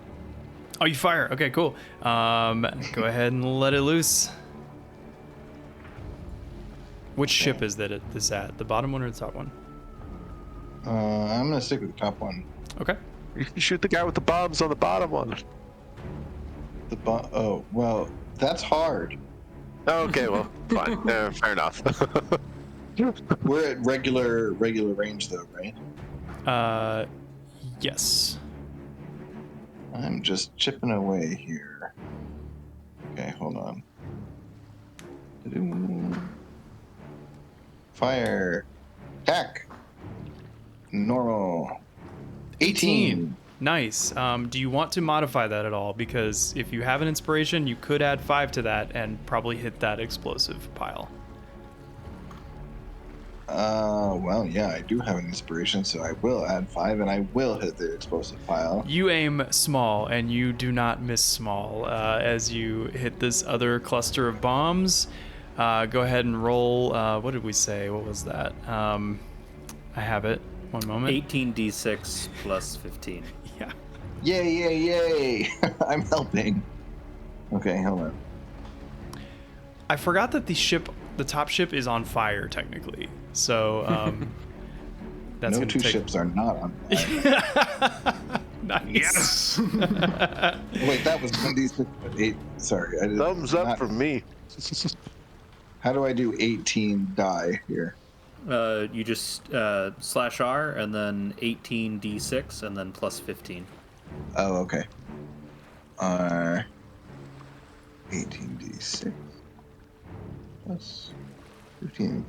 Oh, you fire. Okay, cool. Go ahead and let it loose. Which ship is that it is at? The bottom one or the top one? I'm gonna stick with the top one. Okay. You can shoot the guy with the bombs on the bottom one. Oh well, that's hard. Okay, well, fine. Fair enough. We're at regular range though, right? Yes. I'm just chipping away here. Okay, hold on. Fire. Attack. Normal. 18. Nice. Do you want to modify that at all? Because if you have an inspiration, you could add 5 to that and probably hit that explosive pile. Well, yeah, I do have an inspiration, so I will add 5, and I will hit the explosive pile. You aim small, and you do not miss small as you hit this other cluster of bombs. Go ahead and roll. What did we say? What was that? I have it. One moment. 18d6 plus 15. Yeah. Yay! I'm helping. Okay, hold on. I forgot that the top ship is on fire technically. So that's No gonna two take... ships are not on fire. Nice. Yes. Wait, that was 1d6 but 8. Sorry, I did Thumbs up not- from me. How do I do 18 die here? You just slash R and then 18d6 and then plus 15. Oh, okay. 18d6 plus 15.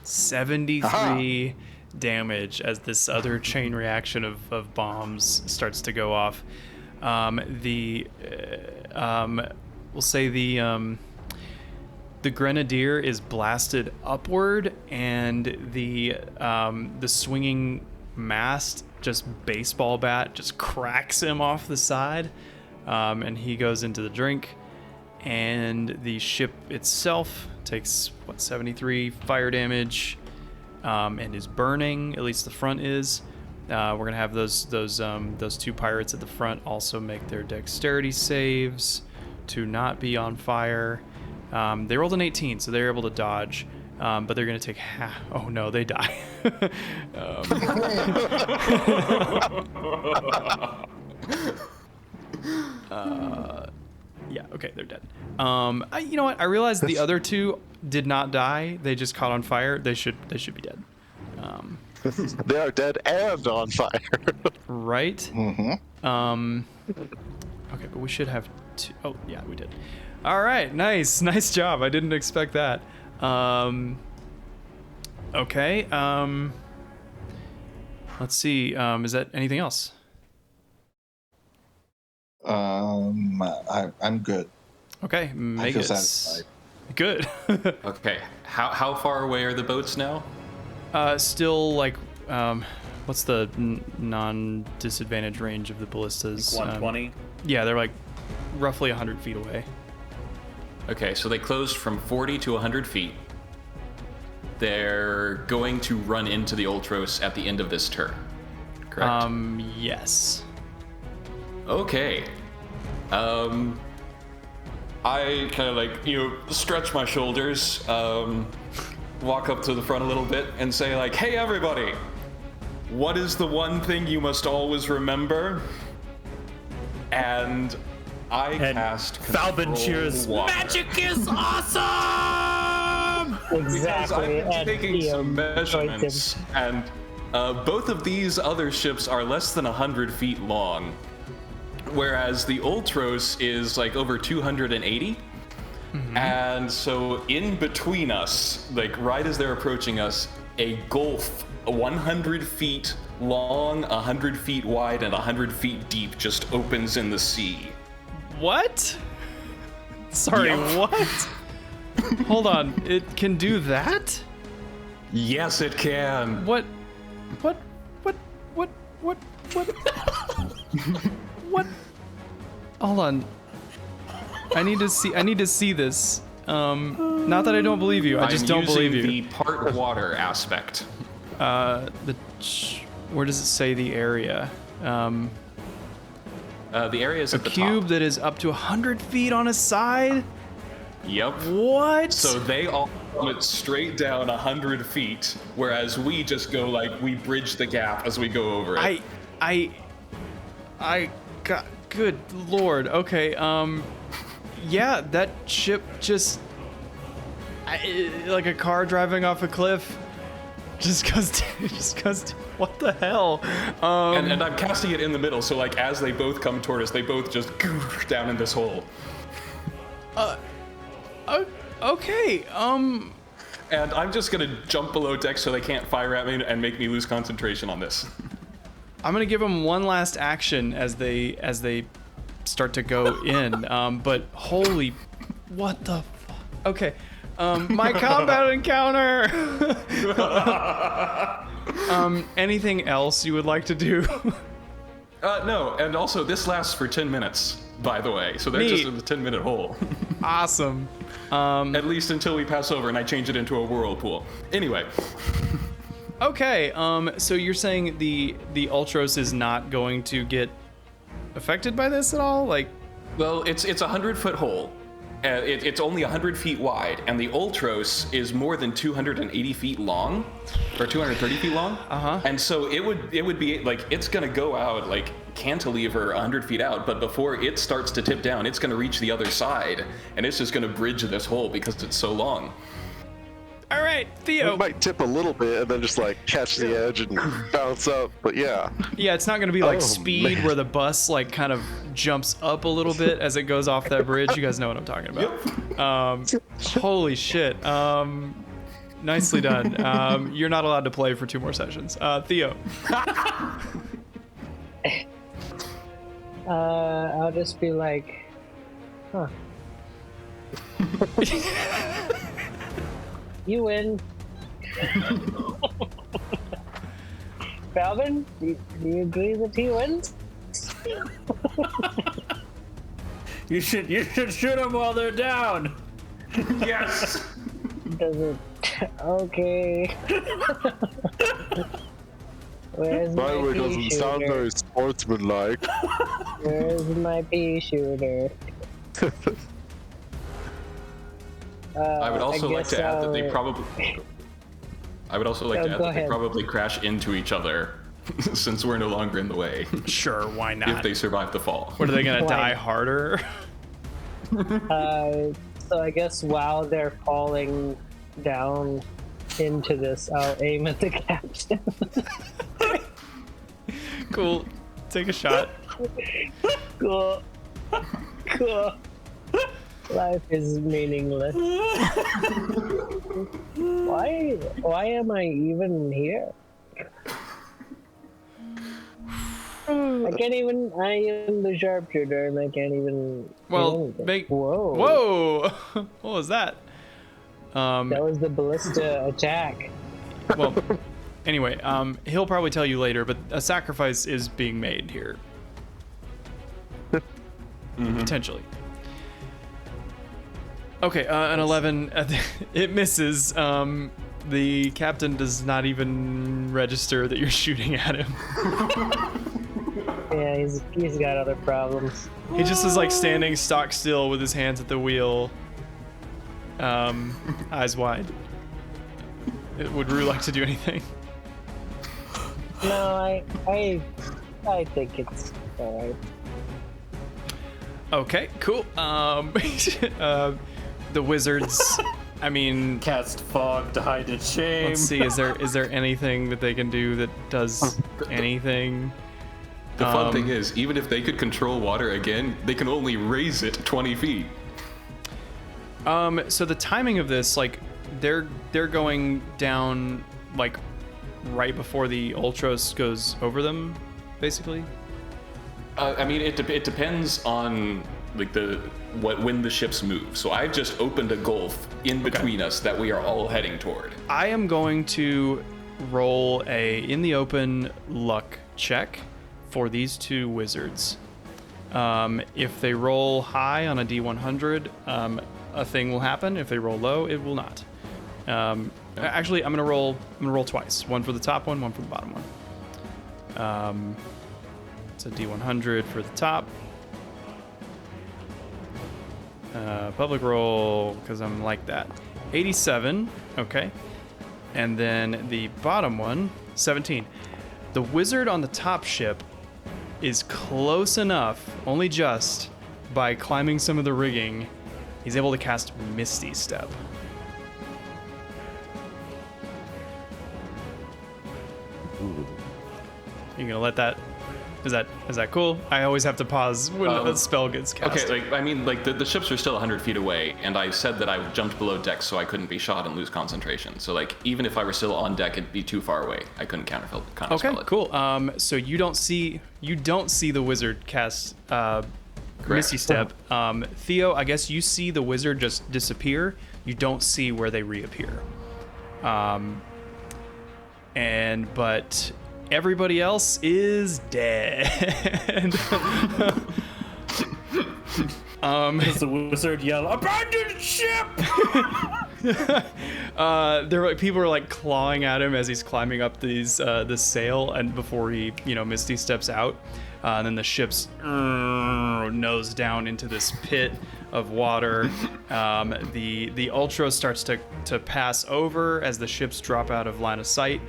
73 damage as this other chain reaction of bombs starts to go off. We'll say the grenadier is blasted upward, and the swinging mast just baseball bat just cracks him off the side, and he goes into the drink. And the ship itself takes 73 fire damage, and is burning. At least the front is. We're gonna have those two pirates at the front also make their dexterity saves to not be on fire. They rolled an 18, so they're able to dodge, but they're gonna take half. Oh no, they die. Yeah, okay, they're dead. You know what? I realized the other two did not die. They just caught on fire. They should be dead. They are dead and on fire. Right? Mm-hmm. Okay, but we should have two. Oh, yeah, we did. All right, nice job. I didn't expect that. Okay. Let's see. Is that anything else? I'm good. Okay, I feel Magus. satisfied. Good. Okay. How far away are the boats now? Still like, what's the non-disadvantage range of the ballistas? 120. Yeah, they're like roughly 100 feet away. Okay, so they closed from 40 to 100 feet. They're going to run into the Ultros at the end of this turn. Correct? Yes. Okay. I kind of like, stretch my shoulders, walk up to the front a little bit and say like, hey everybody, what is the one thing you must always remember? And I cast Falbin cheers. Water. Magic is awesome! Because Exactly. I've been taking some measurements, and both of these other ships are less than 100 feet long, whereas the Ultros is like over 280. And so in between us, like right as they're approaching us, a gulf 100 feet long, 100 feet wide, and 100 feet deep just opens in the sea. What? Sorry, Yep. what? Hold on, it can do that? Yes, it can. What? What? Hold on. I need to see this. Not that I don't believe you. I just I'm don't believe using you. the part water aspect. Where does it say the area? The area is A at the cube top. that is up to 100 feet on a side? Yep. What? So they all went straight down 100 feet, whereas we just go we bridge the gap as we go over it. I got, good lord. Okay, yeah, that ship just, like a car driving off a cliff, just cause, what the hell? And I'm casting it in the middle, so as they both come toward us, they both just down in this hole. Okay, And I'm just gonna jump below deck so they can't fire at me and make me lose concentration on this. I'm gonna give them one last action as they start to go in. But holy, what the fuck? Okay, my combat encounter. Anything else you would like to do? No, and also this lasts for 10 minutes, by the way, so they're Neat. just in the 10-minute hole. Awesome. At least until we pass over and I change it into a whirlpool. Anyway. Okay, so you're saying the Ultros is not going to get affected by this at all? Well, it's a 100-foot hole. It's only 100 feet wide, and the Ultros is more than 280 feet long, or 230 feet long. And so it would be it's gonna go out cantilever 100 feet out, but before it starts to tip down, it's gonna reach the other side, and it's just gonna bridge this hole because it's so long. All right, Theo. It might tip a little bit and then just catch the edge and bounce up, but yeah. Yeah, it's not going to be like Oh, Speed man. where the bus kind of jumps up a little bit as it goes off that bridge. You guys know what I'm talking about. Holy shit. Nicely done. You're not allowed to play for 2 more sessions. Theo. I'll just be huh. You win. Falvin, do you agree that he wins? You should shoot them while they're down. Yes! Does it? Okay. Where's By my the way, pea doesn't sound shooter? very sportsmanlike. Where's my pea shooter? I would also like guess to add that they I'll- probably. I would also like to add go that they ahead. probably crash into each other, since we're no longer in the way. Sure, why If not? they survive the fall. What, are they going to Why? die harder? So I guess while they're falling down into this, I'll aim at the captain. Cool. Take a shot. Cool. Cool. Life is meaningless. Why am I even here? I am the sharpshooter and I can't even Well, do anything. make. Whoa. Whoa! What was that? That was the ballista attack. Well, anyway, he'll probably tell you later, but a sacrifice is being made here. Potentially. Okay, an 11. It misses. The captain does not even register that you're shooting at him. Yeah, he's got other problems. He just is standing stock still with his hands at the wheel, eyes wide. Would Rue like to do anything? No, I think it's alright. Okay, cool. The wizards. I mean, Cast fog to hide its shame. let's see. Is there anything that they can do that does anything? The fun thing is, even if they could control water again, they can only raise it 20 feet. So the timing of this, they're going down right before the Ultros goes over them, basically. I mean, it depends on when the ships move. So I've just opened a gulf in between us that we are all heading toward. I am going to roll a in the open luck check for these 2 wizards. If they roll high on a D100, a thing will happen. If they roll low, it will not. Actually, I'm gonna roll twice. One for the top one for the bottom one. It's a D100 for the top. Public roll, because I'm like that. 87, okay. And then the bottom one, 17. The wizard on the top ship is close enough, only just, by climbing some of the rigging, he's able to cast Misty Step. You gonna let that? Is that cool? I always have to pause when a spell gets cast. Okay, like I mean, like the ships are still 100 feet away, and I said that I jumped below deck so I couldn't be shot and lose concentration. So like even if I were still on deck, it'd be too far away. I couldn't counterspell Okay, it. cool. So you don't see the wizard cast Misty Step. Theo, I guess you see the wizard just disappear. You don't see where they reappear. But everybody else is dead. Does the wizard yell, "Abandon ship!" People are like clawing at him as he's climbing up this sail, and before he, Misty steps out, and then the ship's nose down into this pit of water. The Ultros starts to pass over as the ships drop out of line of sight.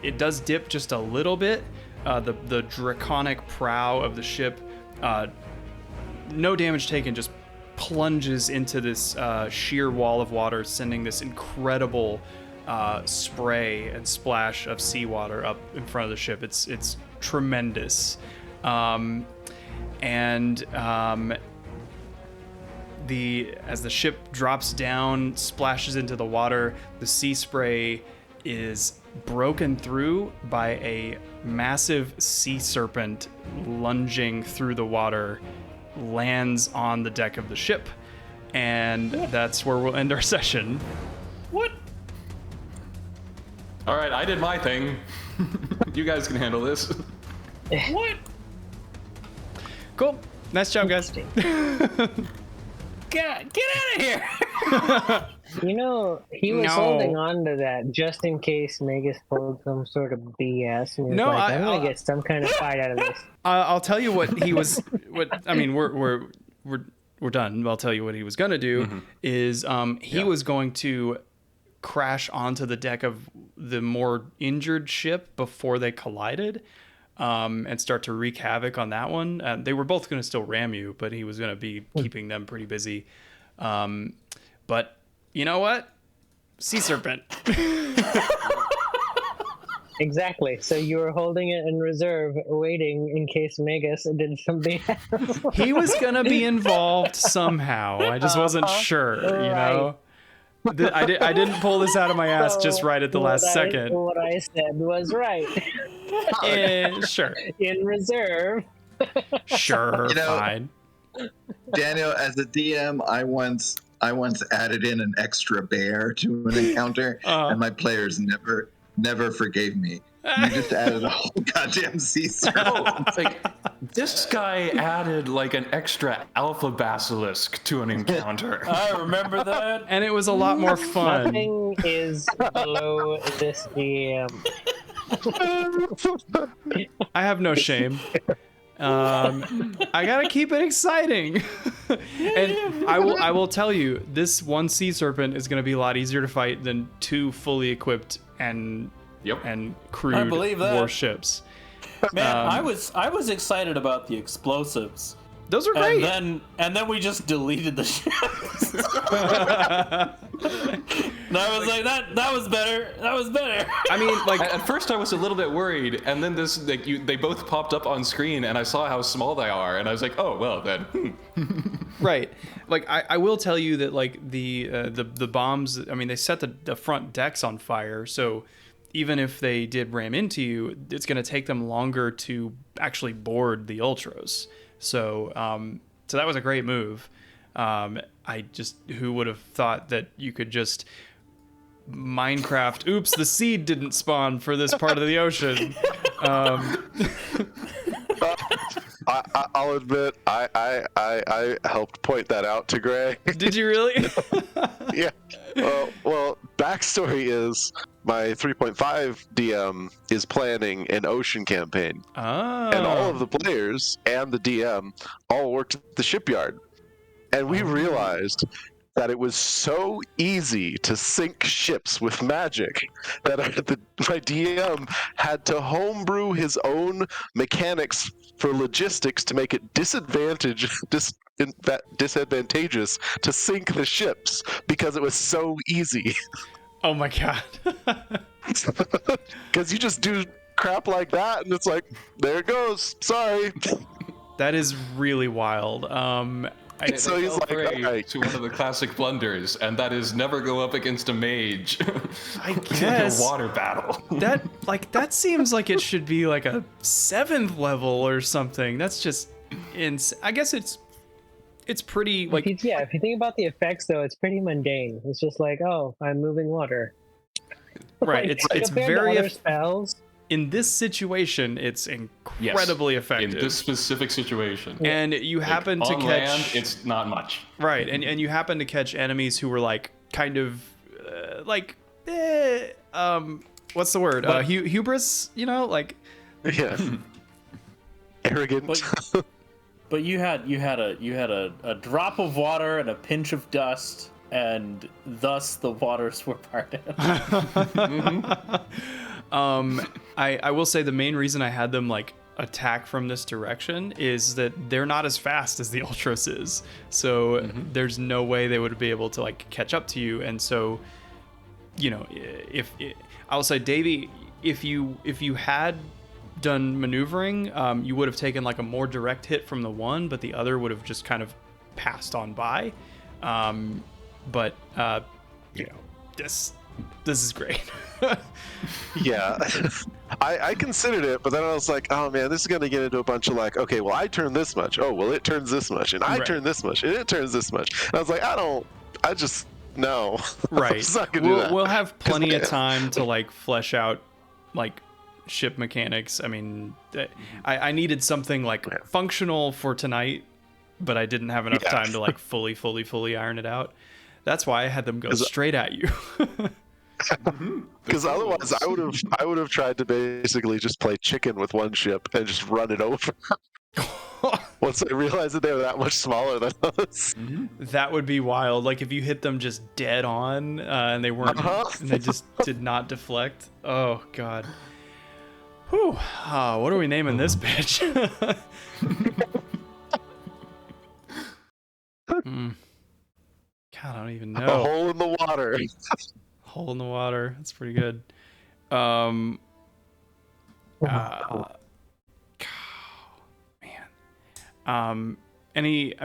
It does dip just a little bit. The draconic prow of the ship, no damage taken, just plunges into this sheer wall of water, sending this incredible spray and splash of seawater up in front of the ship. It's tremendous. As the ship drops down, splashes into the water, the sea spray is broken through by a massive sea serpent lunging through the water, lands on the deck of the ship, and that's where we'll end our session. What? All right, I did my thing. You guys can handle this. What? Cool. Nice job, guys. Get out of here! He was holding on to that just in case Magus pulled some sort of BS. And he was I'm gonna get some kind of fight out of this. I'll tell you what he was. We're done. I'll tell you what he was gonna do. Is he was going to crash onto the deck of the more injured ship before they collided, and start to wreak havoc on that one. They were both gonna still ram you, but he was gonna be keeping them pretty busy. But you know what? Sea serpent. Exactly. So you were holding it in reserve, waiting in case Magus did something else. He was gonna be involved somehow. I just wasn't sure, I didn't pull this out of my ass just right at the last second. What I said was right. Sure. In reserve. Sure, fine. Daniel, as a DM, I once added in an extra bear to an encounter, and my players never forgave me. You just added a whole goddamn sea serpent. This guy added like an extra alpha basilisk to an encounter. I remember that. And it was a lot more fun. Nothing is below this DM. I have no shame. I gotta keep it exciting. And I will tell you, this one sea serpent is gonna be a lot easier to fight than two fully equipped and crewed warships. Man, I was excited about the explosives. Those are great. And then we just deleted the ships. And I was like, that was better. That was better. I mean, like at first I was a little bit worried, and then they both popped up on screen, and I saw how small they are, and I was like, oh well then. Right. Like I will tell you that like the bombs. I mean, they set the front decks on fire, so even if they did ram into you, it's going to take them longer to actually board the Ultros. So that was a great move. Who would have thought that you could just Minecraft, oops, the seed didn't spawn for this part of the ocean. I'll admit, I helped point that out to Gray. Did you really? Yeah. Well, backstory is my 3.5 DM is planning an ocean campaign. Oh. And all of the players and the DM all worked at the shipyard. and we realized that it was so easy to sink ships with magic that my DM had to homebrew his own mechanics for logistics to make it disadvantageous to sink the ships because it was so easy. Oh my god. Because you just do crap like that, and it's like, there it goes. Sorry. That is really wild. So he's like, prey all right. to one of the classic blunders, and that is never go up against a mage. I in guess a water battle. that seems like it should be like a 7th level or something. That's just I guess it's pretty like If you think about the effects, though, it's pretty mundane. It's just like, oh, I'm moving water. right. Like, It's compared to very other spells. in this situation. It's incredibly effective. In this specific situation. And you happen to on catch land, it's not much. right, and you happen to catch enemies who were like kind of what's the word? Hubris, like Yeah. Arrogant. But you had a drop of water and a pinch of dust, and thus the waters were parted. I will say the main reason I had them like attack from this direction is that they're not as fast as the Ultros is, so there's no way they would be able to like catch up to you. And so, I'll say, Davey, if you had done maneuvering, you would have taken like a more direct hit from the one, but the other would have just kind of passed on by. But this is great. Yeah. I considered it, but then I was like, oh man, this is going to get into a bunch of like, okay, well, I turn this much. Oh, well, it turns this much. And I Right. turn this much. And it turns this much. And I was like, no. Right. I'm just not going to do that. We'll have plenty of time to like flesh out like ship mechanics. I mean, I needed something like functional for tonight, but I didn't have enough time to like fully iron it out. That's why I had them go straight at you. Because otherwise, I would have tried to basically just play chicken with one ship and just run it over. Once I realized that they were that much smaller than us. That would be wild. Like if you hit them just dead on and they weren't, and they just did not deflect. Oh god. Whew. What are we naming this bitch? God, I don't even know. A hole in the water. Hole in the water. That's pretty good. Man. I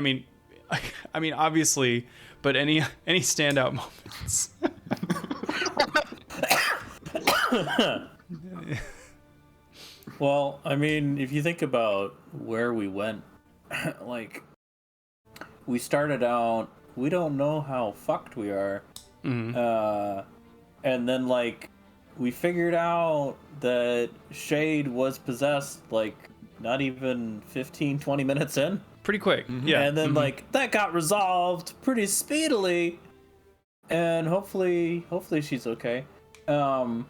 mean, obviously, but any standout moments? Well, I mean, if you think about where we went, like, we started out, we don't know how fucked we are. And then, like, we figured out that Shade was possessed, like, not even 15, 20 minutes in. Pretty quick, yeah. And then, like, that got resolved pretty speedily. And hopefully she's okay. And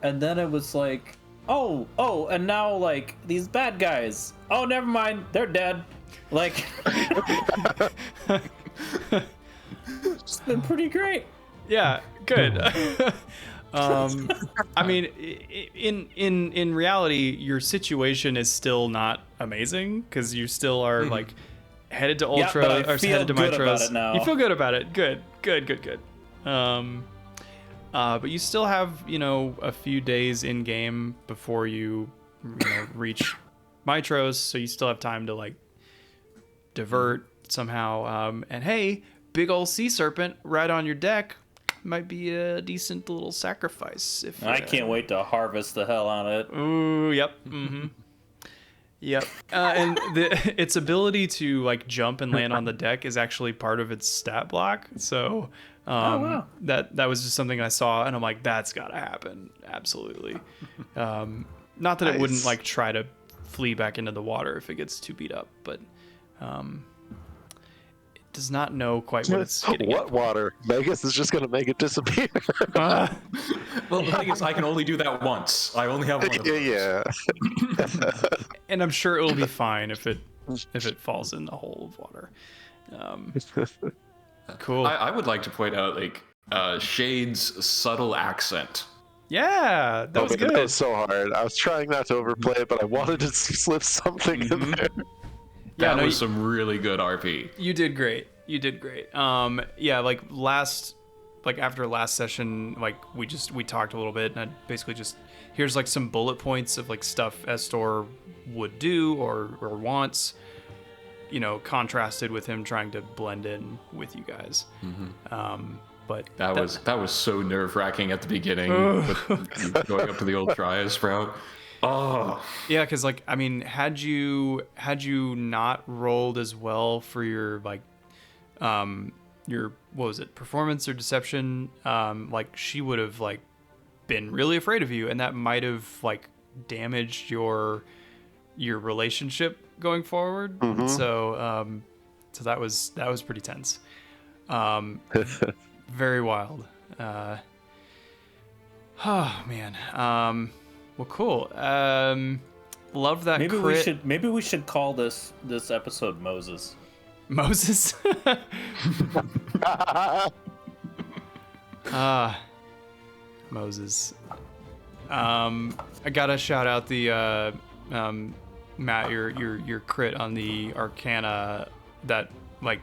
then it was like, oh, and now, like, these bad guys. Oh, never mind, they're dead. Like, it's been pretty great. Yeah, good. I mean, in reality, your situation is still not amazing because you still are like headed to Ultra but I or feel headed to good Mitros. about it now. You feel good about it. Good. But you still have a few days in game before you reach Mitros, so you still have time to like divert somehow. And hey, big old sea serpent right on your deck might be a decent little sacrifice. If I can't wait to harvest the hell on it. Ooh, yep. Yep. And its ability to like jump and land on the deck is actually part of its stat block. So wow. that was just something I saw, and I'm like, that's gotta happen. Absolutely. Not that it wouldn't like try to flee back into the water if it gets too beat up, but it does not know quite what it's getting What water? Vegas is just going to make it disappear. Well, the thing is, I can only do that once. I only have one of those. Yeah. And I'm sure it'll be fine if it falls in the hole of water. Cool. I would like to point out like Shade's subtle accent. Yeah, that was man, good. that was so hard. I was trying not to overplay it, but I wanted to slip something in there. Yeah, That no, was some really good RP. You did great. You did great. Yeah, like after last session, like we talked a little bit, and I basically just here's like some bullet points of like stuff Estor would do or wants, you know, contrasted with him trying to blend in with you guys. But That was so nerve-wracking at the beginning, with going up to the old Trias sprout. Oh, yeah, because like I mean, had you not rolled as well for your like your what was it, performance or deception, like she would have like been really afraid of you, and that might have like damaged your relationship going forward. So so that was pretty tense. Very wild. Oh man. Well, cool. Love that. Maybe we should call this episode Moses. Moses. Moses. I gotta shout out the Matt, your crit on the Arcana. That like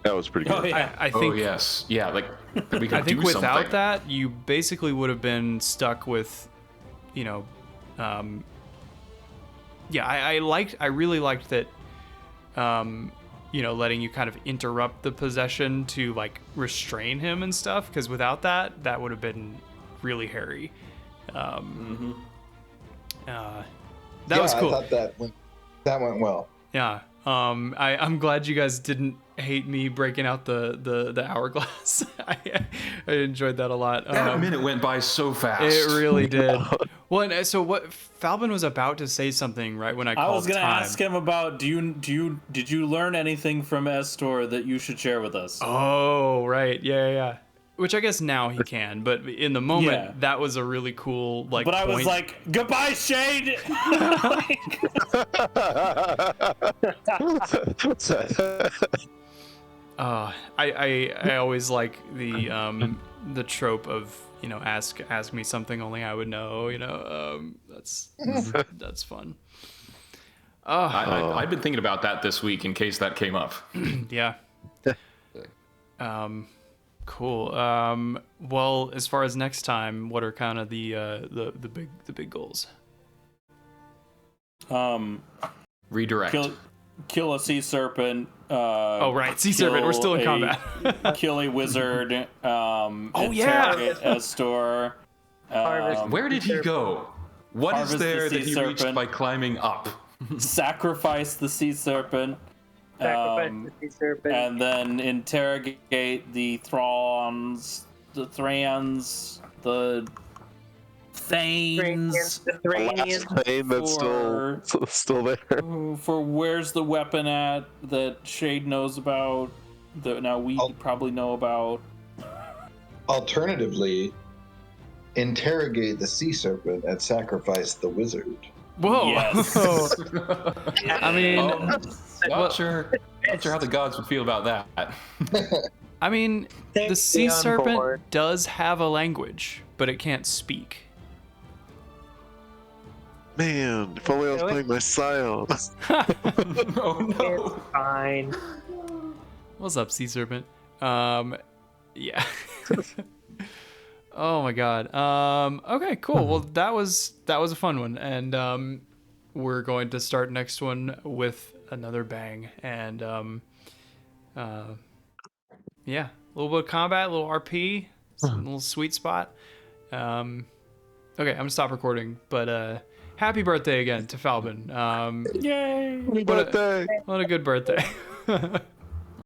That was pretty good. Oh, yeah. I think. oh yes, yeah. Like we could I think do without something. that, you basically would have been stuck with, you know, yeah. I really liked that. You know, letting you kind of interrupt the possession to like restrain him and stuff, because without that would have been really hairy. That was cool. I thought that went well. Yeah. I'm glad you guys didn't hate me breaking out the hourglass. I enjoyed that a lot. That minute went by so fast. It really did. Well, and so what? Falbin was about to say something right when I called I was gonna time. ask him about did you learn anything from Estor that you should share with us? Oh, right. Yeah. Which I guess now he can, but in the moment, Yeah. that was a really cool like. But I was point. like, goodbye, Shade. I always like the trope of, you know, ask me something only I would know. You know, that's fun. I've been thinking about that this week in case that came up. Yeah. Cool. Well, as far as next time, what are kind of the big goals? Redirect. Kill a sea serpent. Oh right, sea serpent. We're still in combat. Kill a wizard. yeah. Interrogate Estor. Where did he go? What is Harvest there the that sea he reached serpent. by climbing up? Sacrifice the sea serpent. Sacrifice the sea serpent. And then interrogate the Throns, the Thanes, the Thanes. The The last Thrainians. plane that's still there. For where's the weapon at that Shade knows about, that now we probably know about. Alternatively, interrogate the sea serpent and sacrifice the wizard. Whoa. Yes. I mean, Not sure how the gods would feel about that. I mean, Take the sea me on serpent board. does have a language, but it can't speak. Man, if only I was Really? playing my Scion. Oh no. It's fine. What's up, sea serpent? Yeah. Oh my god. Okay, cool. Well, that was a fun one, and we're going to start next one with another bang, and yeah, a little bit of combat, a little RP, a little sweet spot. Okay, I'm gonna stop recording, but happy birthday again to Falbin. Yay! Happy birthday! What a good birthday.